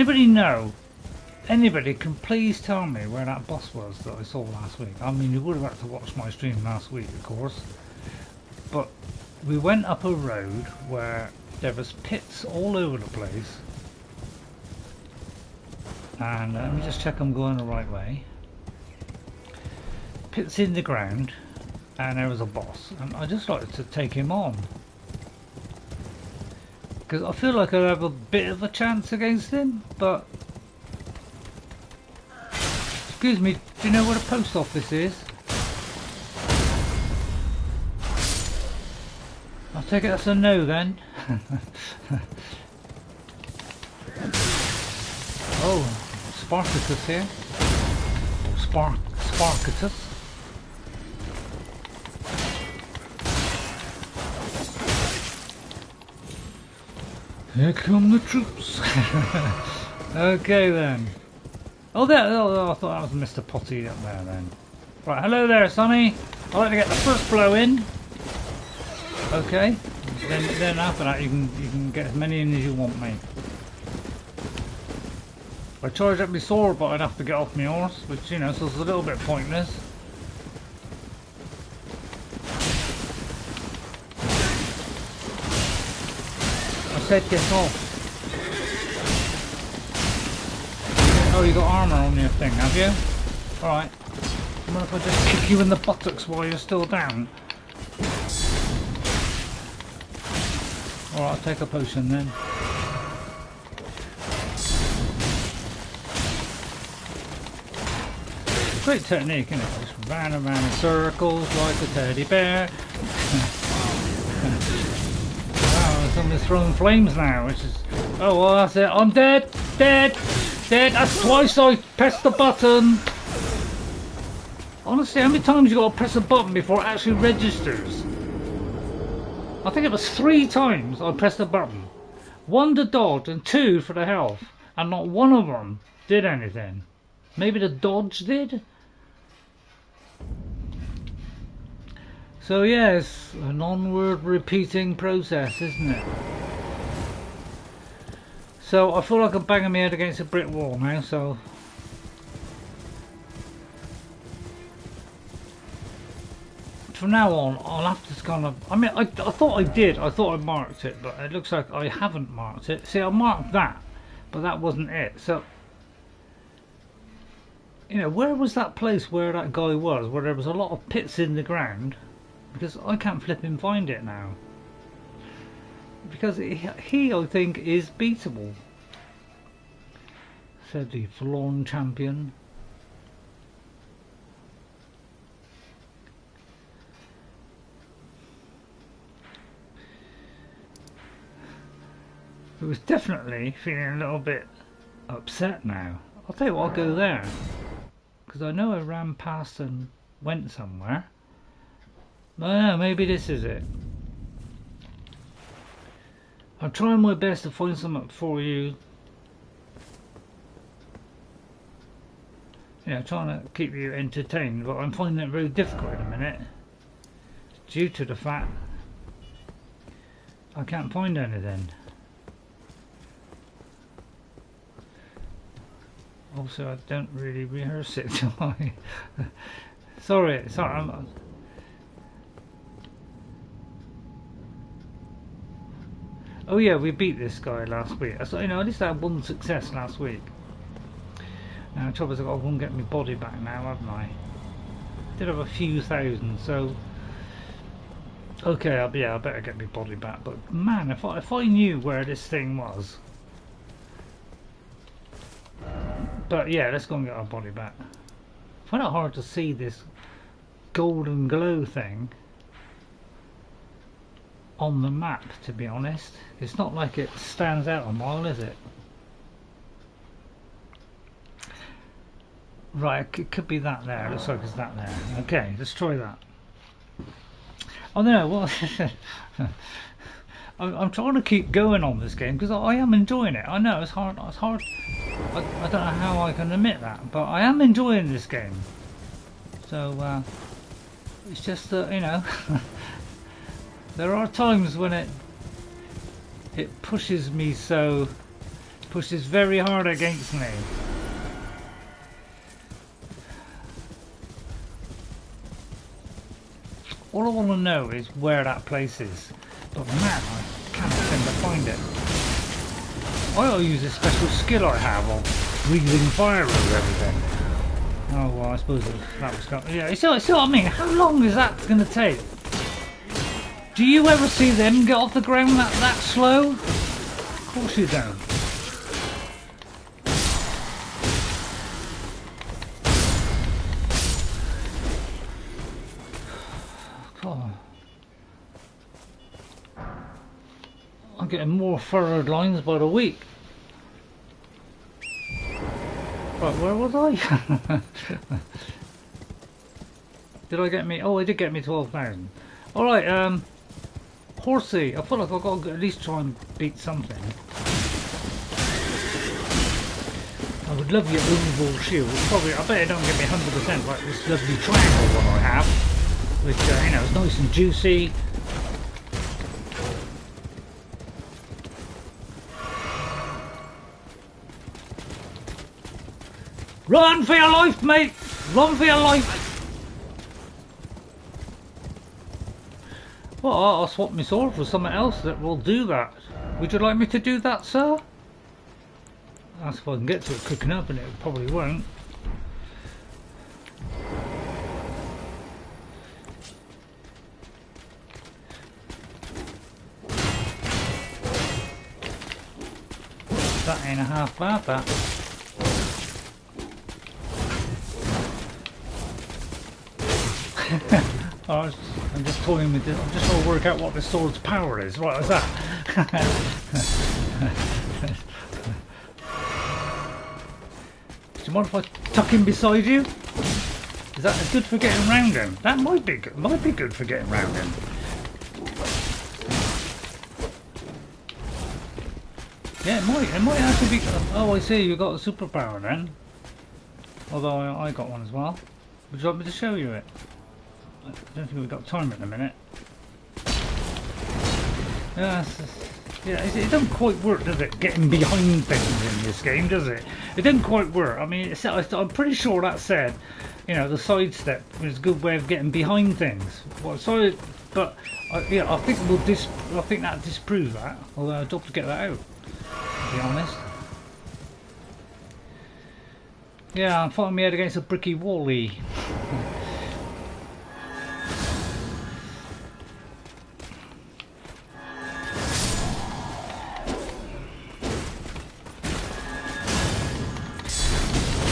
S1: anybody can please tell me where that boss was that I saw last week? I mean, you would have had to watch my stream last week, of course. But we went up a road where there was pits all over the place. And let me just check I'm going the right way. Pits in the ground, and there was a boss, and I just like to take him on because I feel like I have a bit of a chance against him. But excuse me, do you know where the post office is? I'll take it that's a no then. Oh, Spartacus here. Or Spartacus. Here come the troops. Okay then. Oh, there. Oh, I thought that was Mr. Potty up there then. Right, hello there, Sonny. I'd like to get the first blow in. Okay. Then after that, you can get as many in as you want, mate. I charged up my sword, but I'd have to get off my horse, which, you know, so it's a little bit pointless. I said get off. Oh, you got armour on your thing, have you? Alright. What if I just kick you in the buttocks while you're still down? Alright, I'll take a potion then. Great technique, isn't it? Just ran around in circles like a teddy bear. Wow, somebody's throwing flames now, which is... Oh, well, that's it. I'm dead! Dead! Dead! That's twice I pressed the button! Honestly, how many times you got to press a button before it actually registers? I think it was 3 times I pressed the button. 1 to dodge and 2 for the health. And not one of them did anything. Maybe the dodge did? So yes, an onward repeating process, isn't it? So I feel like I'm banging my head against a brick wall now, so... From now on, I'll have to kind of... I mean, I thought I did. I thought I marked it, but it looks like I haven't marked it. See, I marked that, but that wasn't it. So... You know, where was that place where that guy was, where there was a lot of pits in the ground? Because I can't flipping find it now. Because he I think, is beatable. Said the forlorn champion. It was definitely feeling a little bit upset now. I'll tell you what, I'll go there. Because I know I ran past and went somewhere. I don't know, maybe this is it. I'm trying my best to find something for you. Yeah, trying to keep you entertained, but I'm finding it very difficult in a minute. Due to the fact I can't find anything. Also, I don't really rehearse it, do I? sorry, I'm... Oh yeah, we beat this guy last week. So, you know, at least I had one success last week. Now, the trouble is I won't get my body back now, haven't I? Did have a few thousand, so... Okay, I better get my body back. But man, if I knew where this thing was... But yeah, let's go and get our body back. I find it hard to see this golden glow thing on the map, to be honest. It's not like it stands out a mile, is it? Right, it could be that there. Looks like it's that there. Okay, let's try that. Oh no, well, I'm trying to keep going on this game because I am enjoying it. I know it's hard. It's hard. I don't know how I can admit that, but I am enjoying this game. So it's just that, you know, there are times when it pushes me pushes very hard against me. All I want to know is where that place is, but man, I can't seem to find it. I ought to use a special skill I have of breathing fire over everything. Oh well, I suppose that was going. Yeah, you see what I mean? How long is that going to take? Do you ever see them get off the ground that slow? Of course you don't. I'm getting more furrowed lines by the week. Right, where was I? Did I get me? Oh, I did get me 12,000. Alright, Horsey, I feel like I've got to at least try and beat something. I would love your oval shield. Probably, I bet it don't get me 100% like this lovely triangle one I have. Which, you know, is nice and juicy. Run for your life, mate! Run for your life! Well, I'll swap my sword for something else that will do that. Would you like me to do that, sir? That's if I can get to it quick enough, and it probably won't. That ain't a half bad, that. I'm just toying with this. I'm just trying to work out what the sword's power is. What is that? Do you mind if I tuck in beside you? Is that good for getting round him? That might be good. Might be good for getting round him. Yeah, it might. It might actually be. Oh, I see. You got a superpower then. Although I got one as well. Would you like me to show you it? I don't think we've got time at the minute. Yeah, it doesn't quite work, does it? Getting behind things in this game, does it? It doesn't quite work. I mean, I'm pretty sure that said, you know, the sidestep is a good way of getting behind things. Well, sorry, but yeah, I think that disproves that. Although I'd love to get that out, to be honest. Yeah, I'm fighting my head against a bricky wall-y.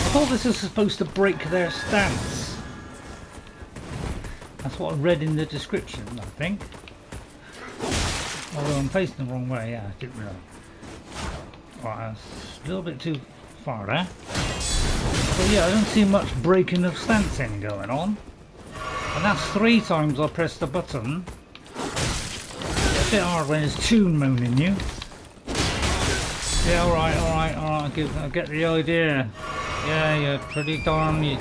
S1: I thought this was supposed to break their stance. That's what I read in the description, I think. Although I'm facing the wrong way, yeah, I didn't realise. Right, that's a little bit too far there. But yeah, I don't see much breaking of stancing going on. And that's 3 times I pressed the button. It's a bit hard when it's tune moaning you. Yeah, alright, I get the idea. Yeah, you're pretty darn... You're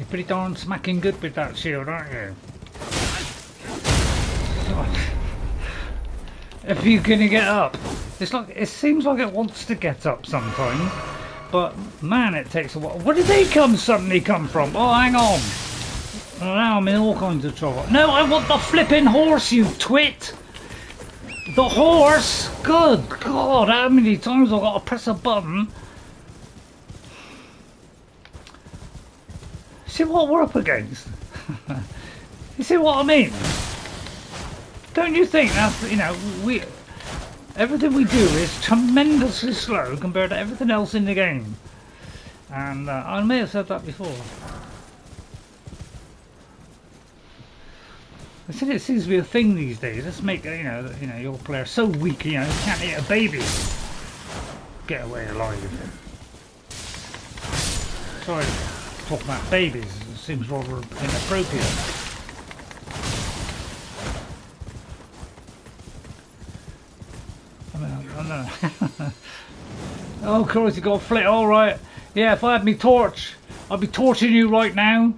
S1: pretty darn smacking good with that shield, aren't you? God. If you're gonna get up. It's like, it seems like it wants to get up sometimes. But man, it takes a while. Where did they suddenly come from? Oh, hang on. Oh, now I'm in all kinds of trouble. No, I want the flipping horse, you twit! The horse! Good God, how many times I've got to press a button? See what we're up against? You see what I mean? Don't you think that's, you know, everything we do is tremendously slow compared to everything else in the game. And I may have said that before. I said it seems to be a thing these days. Let's make you know your player so weak, you know, he can't hit a baby. Get away alive. Sorry, talking about babies. It seems rather inappropriate. I know. Oh, of course you got a flit. All right. Yeah, if I had me torch, I'd be torching you right now.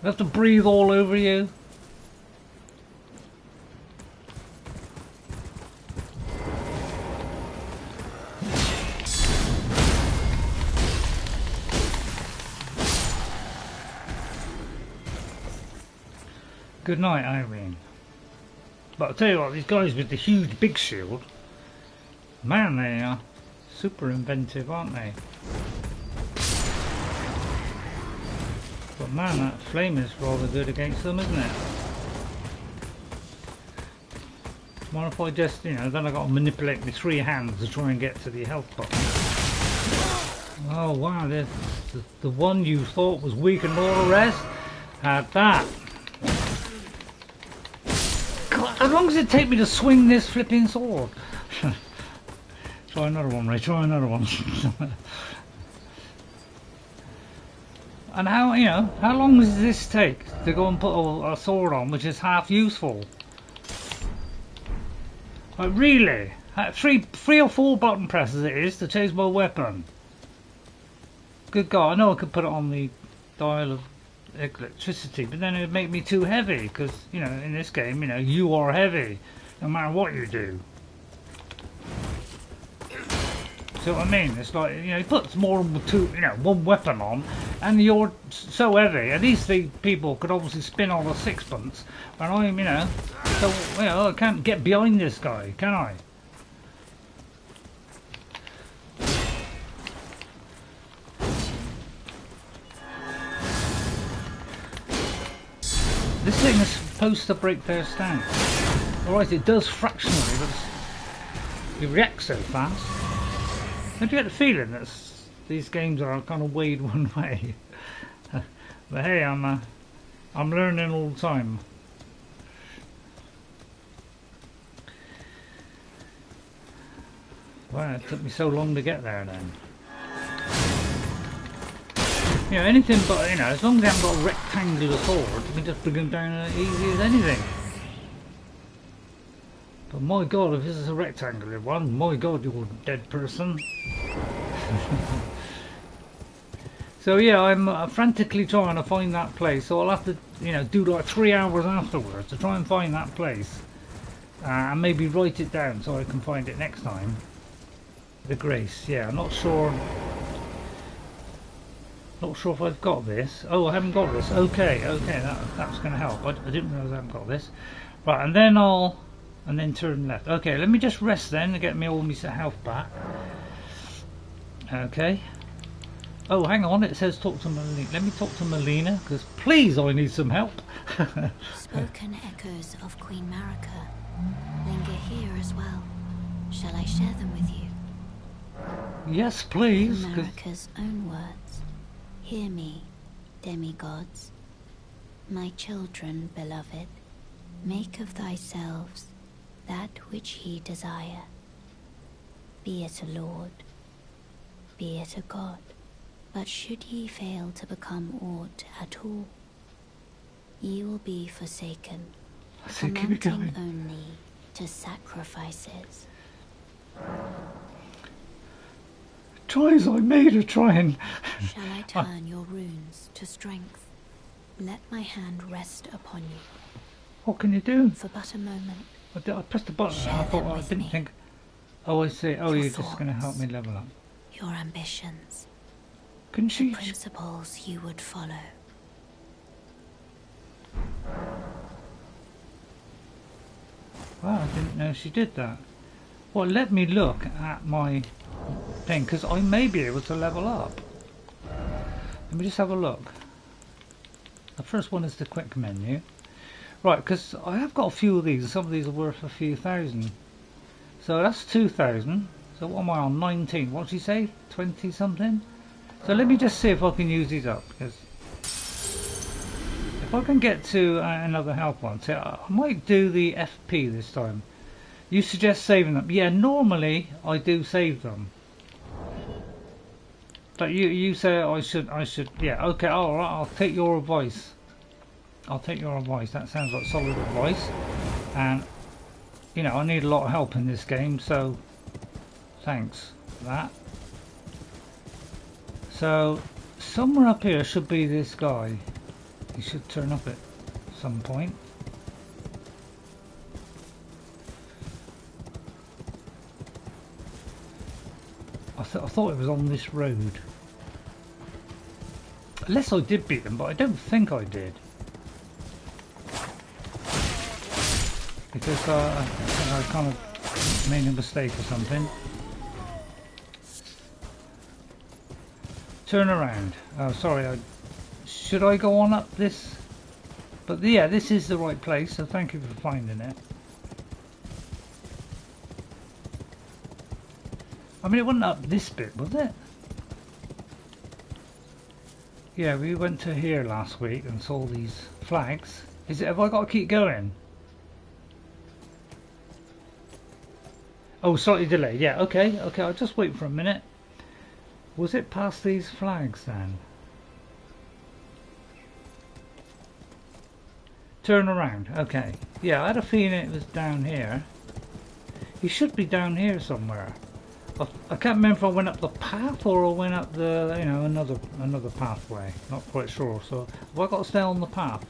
S1: I have to breathe all over you. Good night, Irene. But I'll tell you what, these guys with the huge big shield, man, they are super inventive, aren't they? But man, that flame is rather good against them, isn't it? What if I just, you know, then I got to manipulate my 3 hands to try and get to the health button. Oh wow, the one you thought was weak and all the rest had that. God, how long does it take me to swing this flipping sword? Try another one, Ray, try another one. And how, you know, how long does this take to go and put a sword on which is half useful? Like really? 3 or 4 button presses it is to change my weapon. Good God, I know I could put it on the dial of electricity, but then it would make me too heavy because, you know, in this game, you know, you are heavy no matter what you do. See what I mean? It's like, you know, he puts more than 2, you know, 1 weapon on, and you're so heavy. And these 3 people could obviously spin on a 6pence, and I'm, you know, so, you know, I can't get behind this guy, can I? This thing is supposed to break their stance. Alright, it does fractionally, but it reacts so fast. Don't you get the feeling that these games are kind of weighed one way? But hey, I'm learning all the time. Wow, it took me so long to get there then. You know, anything but, you know, as long as I haven't got a rectangular sword, we can just bring them down as easy as anything. But my God, if this is a rectangular one, my God, you're a dead person. So yeah, I'm frantically trying to find that place. So I'll have to, you know, do like 3 hours afterwards to try and find that place, and maybe write it down so I can find it next time. The Grace, yeah, I'm not sure. Not sure if I've got this. Oh, I haven't got this. Okay, that's going to help. I didn't realise I haven't got this. Right, and then turn left. Okay, let me just rest then to get me all my health back. Okay. Oh, hang on, it says talk to Melina. Let me talk to Melina, because please, I need some help.
S4: Spoken echoes of Queen Marika linger here as well. Shall I share them with you?
S1: Yes, please.
S4: In Marika's own words. Hear me, demigods. My children, beloved, make of thyselves that which ye desire. Be it a lord, be it a god, but should ye fail to become aught at all, ye will be forsaken, amounting only to sacrifices.
S1: Try as I may to try and...
S4: Shall I turn your runes to strength? Let my hand rest upon you.
S1: What can you do?
S4: For but a moment.
S1: I pressed the button and I thought, I didn't think... Oh, I see. Oh, you're just going to help me level up.
S4: Your ambitions.
S1: Couldn't she...
S4: The principles you would follow.
S1: Wow, I didn't know she did that. Well, let me look at my thing, because I may be able to level up. Let me just have a look. The first one is the quick menu. Right, because I have got a few of these, and some of these are worth a few thousand. So that's 2,000. So what am I on? 19. What did she say? 20 something? So let me just see if I can use these up, because if I can get to another health one, so I might do the FP this time. You suggest saving them? Yeah, normally I do save them. But you say I should. Yeah, okay. All right. I'll take your advice. I'll take your advice. That sounds like solid advice. And you know, I need a lot of help in this game, so thanks for that. So somewhere up here should be this guy. He should turn up at some point. I thought it was on this road. Unless I did beat them, but I don't think I did. Because I think I kind of made a mistake or something. Turn around. Oh, sorry. Should I go on up this? But yeah, this is the right place, so thank you for finding it. I mean, it wasn't up this bit, was it? Yeah, we went to here last week and saw these flags. Is it? Have I got to keep going? Oh, slightly delayed. Yeah, okay, okay. I'll just wait for a minute. Was it past these flags then? Turn around. Okay. Yeah, I had a feeling it was down here. He should be down here somewhere. I can't remember if I went up the path or I went up the, you know, another pathway. Not quite sure. So have I got to stay on the path?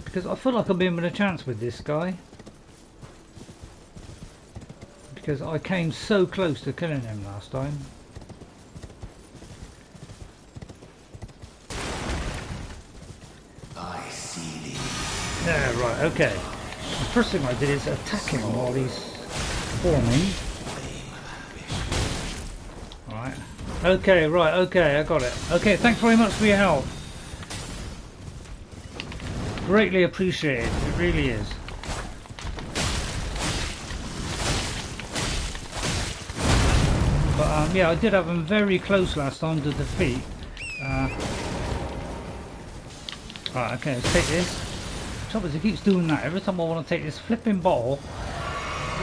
S1: Because I feel like I'm being with a chance with this guy. Because I came so close to killing him last time.
S3: I see thee.
S1: Yeah, right, okay. The first thing I did is attack him while he's forming. Right. Okay, right, okay, I got it. Okay, thanks very much for your help. Greatly appreciated, it really is. But yeah, I did have him very close last time to defeat. Right, okay, let's take this. The trouble is he keeps doing that. Every time I want to take this flipping bottle,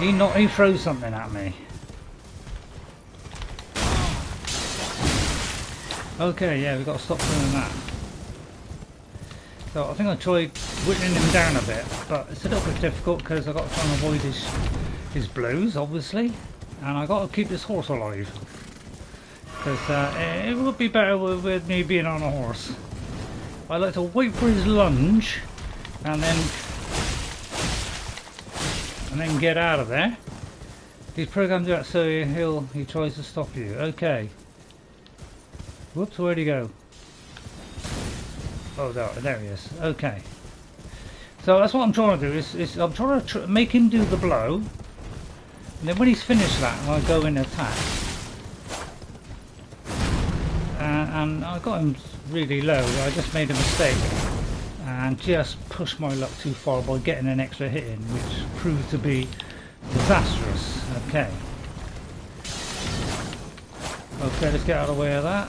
S1: he throws something at me. Okay, yeah, we've got to stop doing that. So I think I tried whittling him down a bit, but it's a little bit difficult because I've got to try and avoid his blows, obviously. And I got to keep this horse alive, because it would be better with me being on a horse. I like to wait for his lunge, and then get out of there. He's programmed to do that, so he tries to stop you. Okay. Whoops, where'd he go? Oh, there he is. Okay. So that's what I'm trying to do. Is I'm trying to make him do the blow. And then when he's finished that, I go in and attack. And I got him really low. I just made a mistake and just pushed my luck too far by getting an extra hit in, which proved to be disastrous. Okay. Okay, let's get out of the way of that.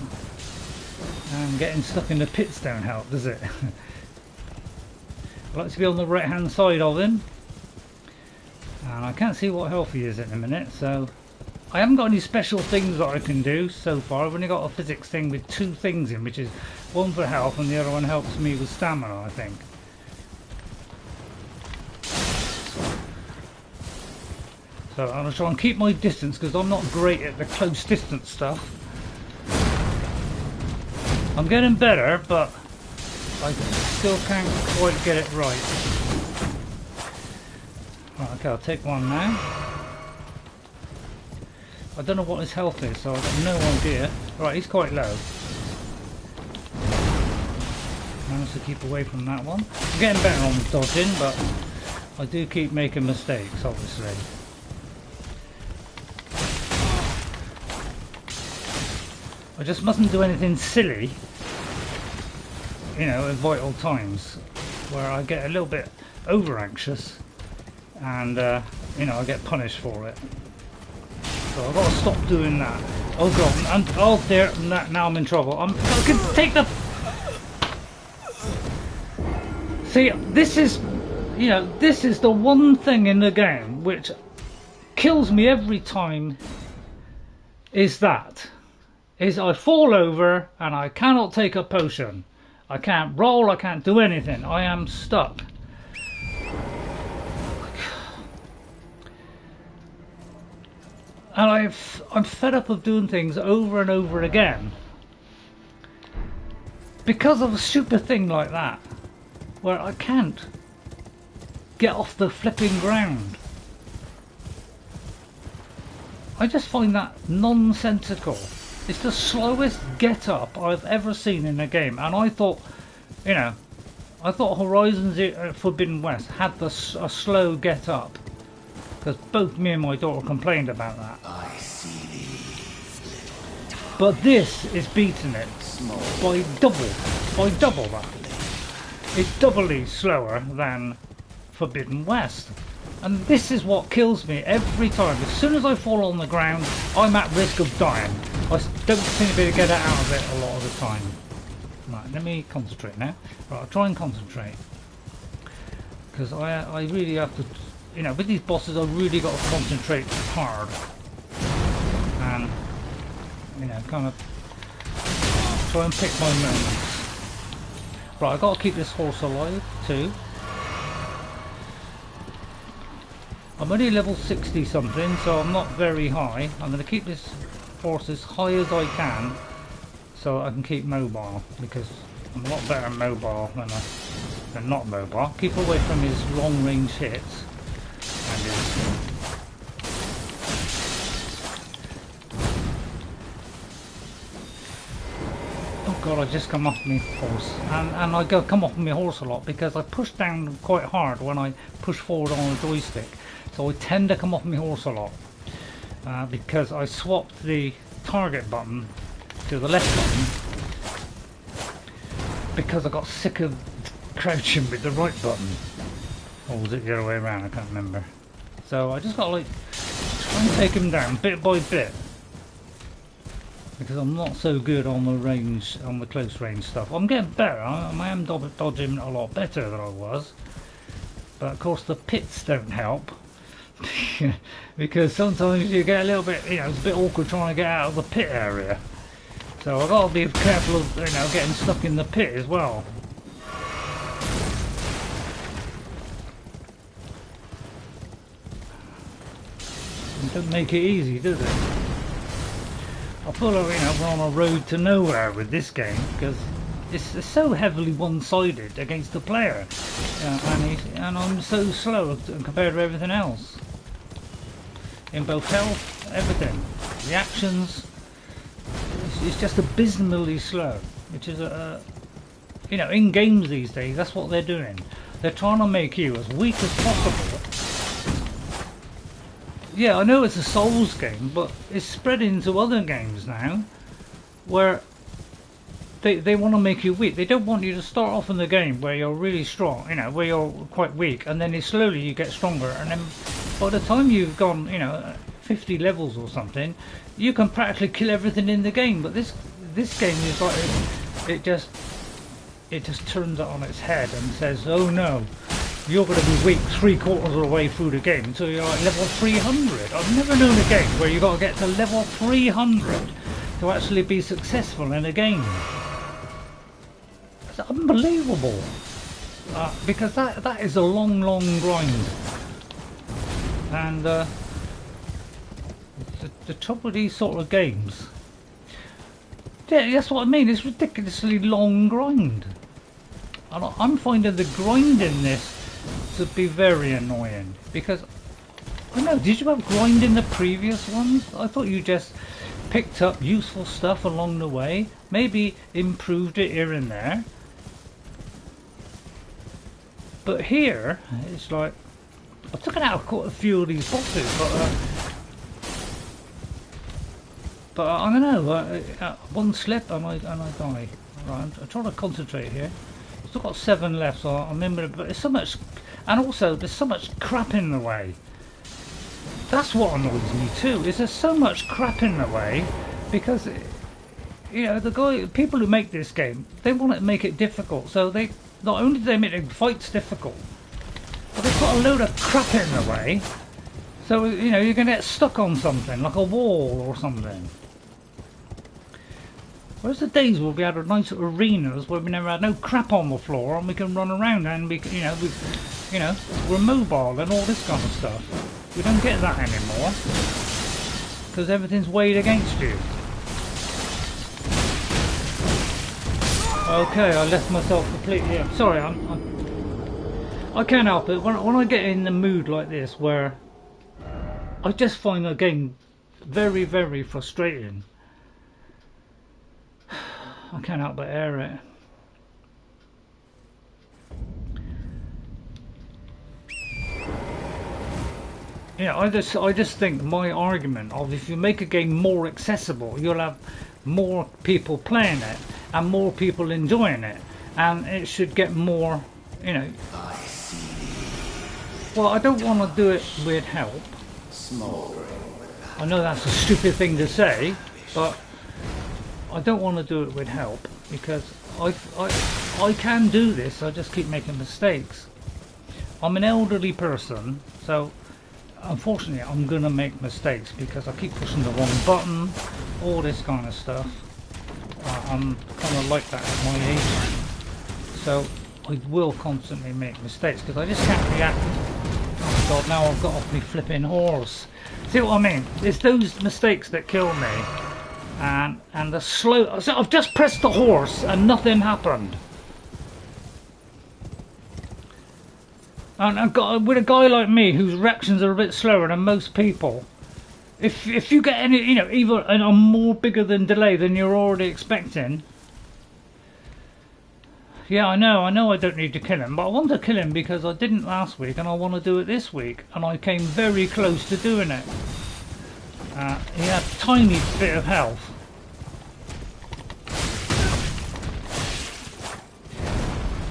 S1: And getting stuck in the pits don't help, does it? I like to be on the right hand side of him. And I can't see what health he is in a minute, so I haven't got any special things that I can do so far. I've only got a physics thing with 2 things in, which is one for health and the other one helps me with stamina, I think. So I'm going to try and keep my distance because I'm not great at the close distance stuff. I'm getting better, but I still can't quite get it right. Right, okay, I'll take one now. I don't know what his health is, so I've got no idea. Right, he's quite low. Managed to keep away from that one. I'm getting better on dodging, but I do keep making mistakes, obviously. I just mustn't do anything silly, you know, at vital times, where I get a little bit over anxious and, you know, I get punished for it. So I've got to stop doing that. Oh god, and oh dear, now I'm in trouble. I can take the... See, this is, you know, this is the one thing in the game which kills me every time, is I fall over and I cannot take a potion. I can't roll, I can't do anything. I am stuck. And I'm fed up of doing things over and over again because of a stupid thing like that, where I can't get off the flipping ground. I just find that nonsensical. It's the slowest get up I've ever seen in a game, and I thought, you know, I thought Horizon Forbidden West had a slow get up, because both me and my daughter complained about that.
S3: I see these little...
S1: But this is beating it by double that. It's doubly slower than Forbidden West. And this is what kills me every time. As soon as I fall on the ground, I'm at risk of dying. I don't seem to be able to get out of it a lot of the time. Right, let me concentrate now. Right, I'll try and concentrate. Because I really have to, you know, with these bosses I've really got to concentrate hard. And, you know, kind of try and pick my moments. Right, I've got to keep this horse alive too. I'm only level 60 something, so I'm not very high. I'm going to keep this horse as high as I can so I can keep mobile, because I'm a lot better mobile than not mobile. Keep away from his long range hits and his... Oh god, I just come off my horse, and I come off my horse a lot because I push down quite hard when I push forward on a joystick. So I tend to come off my horse a lot because I swapped the target button to the left button because I got sick of crouching with the right button. Or was it the other way around? I can't remember. So I just got to like try and take him down bit by bit, because I'm not so good on the range, on the close range stuff. I'm getting better. I am dodging a lot better than I was, but of course the pits don't help. Because sometimes you get a little bit, you know, it's a bit awkward trying to get out of the pit area. So I've got to be careful of, you know, getting stuck in the pit as well. It doesn't make it easy, does it? I feel like, you know, we're on a road to nowhere with this game, because it's so heavily one-sided against the player, and I'm so slow compared to everything else. In both health, everything, reactions, it's just abysmally slow, which is you know, in games these days, that's what they're doing. They're trying to make you as weak as possible. Yeah, I know it's a Souls game, but it's spread into other games now, where they want to make you weak. They don't want you to start off in the game where you're really strong, you know, where you're quite weak, and then slowly you get stronger, and then by the time you've gone, you know, 50 levels or something, you can practically kill everything in the game. But this game is like it just turns it on its head and says, oh no, you're going to be weak 3/4 of the way through the game until you're like level 300. I've never known a game where you've got to get to level 300 to actually be successful in a game. It's unbelievable. Because that is a long grind. And the trouble with these sort of games, yeah, that's what I mean, it's ridiculously long grind. And I'm finding the grind in this to be very annoying, because I don't know, did you have grind in the previous ones? I thought you just picked up useful stuff along the way, maybe improved it here and there. But here, it's like, I took it out quite a few of these bosses, but I don't know, one slip and I die. Right, I'm trying to concentrate here. Still got 7 left, so I remember, but there's so much, and also there's so much crap in the way. That's what annoys me too, is there's so much crap in the way, because, you know, people who make this game, they want to make it difficult, so they, not only do they make the fights difficult, but they've got a load of crap in the way, so, you know, you're going to get stuck on something, like a wall or something. Whereas the days where we had a nice arenas where we never had no crap on the floor and we can run around and we, we're mobile and all this kind of stuff. We don't get that anymore because everything's weighed against you. Okay, I left myself completely. I'm sorry, I can't help it. When I get in the mood like this, where I just find the game very, very frustrating, I can't help but air it. Yeah, I just think my argument of if you make a game more accessible, you'll have more people playing it and more people enjoying it, and it should get more, you know. Well, I don't want to do it with help. I know that's a stupid thing to say, but I don't want to do it with help because I can do this. I just keep making mistakes. I'm an elderly person, so unfortunately I'm gonna make mistakes because I keep pushing the wrong button, all this kind of stuff. I'm kind of like that at my age, so I will constantly make mistakes because I just can't react. Oh god, now I've got off my flipping horse. See what I mean? It's those mistakes that kill me. And the slow. So I've just pressed the horse and nothing happened. And I've got, with a guy like me whose reactions are a bit slower than most people, if you get any, you know, even a more bigger than delay than you're already expecting. Yeah, I know I don't need to kill him, but I want to kill him because I didn't last week and I want to do it this week, and I came very close to doing it. He had a tiny bit of health.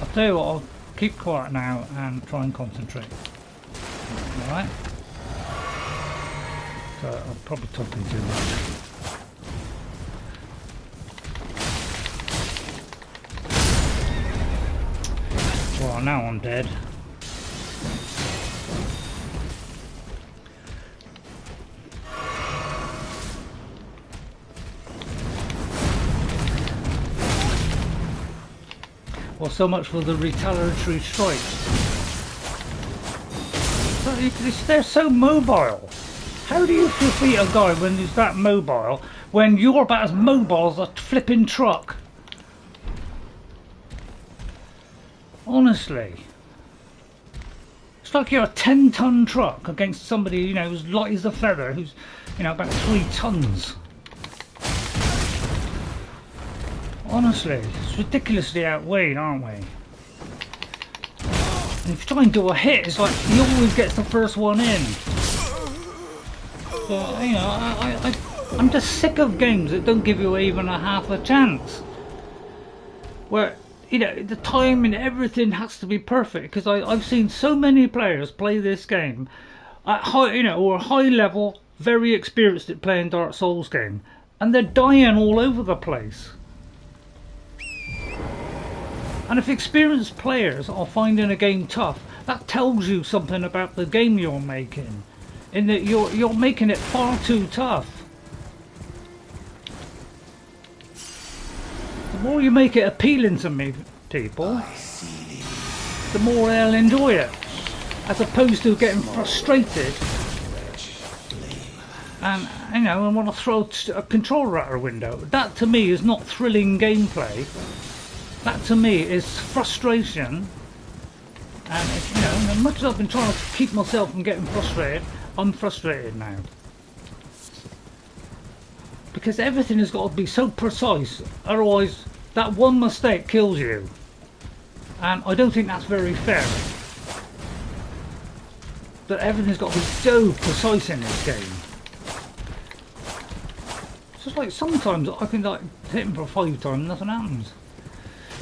S1: I'll tell you what, I'll keep quiet now and try and concentrate. Alright? So I'm probably talking too much. Well, now I'm dead. Well, so much for the retaliatory strike. They're so mobile. How do you defeat a guy when he's that mobile, when you're about as mobile as a flipping truck? Honestly. It's like you're a 10-ton truck against somebody, you know, who's light as a feather, who's, you know, about 3 tons. Honestly, it's ridiculously outweighed, aren't we? And if you try and do a hit, it's like he always gets the first one in. So, you know, I'm just sick of games that don't give you even a half a chance. Where, you know, the timing, everything has to be perfect. Because I've seen so many players play this game at high, you know, or high level, very experienced at playing Dark Souls game, and they're dying all over the place. And if experienced players are finding a game tough, that tells you something about the game you're making. In that you're making it far too tough. The more you make it appealing to people, the more they'll enjoy it. As opposed to getting frustrated and, you know, and want to throw a controller out a window. That to me is not thrilling gameplay. That to me is frustration. And it's, you know, as much as I've been trying to keep myself from getting frustrated, I'm frustrated now. Because everything has got to be so precise, otherwise that one mistake kills you. And I don't think that's very fair. That everything's got to be so precise in this game. It's just like sometimes I can like hit him for 5 times and nothing happens.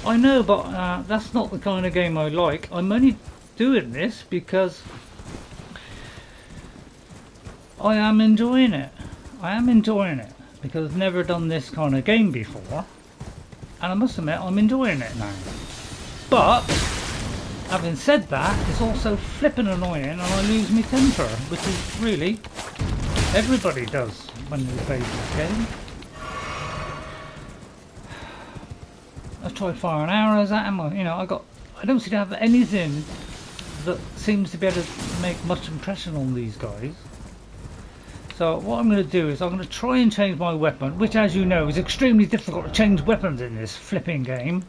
S1: I know, but that's not the kind of game I like. I'm only doing this because I am enjoying it. I am enjoying it because I've never done this kind of game before, and I must admit I'm enjoying it now. But having said that, it's also flipping annoying and I lose my temper, which is really everybody does when they play this game. I've tried firing arrows at him, you know, I don't seem to have anything that seems to be able to make much impression on these guys. So what I'm going to do is I'm going to try and change my weapon, which as you know is extremely difficult to change weapons in this flipping game.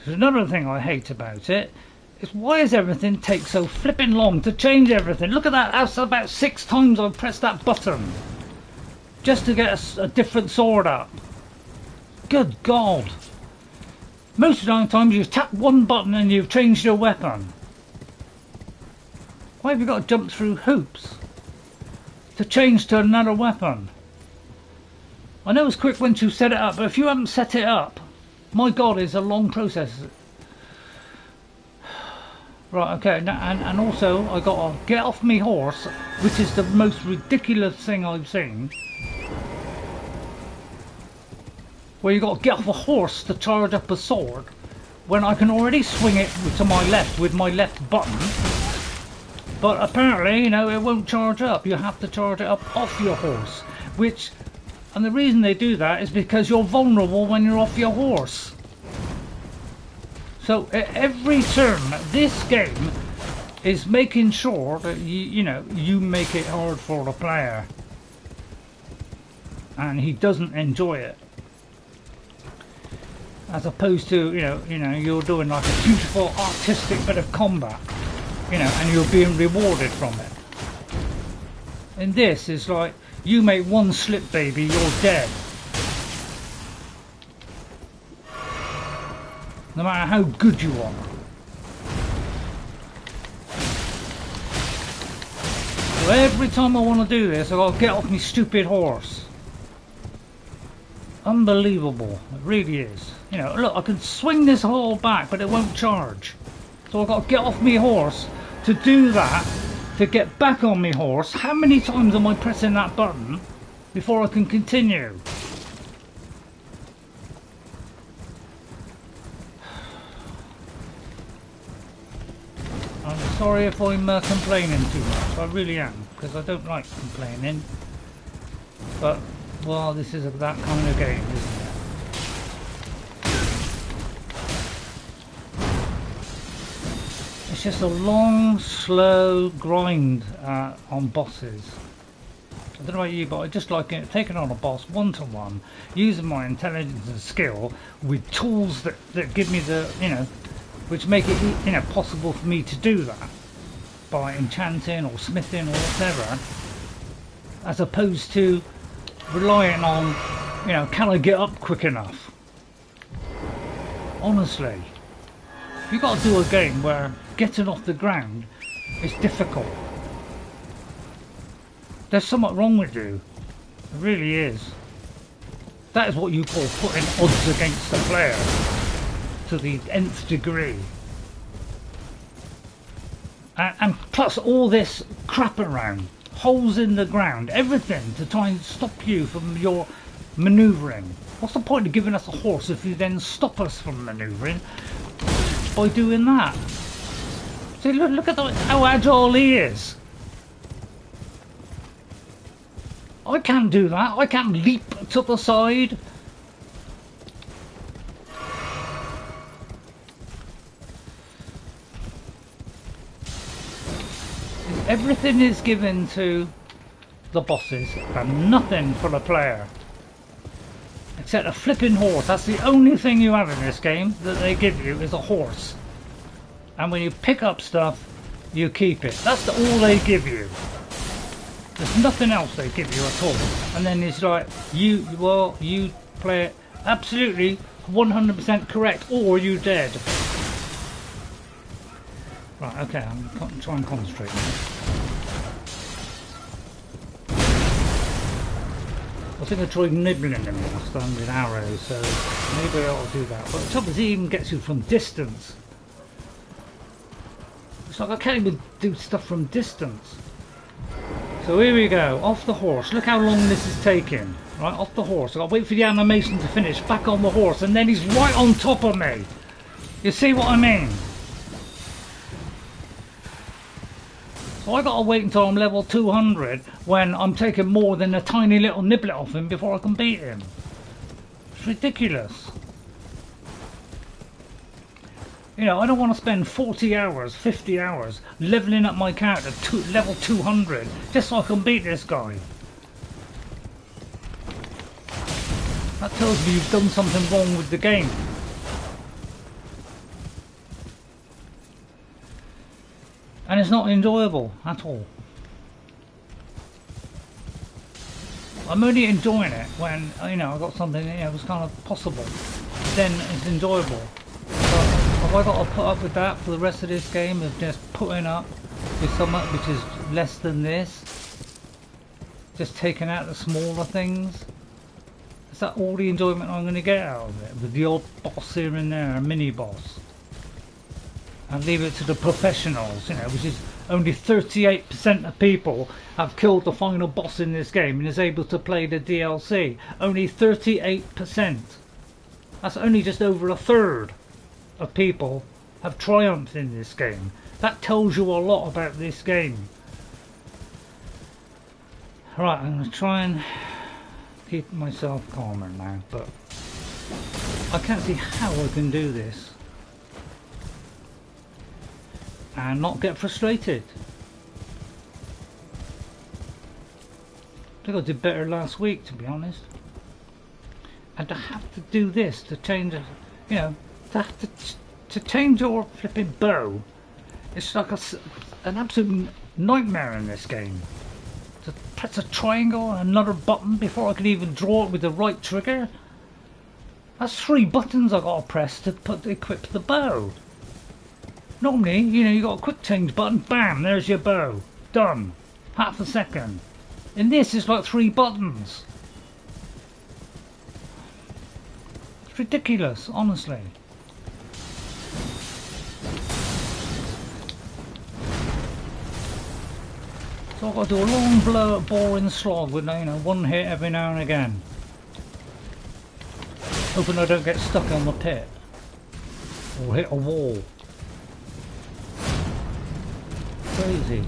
S1: There's another thing I hate about it, is why does everything take so flipping long to change everything? Look at that, that's about 6 times I've pressed that button just to get a different sword up. Good God. Most of the time you tap one button and you've changed your weapon. Why have you got to jump through hoops to change to another weapon? I know it's quick once you set it up, but if you haven't set it up, my God, it's a long process. Right, okay, and also I got to get off me horse, which is the most ridiculous thing I've seen. Where you got to get off a horse to charge up a sword, when I can already swing it to my left with my left button. But apparently, you know, it won't charge up. You have to charge it up off your horse, which, and the reason they do that is because you're vulnerable when you're off your horse. So at every turn, this game is making sure that you know, you make it hard for the player, and he doesn't enjoy it. As opposed to, you know, you're doing like a beautiful artistic bit of combat, you know, and you're being rewarded from it. And this is like, you make one slip, baby, you're dead. No matter how good you are. So every time I want to do this, I've got to get off my stupid horse. Unbelievable, it really is. You know, look, I can swing this whole back, but it won't charge. So I've got to get off my horse to do that, to get back on my horse. How many times am I pressing that button before I can continue? I'm sorry if I'm complaining too much, I really am, because I don't like complaining. But, well, this is that kind of game, isn't it? It's just a long, slow grind on bosses. I don't know about you, but I just like it, taking on a boss one-to-one, using my intelligence and skill with tools that give me the, you know, which make it, you know, possible for me to do that by enchanting or smithing or whatever, as opposed to relying on, you know, can I get up quick enough? Honestly, you've got to do a game where getting off the ground is difficult. There's something wrong with you. It really is. That is what you call putting odds against the player to the nth degree. And plus all this crap around, holes in the ground, everything to try and stop you from your manoeuvring. What's the point of giving us a horse if you then stop us from manoeuvring by doing that? See, look at how agile he is. I can't do that. I can't leap to the side. Everything is given to the bosses and nothing for the player. Except a flipping horse. That's the only thing you have in this game that they give you is a horse. And when you pick up stuff, you keep it. That's all they give you. There's nothing else they give you at all. And then it's like, you play it absolutely 100% correct or you're dead. Right, okay, I'm trying to concentrate now. I think I tried nibbling them last time with arrows, so maybe I ought to do that. But the trouble is, it even gets you from distance. It's like I can't even do stuff from distance. So here we go, off the horse. Look how long this is taking. Right, off the horse. I've got to wait for the animation to finish, back on the horse, and then he's right on top of me. You see what I mean? So I got to wait until I'm level 200 when I'm taking more than a tiny little niblet off him before I can beat him. It's ridiculous. You know, I don't want to spend 40 hours, 50 hours leveling up my character to level 200 just so I can beat this guy. That tells me you've done something wrong with the game. And it's not enjoyable at all. I'm only enjoying it when, you know, I got something, you know, was kind of possible. Then it's enjoyable. Have I got to put up with that for the rest of this game, of just putting up with something which is less than this? Just taking out the smaller things? Is that all the enjoyment I'm going to get out of it? With the odd boss here and there, a mini boss? And leave it to the professionals, you know, which is only 38% of people have killed the final boss in this game and is able to play the DLC. Only 38%. That's only just over a third of people have triumphed in this game. That tells you a lot about this game. Right, I'm going to try and keep myself calmer now, but I can't see how I can do this and not get frustrated. I think I did better last week, to be honest. And to have to do this to change, you know, to change your flipping bow, it's like an absolute nightmare in this game. To press a triangle and another button before I can even draw it with the right trigger. That's 3 buttons I got to press to equip the bow. Normally, you know, you got a quick change button, bam, there's your bow, done, half a second. In this, it's like 3 buttons. It's ridiculous, honestly. So I've got to do a long, boring slog with, you know, one hit every now and again. Hoping I don't get stuck on the pit or hit a wall. Crazy.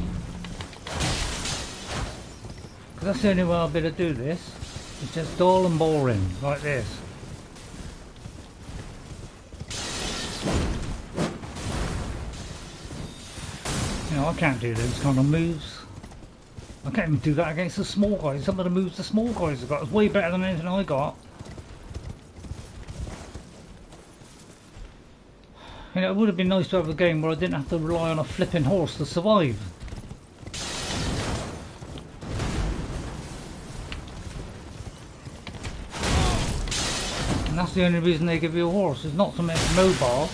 S1: Because that's the only way I'll be able to do this. It's just dull and boring, like this. You know, I can't do those kind of moves. I can't even do that against the small guys. Some of the moves the small guys have got is way better than anything I got. You know, it would have been nice to have a game where I didn't have to rely on a flipping horse to survive. And that's the only reason they give you a horse. It's not to make it mobile.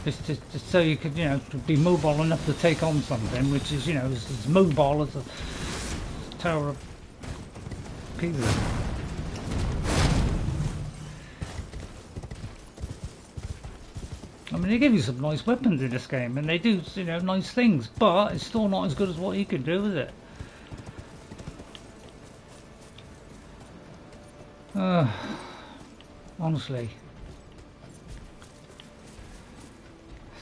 S1: It's just so you could, you know, to be mobile enough to take on something, which is, you know, as mobile as a Tower of Pisa. I mean, they give you some nice weapons in this game, and they do, you know, nice things, but it's still not as good as what you can do with it. Honestly.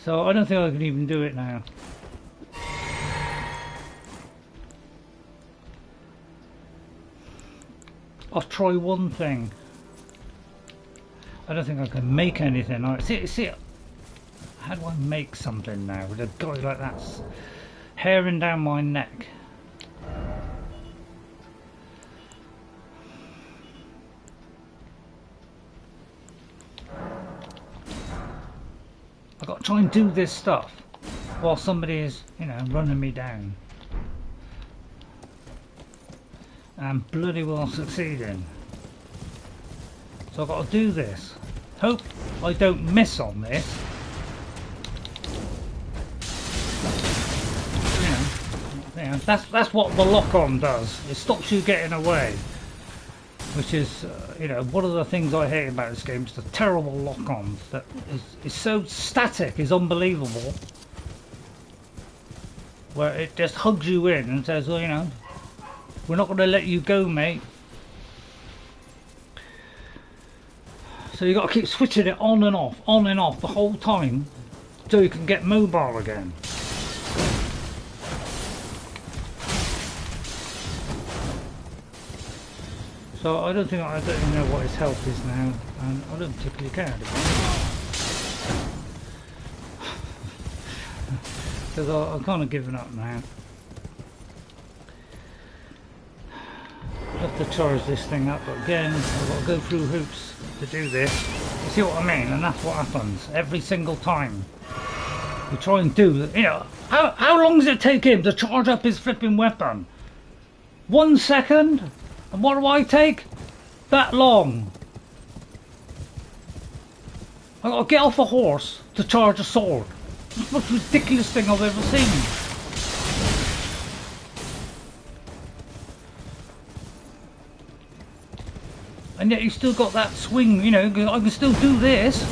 S1: So I don't think I can even do it now. I'll try one thing. I don't think I can make anything. See, how do I make something now with a guy like that haring down my neck? I've got to try and do this stuff while somebody is, you know, running me down. And bloody well succeeding. So I've got to do this. Hope I don't miss on this. You know, that's what the lock-on does. It stops you getting away. Which is, you know, one of the things I hate about this game is the terrible lock-ons that is so static, is unbelievable. Where it just hugs you in and says, well, you know, we're not going to let you go, mate. So you've got to keep switching it on and off the whole time so you can get mobile again. So I don't even know what his health is now, and I don't particularly care because I've kind of given up now. I have to charge this thing up, but again I've got to go through hoops to do this. You see what I mean? And that's what happens every single time. You try and do, you know, how long does it take him to charge up his flipping weapon? 1 second? And what do I take? That long. I got to get off a horse to charge a sword. It's the most ridiculous thing I've ever seen. And yet you still got that swing, you know, I can still do this,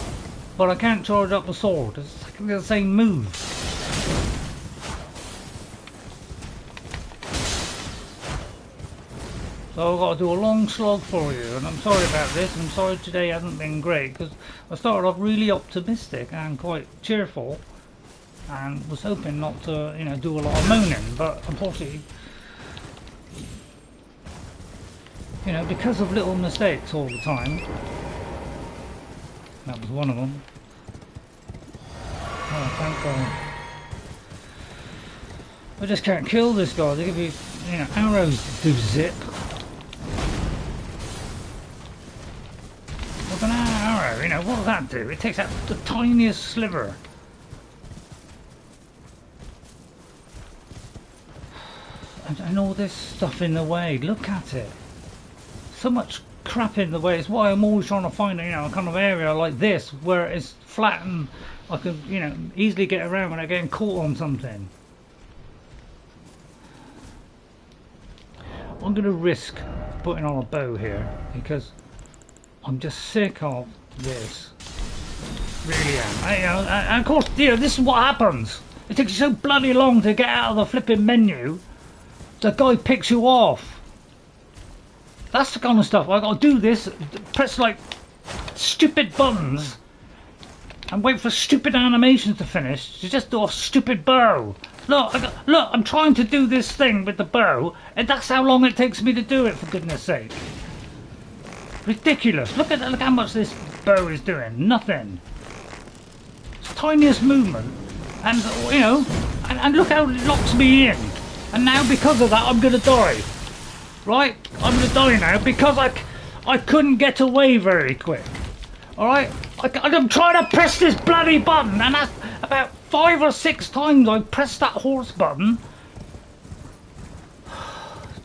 S1: but I can't charge up the sword. It's exactly the same move. So I've got to do a long slog for you, and I'm sorry about this. I'm sorry today hasn't been great, because I started off really optimistic and quite cheerful, and was hoping not to, you know, do a lot of moaning, but unfortunately, you know, because of little mistakes all the time. That was one of them. Oh, thank God. I just can't kill this guy. They give you, you know, arrows do zip. With an arrow, you know, what does that do? It takes out the tiniest sliver. And all this stuff in the way. Look at it. So much crap in the way. It's why I'm always trying to find, you know, a kind of area like this where it's flat and I can, you know, easily get around when I'm getting caught on something. I'm going to risk putting on a bow here because I'm just sick of this. Really am. You know, and of course, you know, this is what happens. It takes you so bloody long to get out of the flipping menu. The guy picks you off. That's the kind of stuff. I got to do this, press like stupid buttons, and wait for stupid animations to finish to just do a stupid bow. Look, look, I'm trying to do this thing with the bow, and that's how long it takes me to do it. For goodness' sake, ridiculous. Look how much this bow is doing. Nothing. It's the tiniest movement, and you know, and look how it locks me in. And now because of that, I'm gonna die. Right, I'm gonna die now because I couldn't get away very quick. Alright, I'm trying to press this bloody button, and that's about 5 or 6 times I pressed that horse button.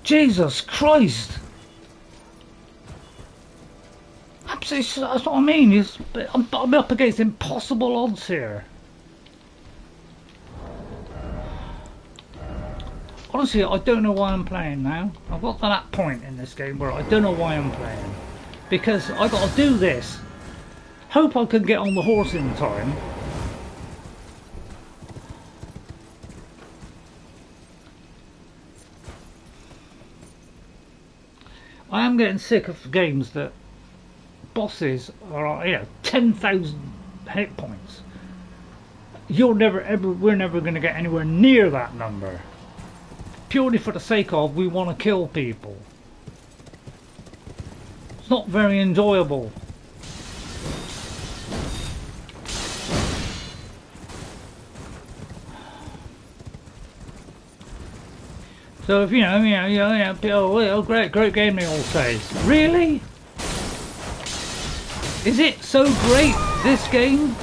S1: Jesus Christ. Absolutely, that's what I mean. I'm up against impossible odds here. Honestly, I don't know why I'm playing now. I've got to that point in this game where I don't know why I'm playing. Because I got to do this. Hope I can get on the horse in time. I am getting sick of games that bosses are, 10,000 hit points. We're never going to get anywhere near that number. Purely for the sake of we want to kill people. It's not very enjoyable. So if great game they all say. Really? Is it so great, this game?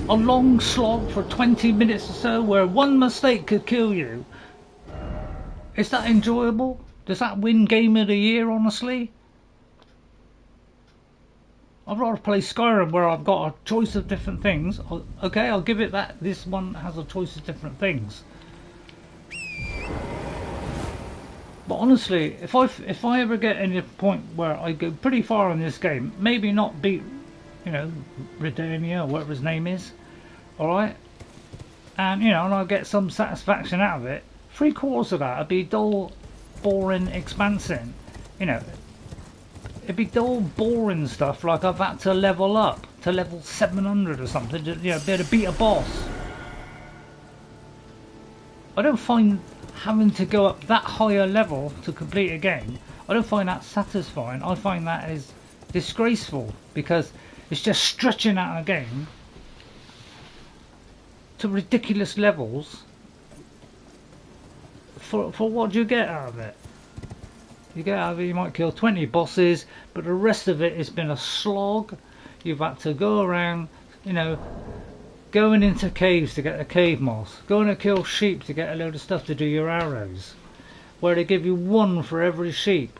S1: A long slog for 20 minutes or so where one mistake could kill you. Is that enjoyable? Does that win Game of the Year, honestly? I'd rather play Skyrim where I've got a choice of different things. Okay, I'll give it that. This one has a choice of different things. But honestly, if I ever get any point where I go pretty far in this game, maybe not beat, Redmane or whatever his name is, alright? And, and I'll get some satisfaction out of it. 3/4 of that would be dull, boring expansion. It'd be dull, boring stuff like I've had to level up to level 700 or something to, be able to beat a boss. I don't find having to go up that higher level to complete a game, I don't find that satisfying. I find that is disgraceful because it's just stretching out a game to ridiculous levels. For what do you get out of it? You get out of it, you might kill 20 bosses, but the rest of it has been a slog. You've had to go around, going into caves to get a cave moss, going to kill sheep to get a load of stuff to do your arrows, where they give you 1 for every sheep.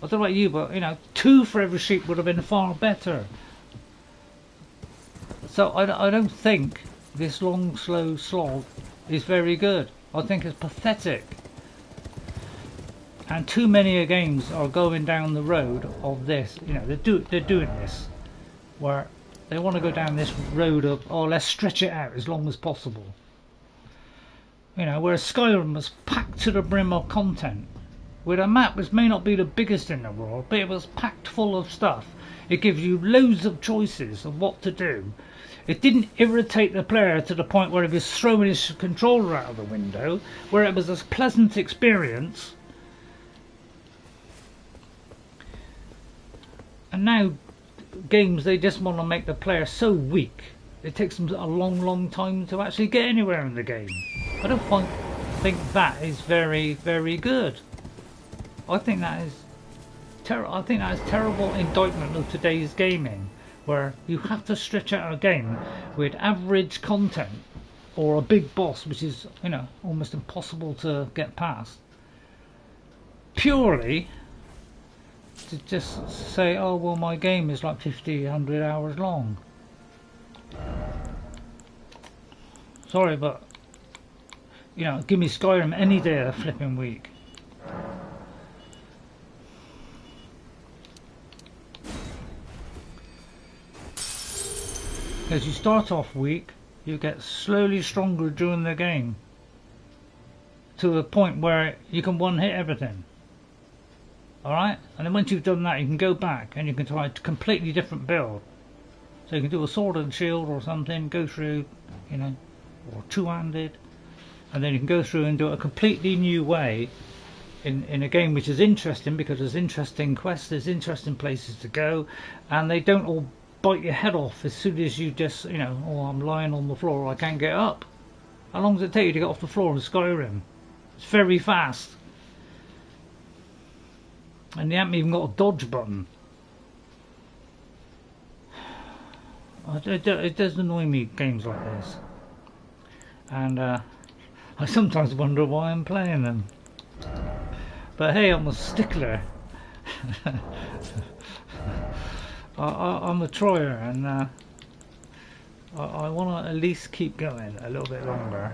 S1: I don't know about you, but 2 for every sheep would have been far better. So I don't think this long, slow slog is very good. I think it's pathetic. And too many games are going down the road of this. They're doing this, where they want to go down this road of, let's stretch it out as long as possible. Whereas Skyrim was packed to the brim of content, with a map which may not be the biggest in the world, but it was packed full of stuff. It gives you loads of choices of what to do. It didn't irritate the player to the point where he was throwing his controller out of the window, where it was a pleasant experience. And now games, they just want to make the player so weak it takes them a long time to actually get anywhere in the game. I don't think that is very, very good. I think that is terrible indictment of today's gaming, where you have to stretch out a game with average content or a big boss which is almost impossible to get past, purely to just say, oh well, my game is like 50, 100 hours long. Sorry, but give me Skyrim any day of the flipping week. As you start off weak, you get slowly stronger during the game, to the point where you can one hit everything. Alright? And then once you've done that, you can go back and you can try a completely different build. So you can do a sword and shield or something, go through, or two-handed, and then you can go through and do it a completely new way in a game which is interesting, because there's interesting quests, there's interesting places to go, and they don't all bite your head off as soon as you just, oh, I'm lying on the floor, I can't get up. How long does it take you to get off the floor in Skyrim? It's very fast. And they haven't even got a dodge button. It does annoy me, games like this. And I sometimes wonder why I'm playing them. But hey, I'm a stickler. I'm a troyer, and I want to at least keep going a little bit longer.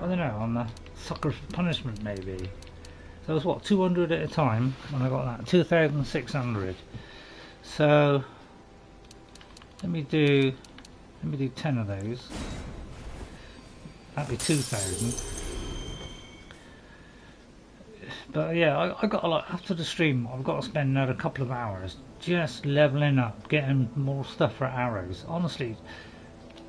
S1: I don't know, I'm a sucker for punishment maybe. So it's what, 200 at a time when I got that, 2,600. So let me do 10 of those. That'd be 2,000. But yeah, I got like after the stream, I've got to spend another couple of hours just leveling up, getting more stuff for arrows. Honestly,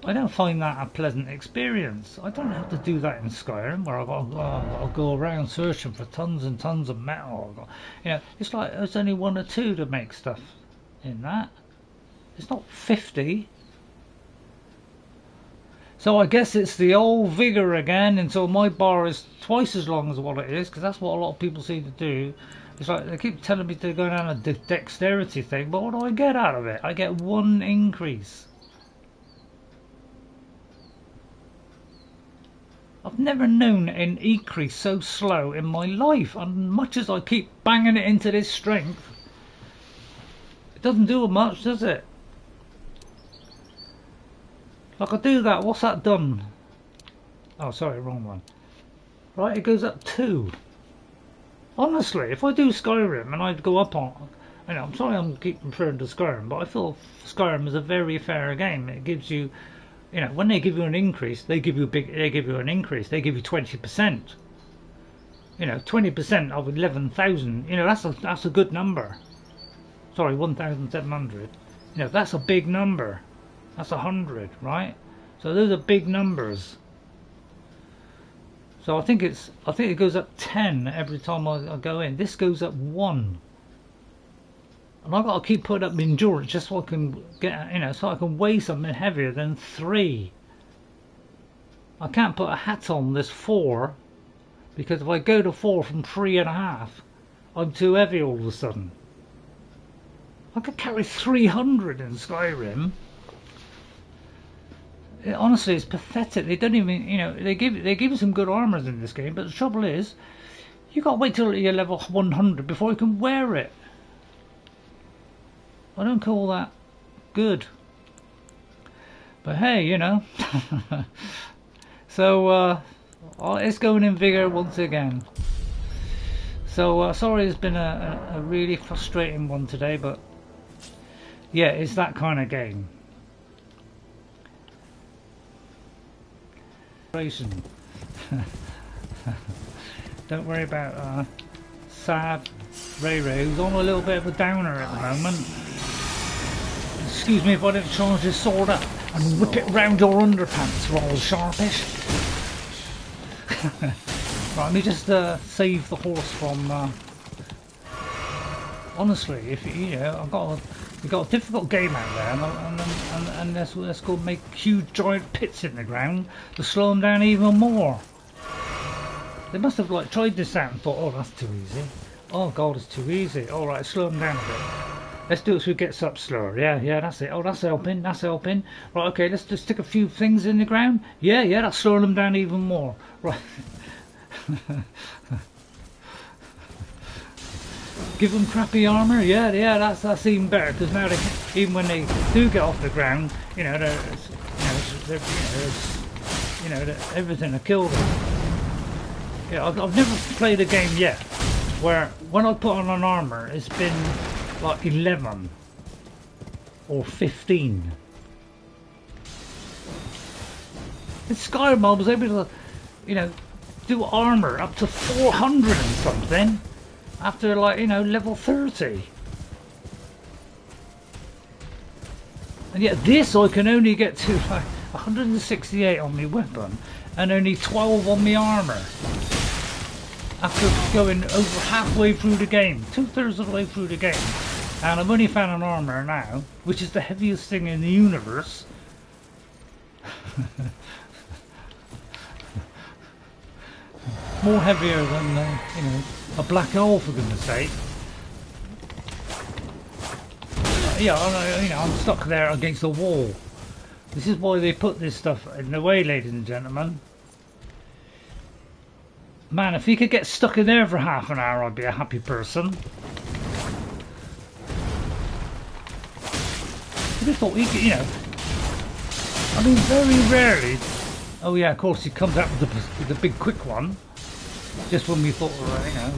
S1: I don't find that a pleasant experience. I don't have to do that in Skyrim, where I'll go around searching for tons and tons of metal. You know, it's like there's only 1 or 2 to make stuff in that. It's not 50. So I guess it's the old vigor again until my bar is twice as long as what it is, because that's what a lot of people seem to do. It's like they keep telling me to go down a dexterity thing, but what do I get out of it? I get 1 increase. I've never known an increase so slow in my life, and much as I keep banging it into this strength, it doesn't do much, does it? Like I do that, what's that done? Oh, sorry, wrong one. Right, it goes up 2. Honestly, if I do Skyrim and I go up on, you know, I'm sorry I'm keep referring to Skyrim, but I feel Skyrim is a very fair game. It gives you, you know, when they give you an increase, they give you an increase. They give you 20%. You know, 20% of 11,000. You know, that's a good number. Sorry, 1,700. You know, that's a big number. That's 100, right? So those are big numbers. So I think it goes up 10 every time I go in. This goes up 1. And I've got to keep putting up endurance just so I can get, you know, so I can weigh something heavier than 3. I can't put a hat on this 4, because if I go to 4 from 3.5, I'm too heavy all of a sudden. I could carry 300 in Skyrim. Honestly, it's pathetic. They don't even, you know, they give you some good armors in this game, but the trouble is, you got to wait till you're level 100 before you can wear it. I don't call that good. But hey, you know. So it's going in vigor once again. So sorry, it's been a really frustrating one today, but yeah, it's that kind of game. Don't worry about sad RayRay, who's on a little bit of a downer at the moment. Excuse me if I don't charge this sword up and whip it round your underpants, rather sharpish. Right, let me just save the horse from. Honestly, if you know, we've got a difficult game out there, and let's go make huge giant pits in the ground to slow them down even more. They must have like tried this out and thought, oh, that's too easy. Oh God, it's too easy. All right, slow them down a bit. Let's do it so it gets up slower. Yeah, that's it. Oh, that's helping. That's helping. Right, okay, let's just stick a few things in the ground. Yeah, that's slowing them down even more. Right. Give them crappy armor. Yeah, that's even better, because now even when they do get off the ground, you know, everything will kill them. Yeah, I've never played a game yet where when I put on an armor, it's been like 11 or 15. In Skyrim, I was able to, you know, do armor up to 400 and something after, like, you know, level 30. And yet this I can only get to like 168 on my weapon and only 12 on my armor. After going over halfway through the game, 2/3 of the way through the game, and I've only found an armor now, which is the heaviest thing in the universe. More heavier than you know, a black hole, for goodness sake. Yeah, you know, I'm stuck there against the wall. This is why they put this stuff in the way, ladies and gentlemen. Man, if he could get stuck in there for half an hour, I'd be a happy person. I just thought he could, you know. I mean, very rarely. Oh yeah, of course he comes out with the big quick one. Just when we thought, you know.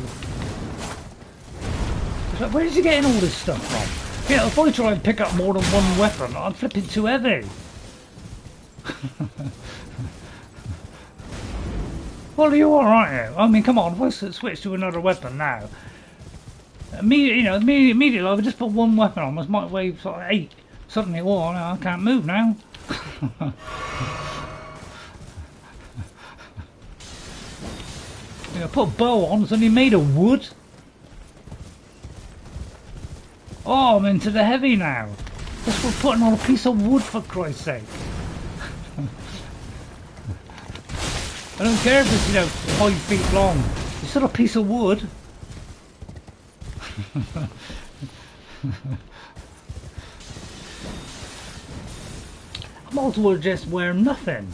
S1: It's like, where is he getting all this stuff from? You know, if I try and pick up more than one weapon, I'm flipping too heavy. Well, you are, aren't you? I mean, come on, if I switch to another weapon now, immediately I would just put one weapon on, I might weigh sort of 8. Suddenly, oh, no, I can't move now. Put a bow on, it's only made of wood. Oh, I'm into the heavy now. Just for putting on a piece of wood, for Christ's sake. I don't care if it's, 5 feet long. It's still a piece of wood. I might as well just wear nothing.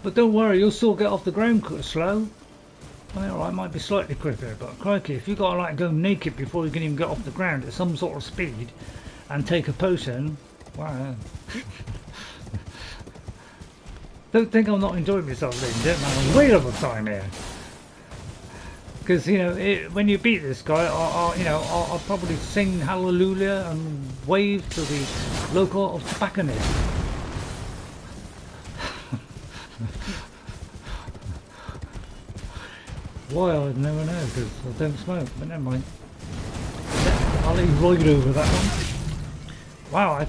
S1: But don't worry, you'll still get off the ground slow. I mean, alright, it might be slightly quicker, but crikey, if you got to like go naked before you can even get off the ground at some sort of speed and take a potion, wow. Don't think I'm not enjoying myself, ladies and gentlemen. I'm way over time here. Because when you beat this guy, I'll probably sing hallelujah and wave to the local tobacconist. Why, I'd never know, because I don't smoke, but never mind. I'll leave right over that one. Wow,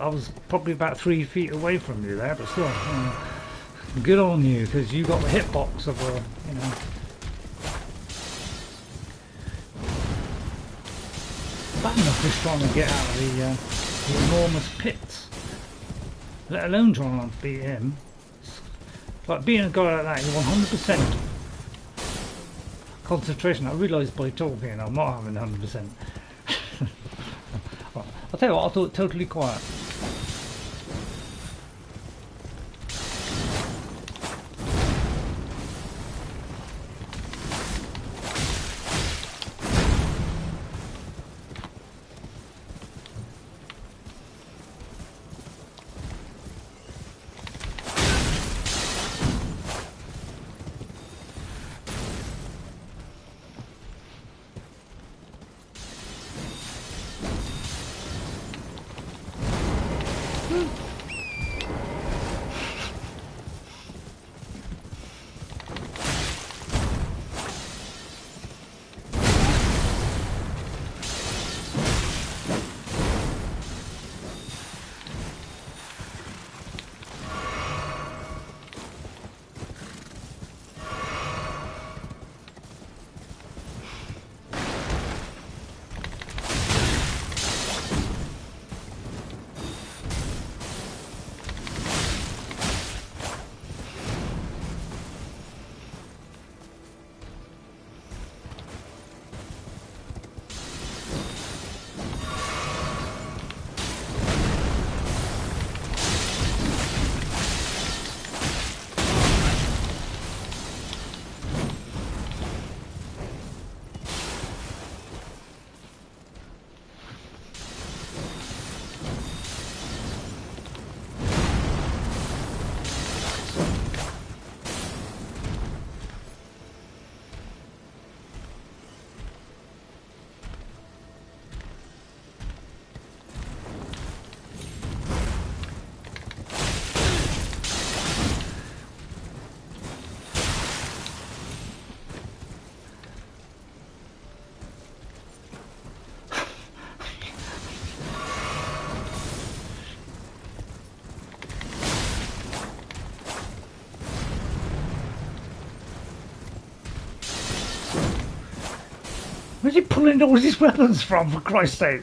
S1: I was probably about 3 feet away from you there, but still, good on you, because you got the hitbox of a, bad enough just trying to get out of the enormous pits, let alone trying to beat him. Like being a guy like that, you're 100% concentration. I realised by talking I'm not having 100%. Well, I'll tell you what, I thought totally quiet. Where's he pulling all these weapons from, for Christ's sake?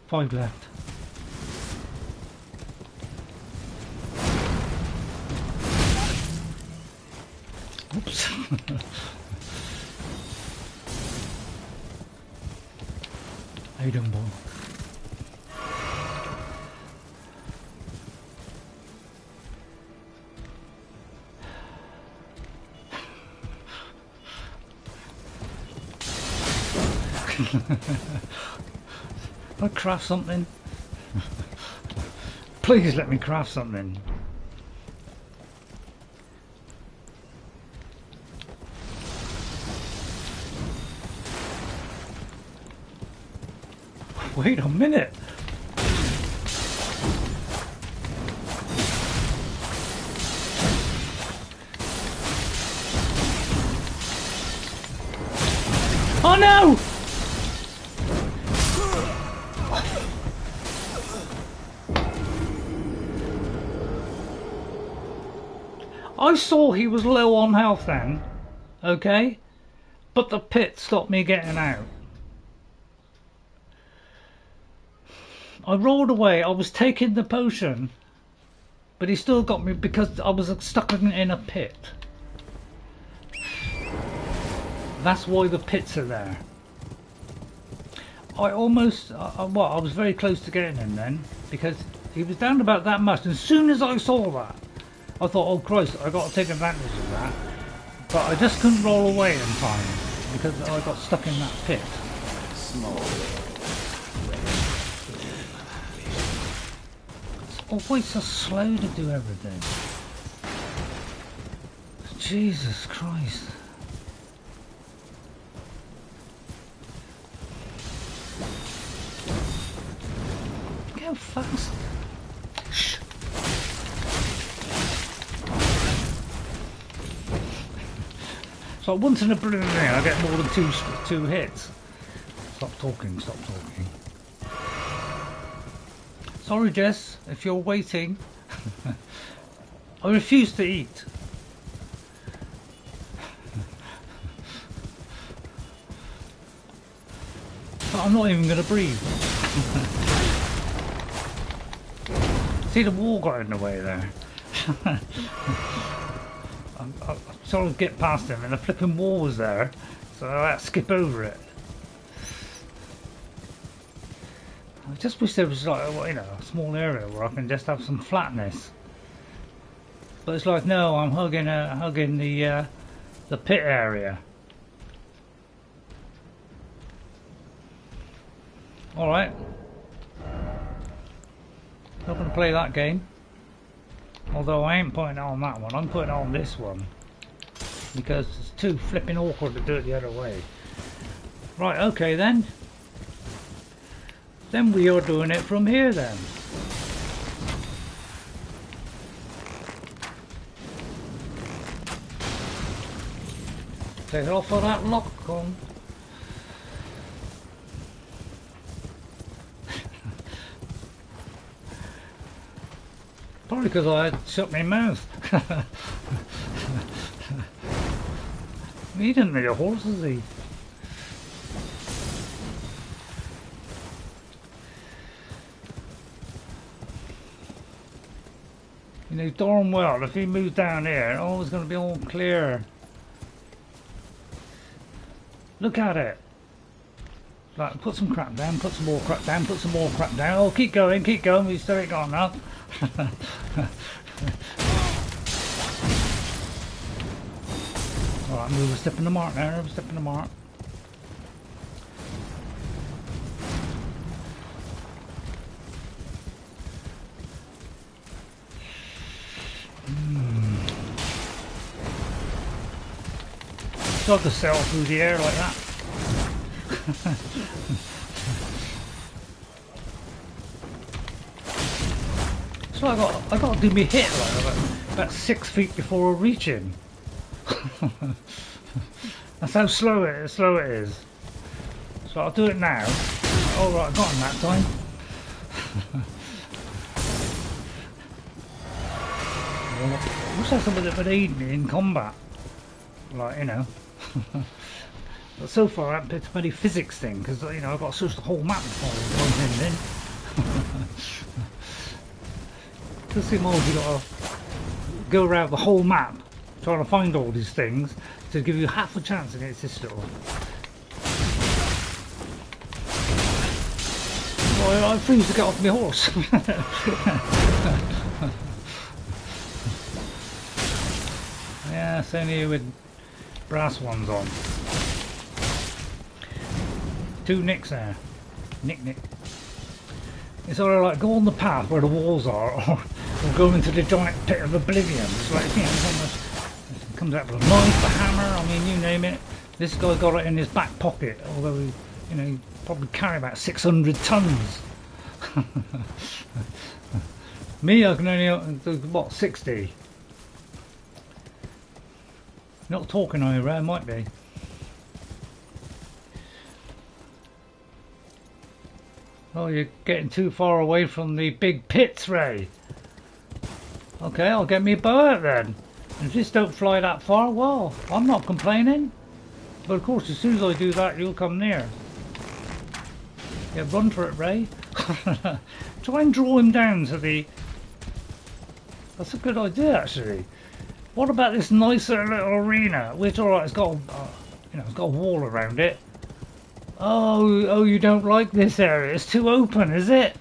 S1: Five left. How you doing, boy? I'll craft something. Please let me craft something. Wait a minute. Oh no! I saw he was low on health then, okay? But the pit stopped me getting out. I rolled away, I was taking the potion, but he still got me because I was stuck in a pit. That's why the pits are there. I almost, well, I was very close to getting him then, because he was down about that much, and as soon as I saw that, I thought, oh Christ, I got to take advantage of that. But I just couldn't roll away in time, because I got stuck in that pit.
S3: Small.
S1: It's always so slow to do everything. Jesus Christ. Look how fast. Shh. So once in a blue moon I get more than two hits. Stop talking, stop talking. Sorry Jess, if you're waiting. I refuse to eat. But I'm not even going to breathe. See, the wall got in the way there. I sort of get past him and the flipping wall was there, so I had to skip over it. I just wish there was like, you know, a small area where I can just have some flatness. But it's like, no, I'm hugging the pit area. All right. Not going to play that game. Although I ain't putting it on that one, I'm putting it on this one. Because it's too flipping awkward to do it the other way. Right, okay then. Then we are doing it from here then. Take it off of that lock on. Probably because I had shut my mouth. He didn't need a horse, does he? You know darn well if he moves down here, oh, it's going to be all clear. Look at it. Like, put some crap down, put some more crap down, put some more crap down. Oh, keep going, we still ain't got enough. Alright, move a step in the mark now, a step in the mark. Got to sail through the air like that. So I got to do me hit like about 6 feet before I reach him. That's how slow it is. So I'll do it now. All right, I got him that time. I wish I had somebody that would aid me in combat. Like, you know. But so far I haven't picked up any physics thing because, you know, I've got to search the whole map before I go in. Does seem odd, you've got to go around the whole map trying to find all these things to give you half a chance against this little. I refuse to get off my horse. Yeah, it's only with brass ones on. 2 nicks there. Nick. It's either like go on the path where the walls are, or go into the giant pit of oblivion. It's like, you know, it comes out with a knife, a hammer, I mean, you name it. This guy got it in his back pocket, although he, you know, he probably carry about 600 tons. Me, I can only do, what, 60? Not talking over there, might be. Oh, you're getting too far away from the big pits, Ray. Okay, I'll get me a bow out then. And if this don't fly that far, well, I'm not complaining. But of course, as soon as I do that, you'll come near. Yeah, run for it, Ray. Try and draw him down to the... That's a good idea, actually. What about this nicer little arena? Which, alright, it's got, you know, it's got a wall around it. Oh, you don't like this area? It's too open, is it?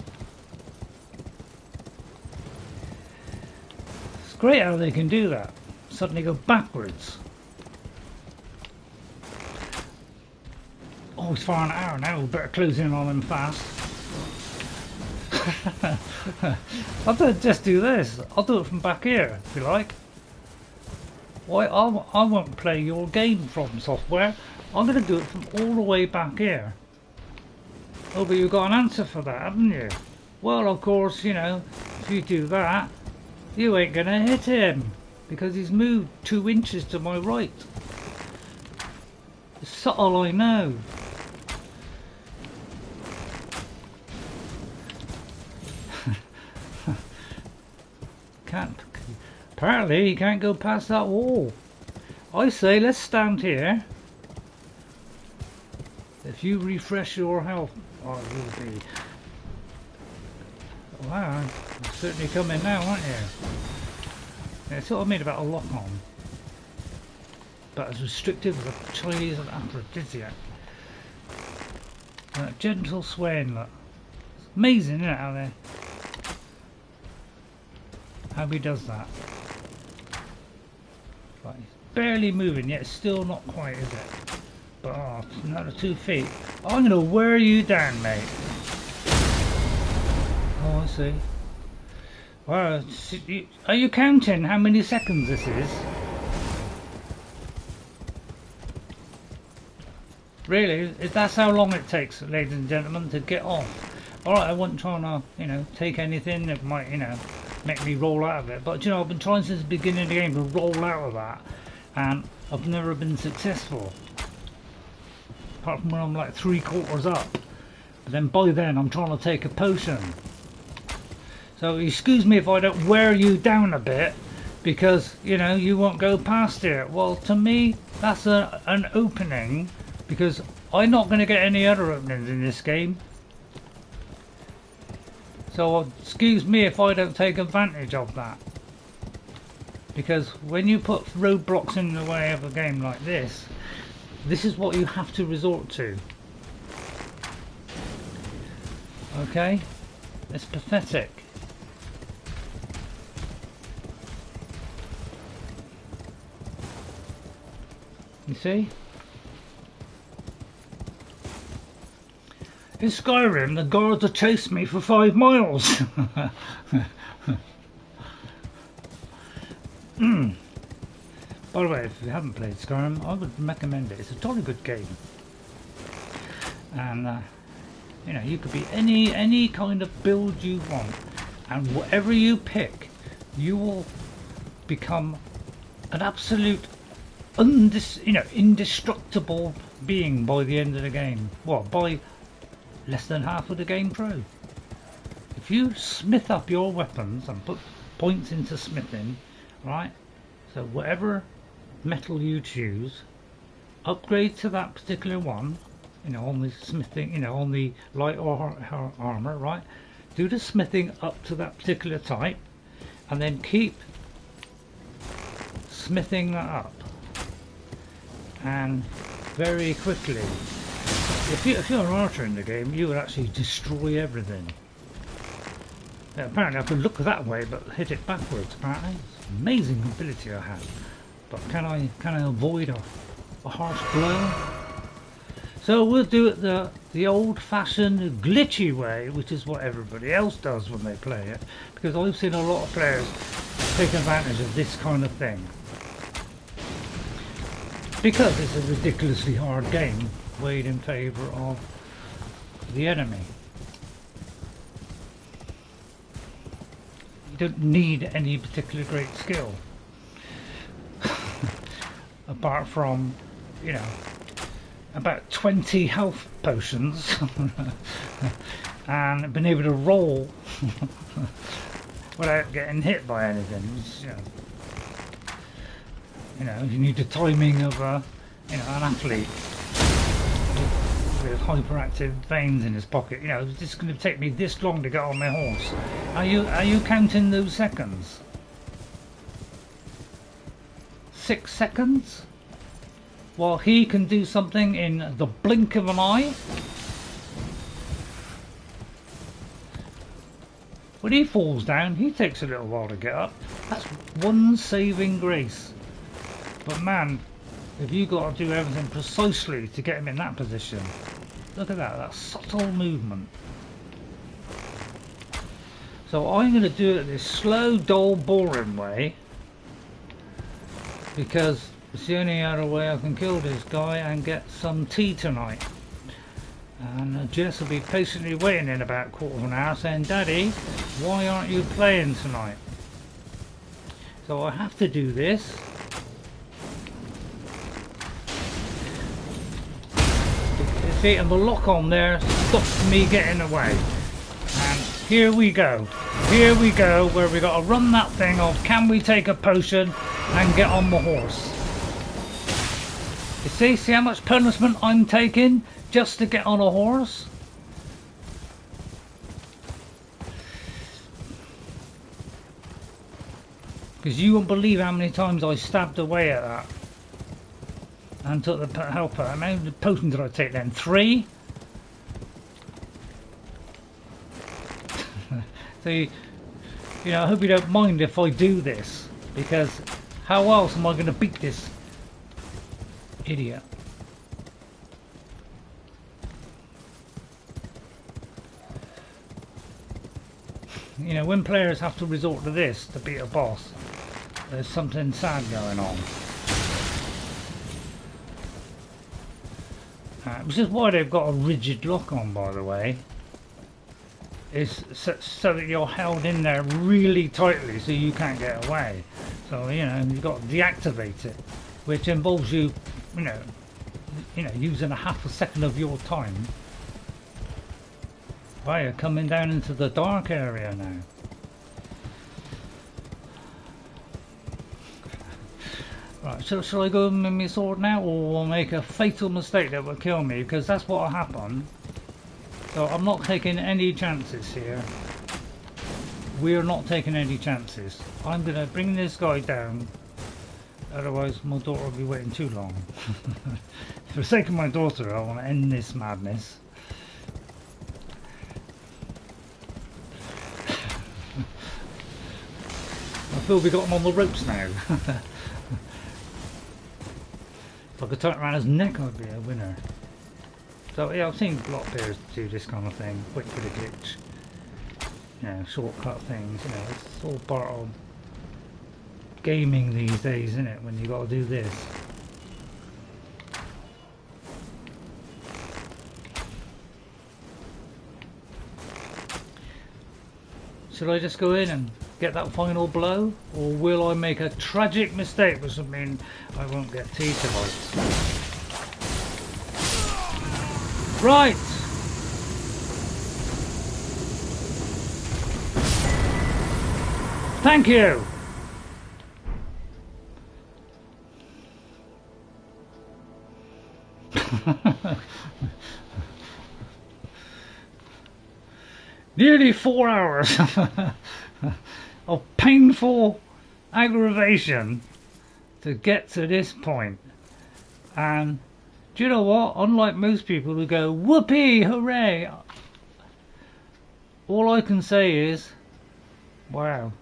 S1: It's great how they can do that. Suddenly go backwards. Oh, he's firing an arrow now. We better close in on him fast. I'll just do this. I'll do it from back here, if you like. Why? I won't play your game from software. I'm going to do it from all the way back here. Oh, but you've got an answer for that, haven't you? Well, of course, you know, if you do that, you ain't going to hit him. Because he's moved 2 inches to my right. It's subtle, I know. Apparently, he can't go past that wall. I say, let's stand here. If you refresh your health, oh, you'll be... Wow, you're certainly coming now, aren't you? Yeah, it's what I mean about a lock-on. But as restrictive as a Chinese aphrodisiac. That gentle swaying, look. It's amazing, isn't it, out there? How he does that. Right, he's barely moving, yet still not quite, is it? But oh, another 2 feet. I'm going to wear you down, mate. Oh, I see. Wow, are you counting how many seconds this is? Really? That's how long it takes, ladies and gentlemen, to get off. Alright, I wasn't trying to, you know, take anything that might, you know, make me roll out of it. But, you know, I've been trying since the beginning of the game to roll out of that. And I've never been successful. Apart from when I'm like 3/4 up. But then by then I'm trying to take a potion. So excuse me if I don't wear you down a bit. Because, you know, you won't go past it. Well, to me, that's an opening. Because I'm not going to get any other openings in this game. So excuse me if I don't take advantage of that. Because when you put roadblocks in the way of a game like this, this is what you have to resort to. Okay? It's pathetic. You see? In Skyrim, the guards have chased me for 5 miles. By the way, if you haven't played Skyrim, I would recommend it. It's a totally good game. And, you know, you could be any kind of build you want. And whatever you pick, you will become an absolute indestructible being by the end of the game. Well, by less than half of the game through. If you smith up your weapons and put points into smithing, right? So whatever metal you choose, upgrade to that particular one, you know, on the smithing, you know, on the light or armor, right? Do the smithing up to that particular type, and then keep smithing that up. And very quickly If you're an archer in the game, you would actually destroy everything. Yeah, apparently I could look that way but hit it backwards, apparently. It's an amazing ability I have. But can I avoid a harsh blow? So we'll do it the old-fashioned glitchy way, which is what everybody else does when they play it. Because I've seen a lot of players take advantage of this kind of thing. Because it's a ridiculously hard game, weighed in favour of the enemy. You don't need any particular great skill. Apart from, you know, about 20 health potions and being able to roll without getting hit by anything. It's, you know, you need the timing of an athlete with hyperactive veins in his pocket. You know, it's just going to take me this long to get on my horse. Are you counting those seconds? 6 seconds? While he can do something in the blink of an eye? When he falls down, he takes a little while to get up. That's one saving grace. But man, if you got to do everything precisely to get him in that position, look at that, that's subtle movement. So I'm going to do it this slow, dull, boring way, because it's the only other way I can kill this guy and get some tea tonight. And Jess will be patiently waiting in about a quarter of an hour saying, Daddy, why aren't you playing tonight? So I have to do this. See, and the lock on there stops me getting away. And here we go. Here we go, where we got to run that thing of, can we take a potion and get on the horse? You see how much punishment I'm taking just to get on a horse? Because you won't believe how many times I stabbed away at that and took the help out. How many potions did I take then? 3? So you know, I hope you don't mind if I do this, because how else am I going to beat this idiot? You know, when players have to resort to this to beat a boss, there's something sad going on. Which is why they've got a rigid lock on, by the way. Is so that you're held in there really tightly so you can't get away. So, you know, you've got to deactivate it, which involves you know, using a half a second of your time. Right, you're coming down into the dark area now. Right, so shall I go with my sword now, or make a fatal mistake that will kill me? Because that's what will happen. So I'm not taking any chances here. We're not taking any chances. I'm going to bring this guy down. Otherwise my daughter will be waiting too long. For the sake of my daughter, I want to end this madness. I feel we got him on the ropes now. If I could turn around his neck, I'd be a winner. So yeah, I've seen a lot of players do this kind of thing, quick with a glitch, you know, shortcut things. You know, it's all part of gaming these days, isn't it? When you got to do this. Should I just go in and get that final blow, or will I make a tragic mistake, which would mean I won't get tea tonight? Right. Thank you. Nearly 4 hours of painful aggravation to get to this point, and Do you know what? Unlike most people who go, whoopee, hooray! All I can say is, wow.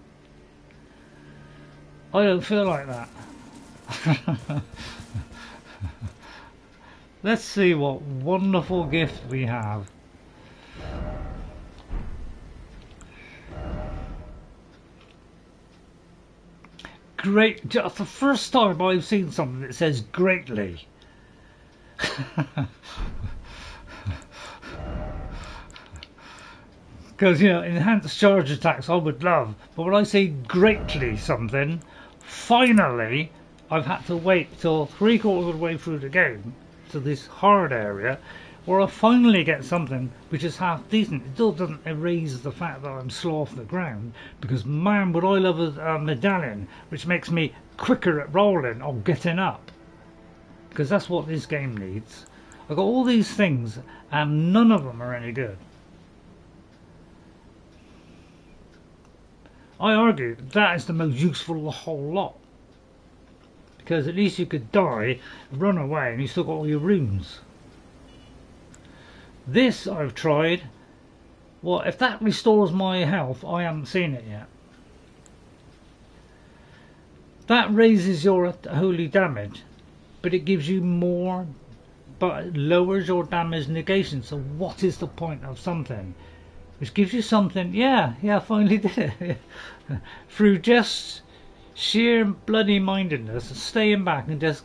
S1: I don't feel like that. Let's see what wonderful gift we have. Great, just the first time I've seen something that says greatly. Because, you know, enhanced charge attacks I would love, but when I say greatly something, finally I've had to wait till 3/4 of the way through the game to this hard area where I finally get something which is half decent. It still doesn't erase the fact that I'm slow off the ground, because man would I love a medallion which makes me quicker at rolling or getting up, because that's what this game needs. I've got all these things and none of them are any good. I argue that is the most useful of the whole lot, because at least you could die, run away, and you still got all your runes. This I've tried. Well, if that restores my health, I haven't seen it yet. That raises your holy damage, but it gives you more, but it lowers your damage negation. So what is the point of something which gives you something? Yeah, I finally did it. Through just sheer bloody mindedness, staying back and just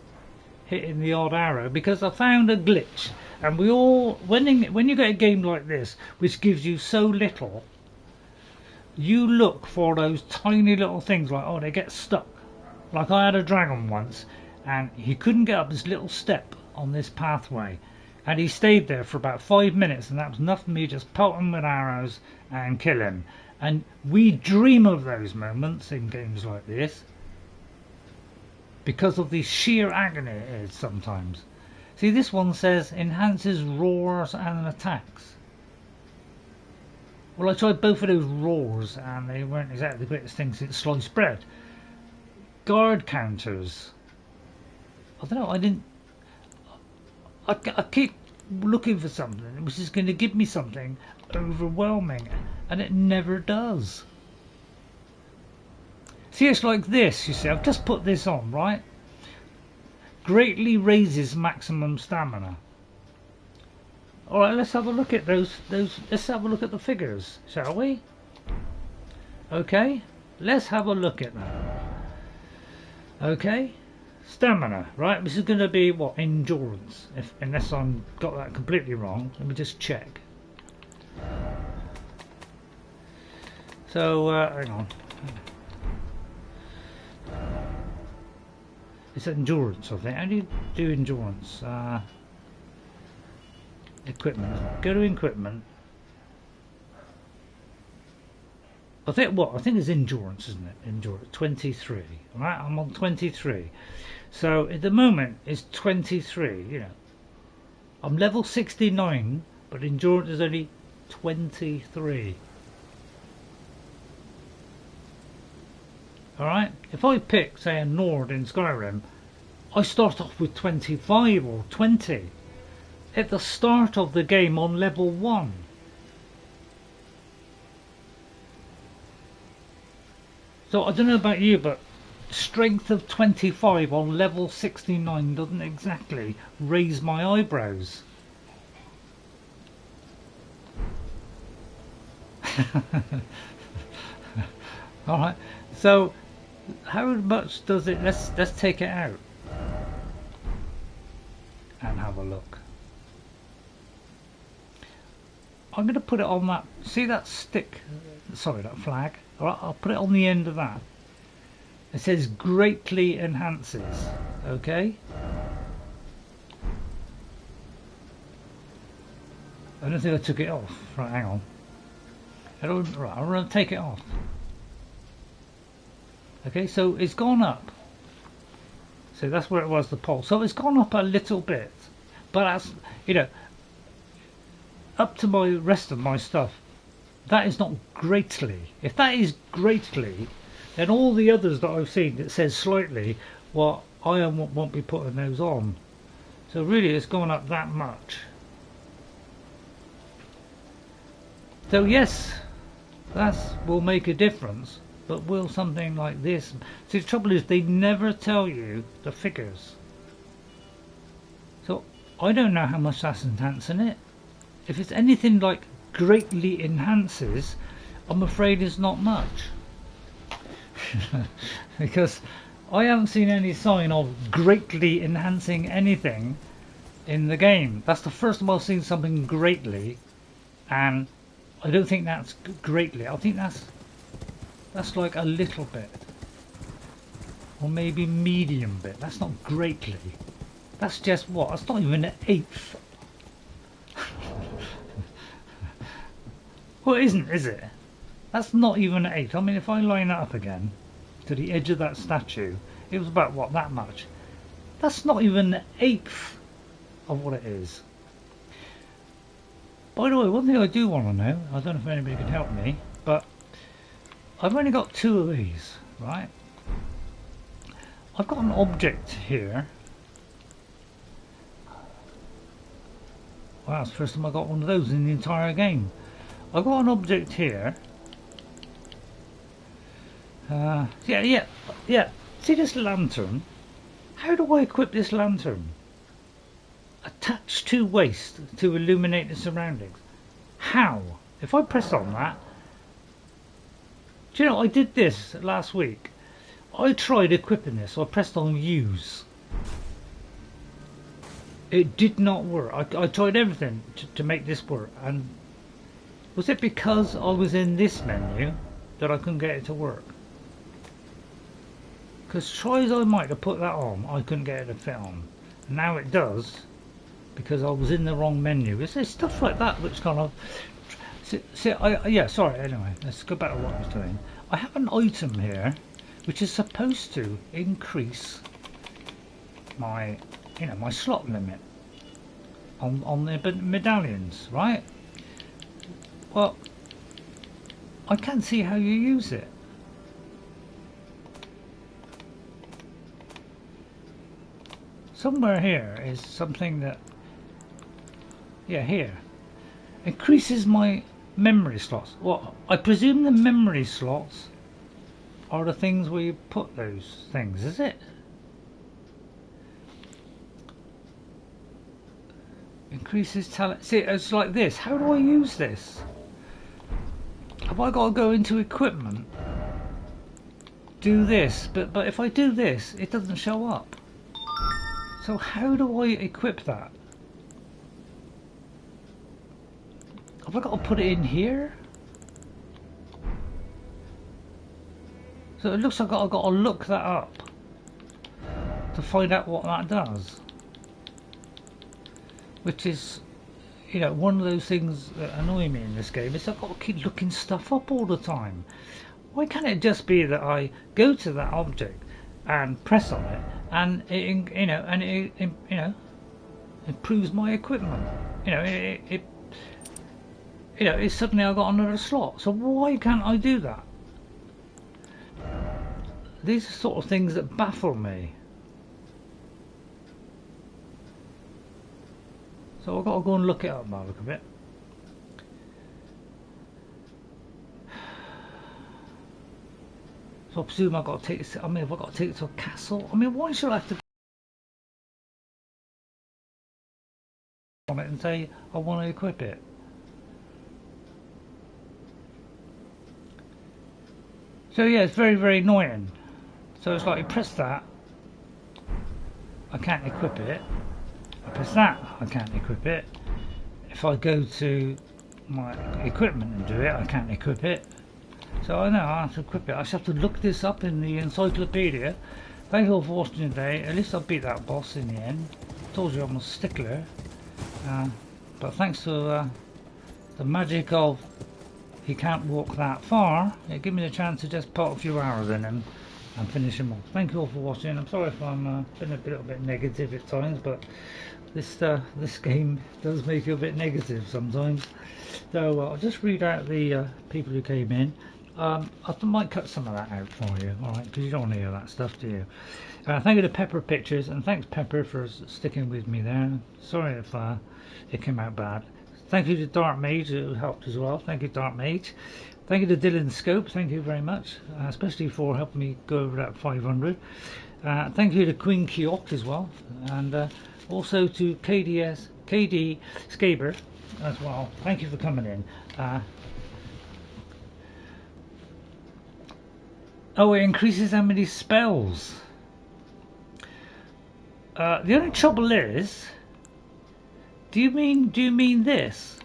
S1: hitting the odd arrow, because I found a glitch. And we all, when you get a game like this which gives you so little, you look for those tiny little things like, oh, they get stuck. Like I had a dragon once and he couldn't get up this little step on this pathway, and he stayed there for about 5 minutes, and that was enough for me to just pelt him with arrows and kill him. And we dream of those moments in games like this because of the sheer agony it is sometimes. See, this one says enhances roars and attacks. Well, I tried both of those roars and they weren't exactly the greatest things since sliced bread. Guard counters. I don't know, I keep looking for something which is going to give me something overwhelming, and it never does. See, it's like this, you see, I've just put this on, right? Greatly raises maximum stamina. Alright, let's have a look at those let's have a look at the figures, shall we? Okay, let's have a look at that. Okay, stamina, right? This is going to be what, endurance, unless I've got that completely wrong. Let me just check. So hang on. It's endurance, I think. How do you do endurance? Equipment. Go to equipment. I think it's endurance, isn't it? Endurance 23. Right, I'm on 23. So at the moment it's 23. You know, I'm level 69, but endurance is only 23. Alright, if I pick, say, a Nord in Skyrim, I start off with 25 or 20 at the start of the game on level 1. So I don't know about you, but strength of 25 on level 69 doesn't exactly raise my eyebrows. Alright, so how much does it, let's take it out and have a look. I'm going to put it on that, see that stick, sorry, that flag. Alright, I'll put it on the end of that. It says greatly enhances. Okay, I don't think I took it off. Right, hang on. Right, I'm going to take it off. Okay, so it's gone up. So that's where it was, the pole. So it's gone up a little bit, but that's, you know, up to my rest of my stuff. That is not greatly. If that is greatly, then all the others that I've seen that says slightly, well, I won't be putting those on. So really it's gone up that much. So yes, that will make a difference, but will something like this... See, the trouble is they never tell you the figures. So I don't know how much that's enhancing it. If it's anything like greatly enhances, I'm afraid it's not much. Because I haven't seen any sign of greatly enhancing anything in the game. That's the first time I've seen something greatly, and I don't think that's greatly. I think that's like a little bit, or maybe medium bit. That's not greatly. That's just what? That's not even an eighth. Well, it isn't, is it? That's not even an eighth. I mean, if I line that up again to the edge of that statue, it was about what, that much. That's not even an eighth of what it is. By the way, one thing I do want to know, I don't know if anybody can help me, but I've only got 2 of these, right? I've got an object here. Wow, it's the first time I got one of those in the entire game. I've got an object here. Yeah. See this lantern? How do I equip this lantern? Attach to waste to illuminate the surroundings. How? If I press on that... Do you know, I did this last week. I tried equipping this, so I pressed on use. It did not work. I tried everything to make this work, and was it because I was in this menu that I couldn't get it to work? Because try as I might to put that on, I couldn't get it to fit on. And now it does, because I was in the wrong menu. It's stuff like that which kind of... yeah, sorry, anyway, let's go back to what I was doing. I have an item here which is supposed to increase my, my slot limit on the medallions, right? Well, I can't see how you use it. Somewhere here is something that, yeah, here, increases my memory slots. Well, I presume the memory slots are the things where you put those things, is it? Increases talent. See, it's like this. How do I use this? Have I got to go into equipment? Do this, but if I do this, it doesn't show up. So how do I equip that? Have I got to put it in here? So it looks like I've got to look that up to find out what that does. Which is, one of those things that annoy me in this game is I've got to keep looking stuff up all the time. Why can't it just be that I go to that object and press on it, and it improves my equipment? It's suddenly I got another slot. So why can't I do that? These are sort of things that baffle me. So I've got to go and look it up now, look a bit. So I presume I've got to take this, have I got to take it to a castle? I mean, why should I have to on it and say I want to equip it? So yeah, it's very, very annoying. So it's like you press that, I can't equip it. I press that, I can't equip it. If I go to my equipment and do it, I can't equip it. So I know I have to equip it. I just have to look this up in the encyclopedia. Thank you all for watching today. At least I beat that boss in the end. Told you I'm a stickler. But thanks to the magic of he can't walk that far, it gave me the chance to just put a few hours in him and finish him off. Thank you all for watching. I'm sorry if I'm been a little bit negative at times, but this game does make you a bit negative sometimes. So I'll just read out the people who came in. I might cut some of that out for you, alright, because you don't want to hear that stuff, do you? Thank you to Pepper Pictures, and thanks Pepper for sticking with me there. Sorry if it came out bad. Thank you to Dark Mage who helped as well. Thank you, Dark Mage. Thank you to Dylan Scope. Thank you very much, especially for helping me go over that 500. Thank you to Queen Kiok as well, and also to Kdslabor as well. Thank you for coming in. Oh, it increases how many spells. The only trouble is, do you mean this?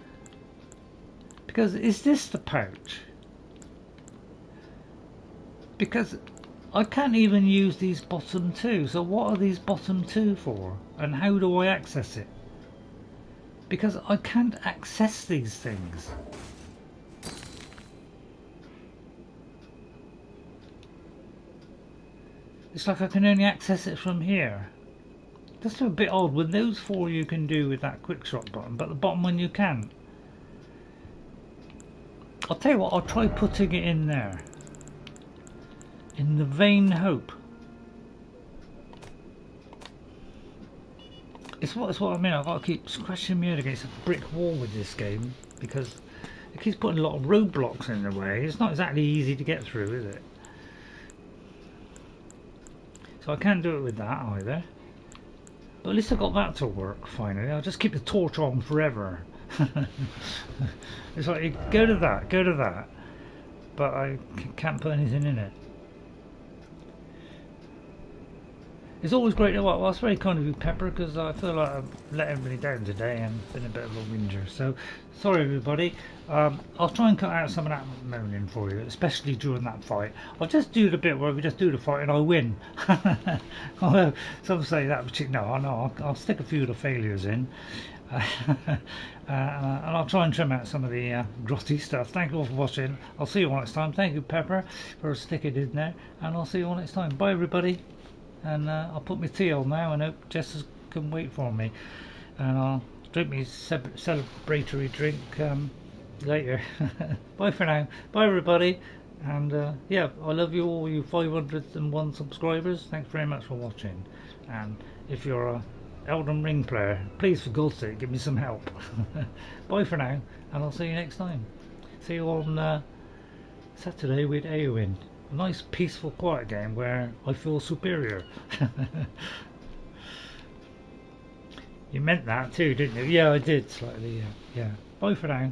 S1: Because is this the pouch? Because I can't even use these bottom two. So what are these bottom two for? And how do I access it? Because I can't access these things. It's like I can only access it from here. That's a bit odd. With those four you can do with that quick shot button, but the bottom one you can't. I'll tell you what, I'll try putting it in there. In the vain hope. It's what I mean. I've got to keep scratching my head against a brick wall with this game because it keeps putting a lot of roadblocks in the way. It's not exactly easy to get through, is it? So I can't do it with that either. But at least I got that to work finally. I'll just keep the torch on forever. It's like, go to that, but I can't put anything in it. It's always great to watch. Well, it's very kind of you, Pepper, because I feel like I've let everybody down today and been a bit of a whinger. So, sorry everybody. I'll try and cut out some of that moaning for you, especially during that fight. I'll just do the bit where we just do the fight and I win. Although some say that, no, I'll stick a few of the failures in. And I'll try and trim out some of the grotty stuff. Thank you all for watching. I'll see you all next time. Thank you, Pepper, for sticking in there. And I'll see you all next time. Bye, everybody. And I'll put my tea on now, and hope Jess can wait for me. And I'll drink my celebratory drink later. Bye for now. Bye, everybody. And yeah, I love you all, you 501 subscribers. Thanks very much for watching. And if you're a Elden Ring player, please for God's sake give me some help. Bye for now, and I'll see you next time. See you on Saturday with Eowyn. A nice peaceful quiet game where I feel superior. You meant that too, didn't you? Yeah, I did slightly, yeah. Bye for now.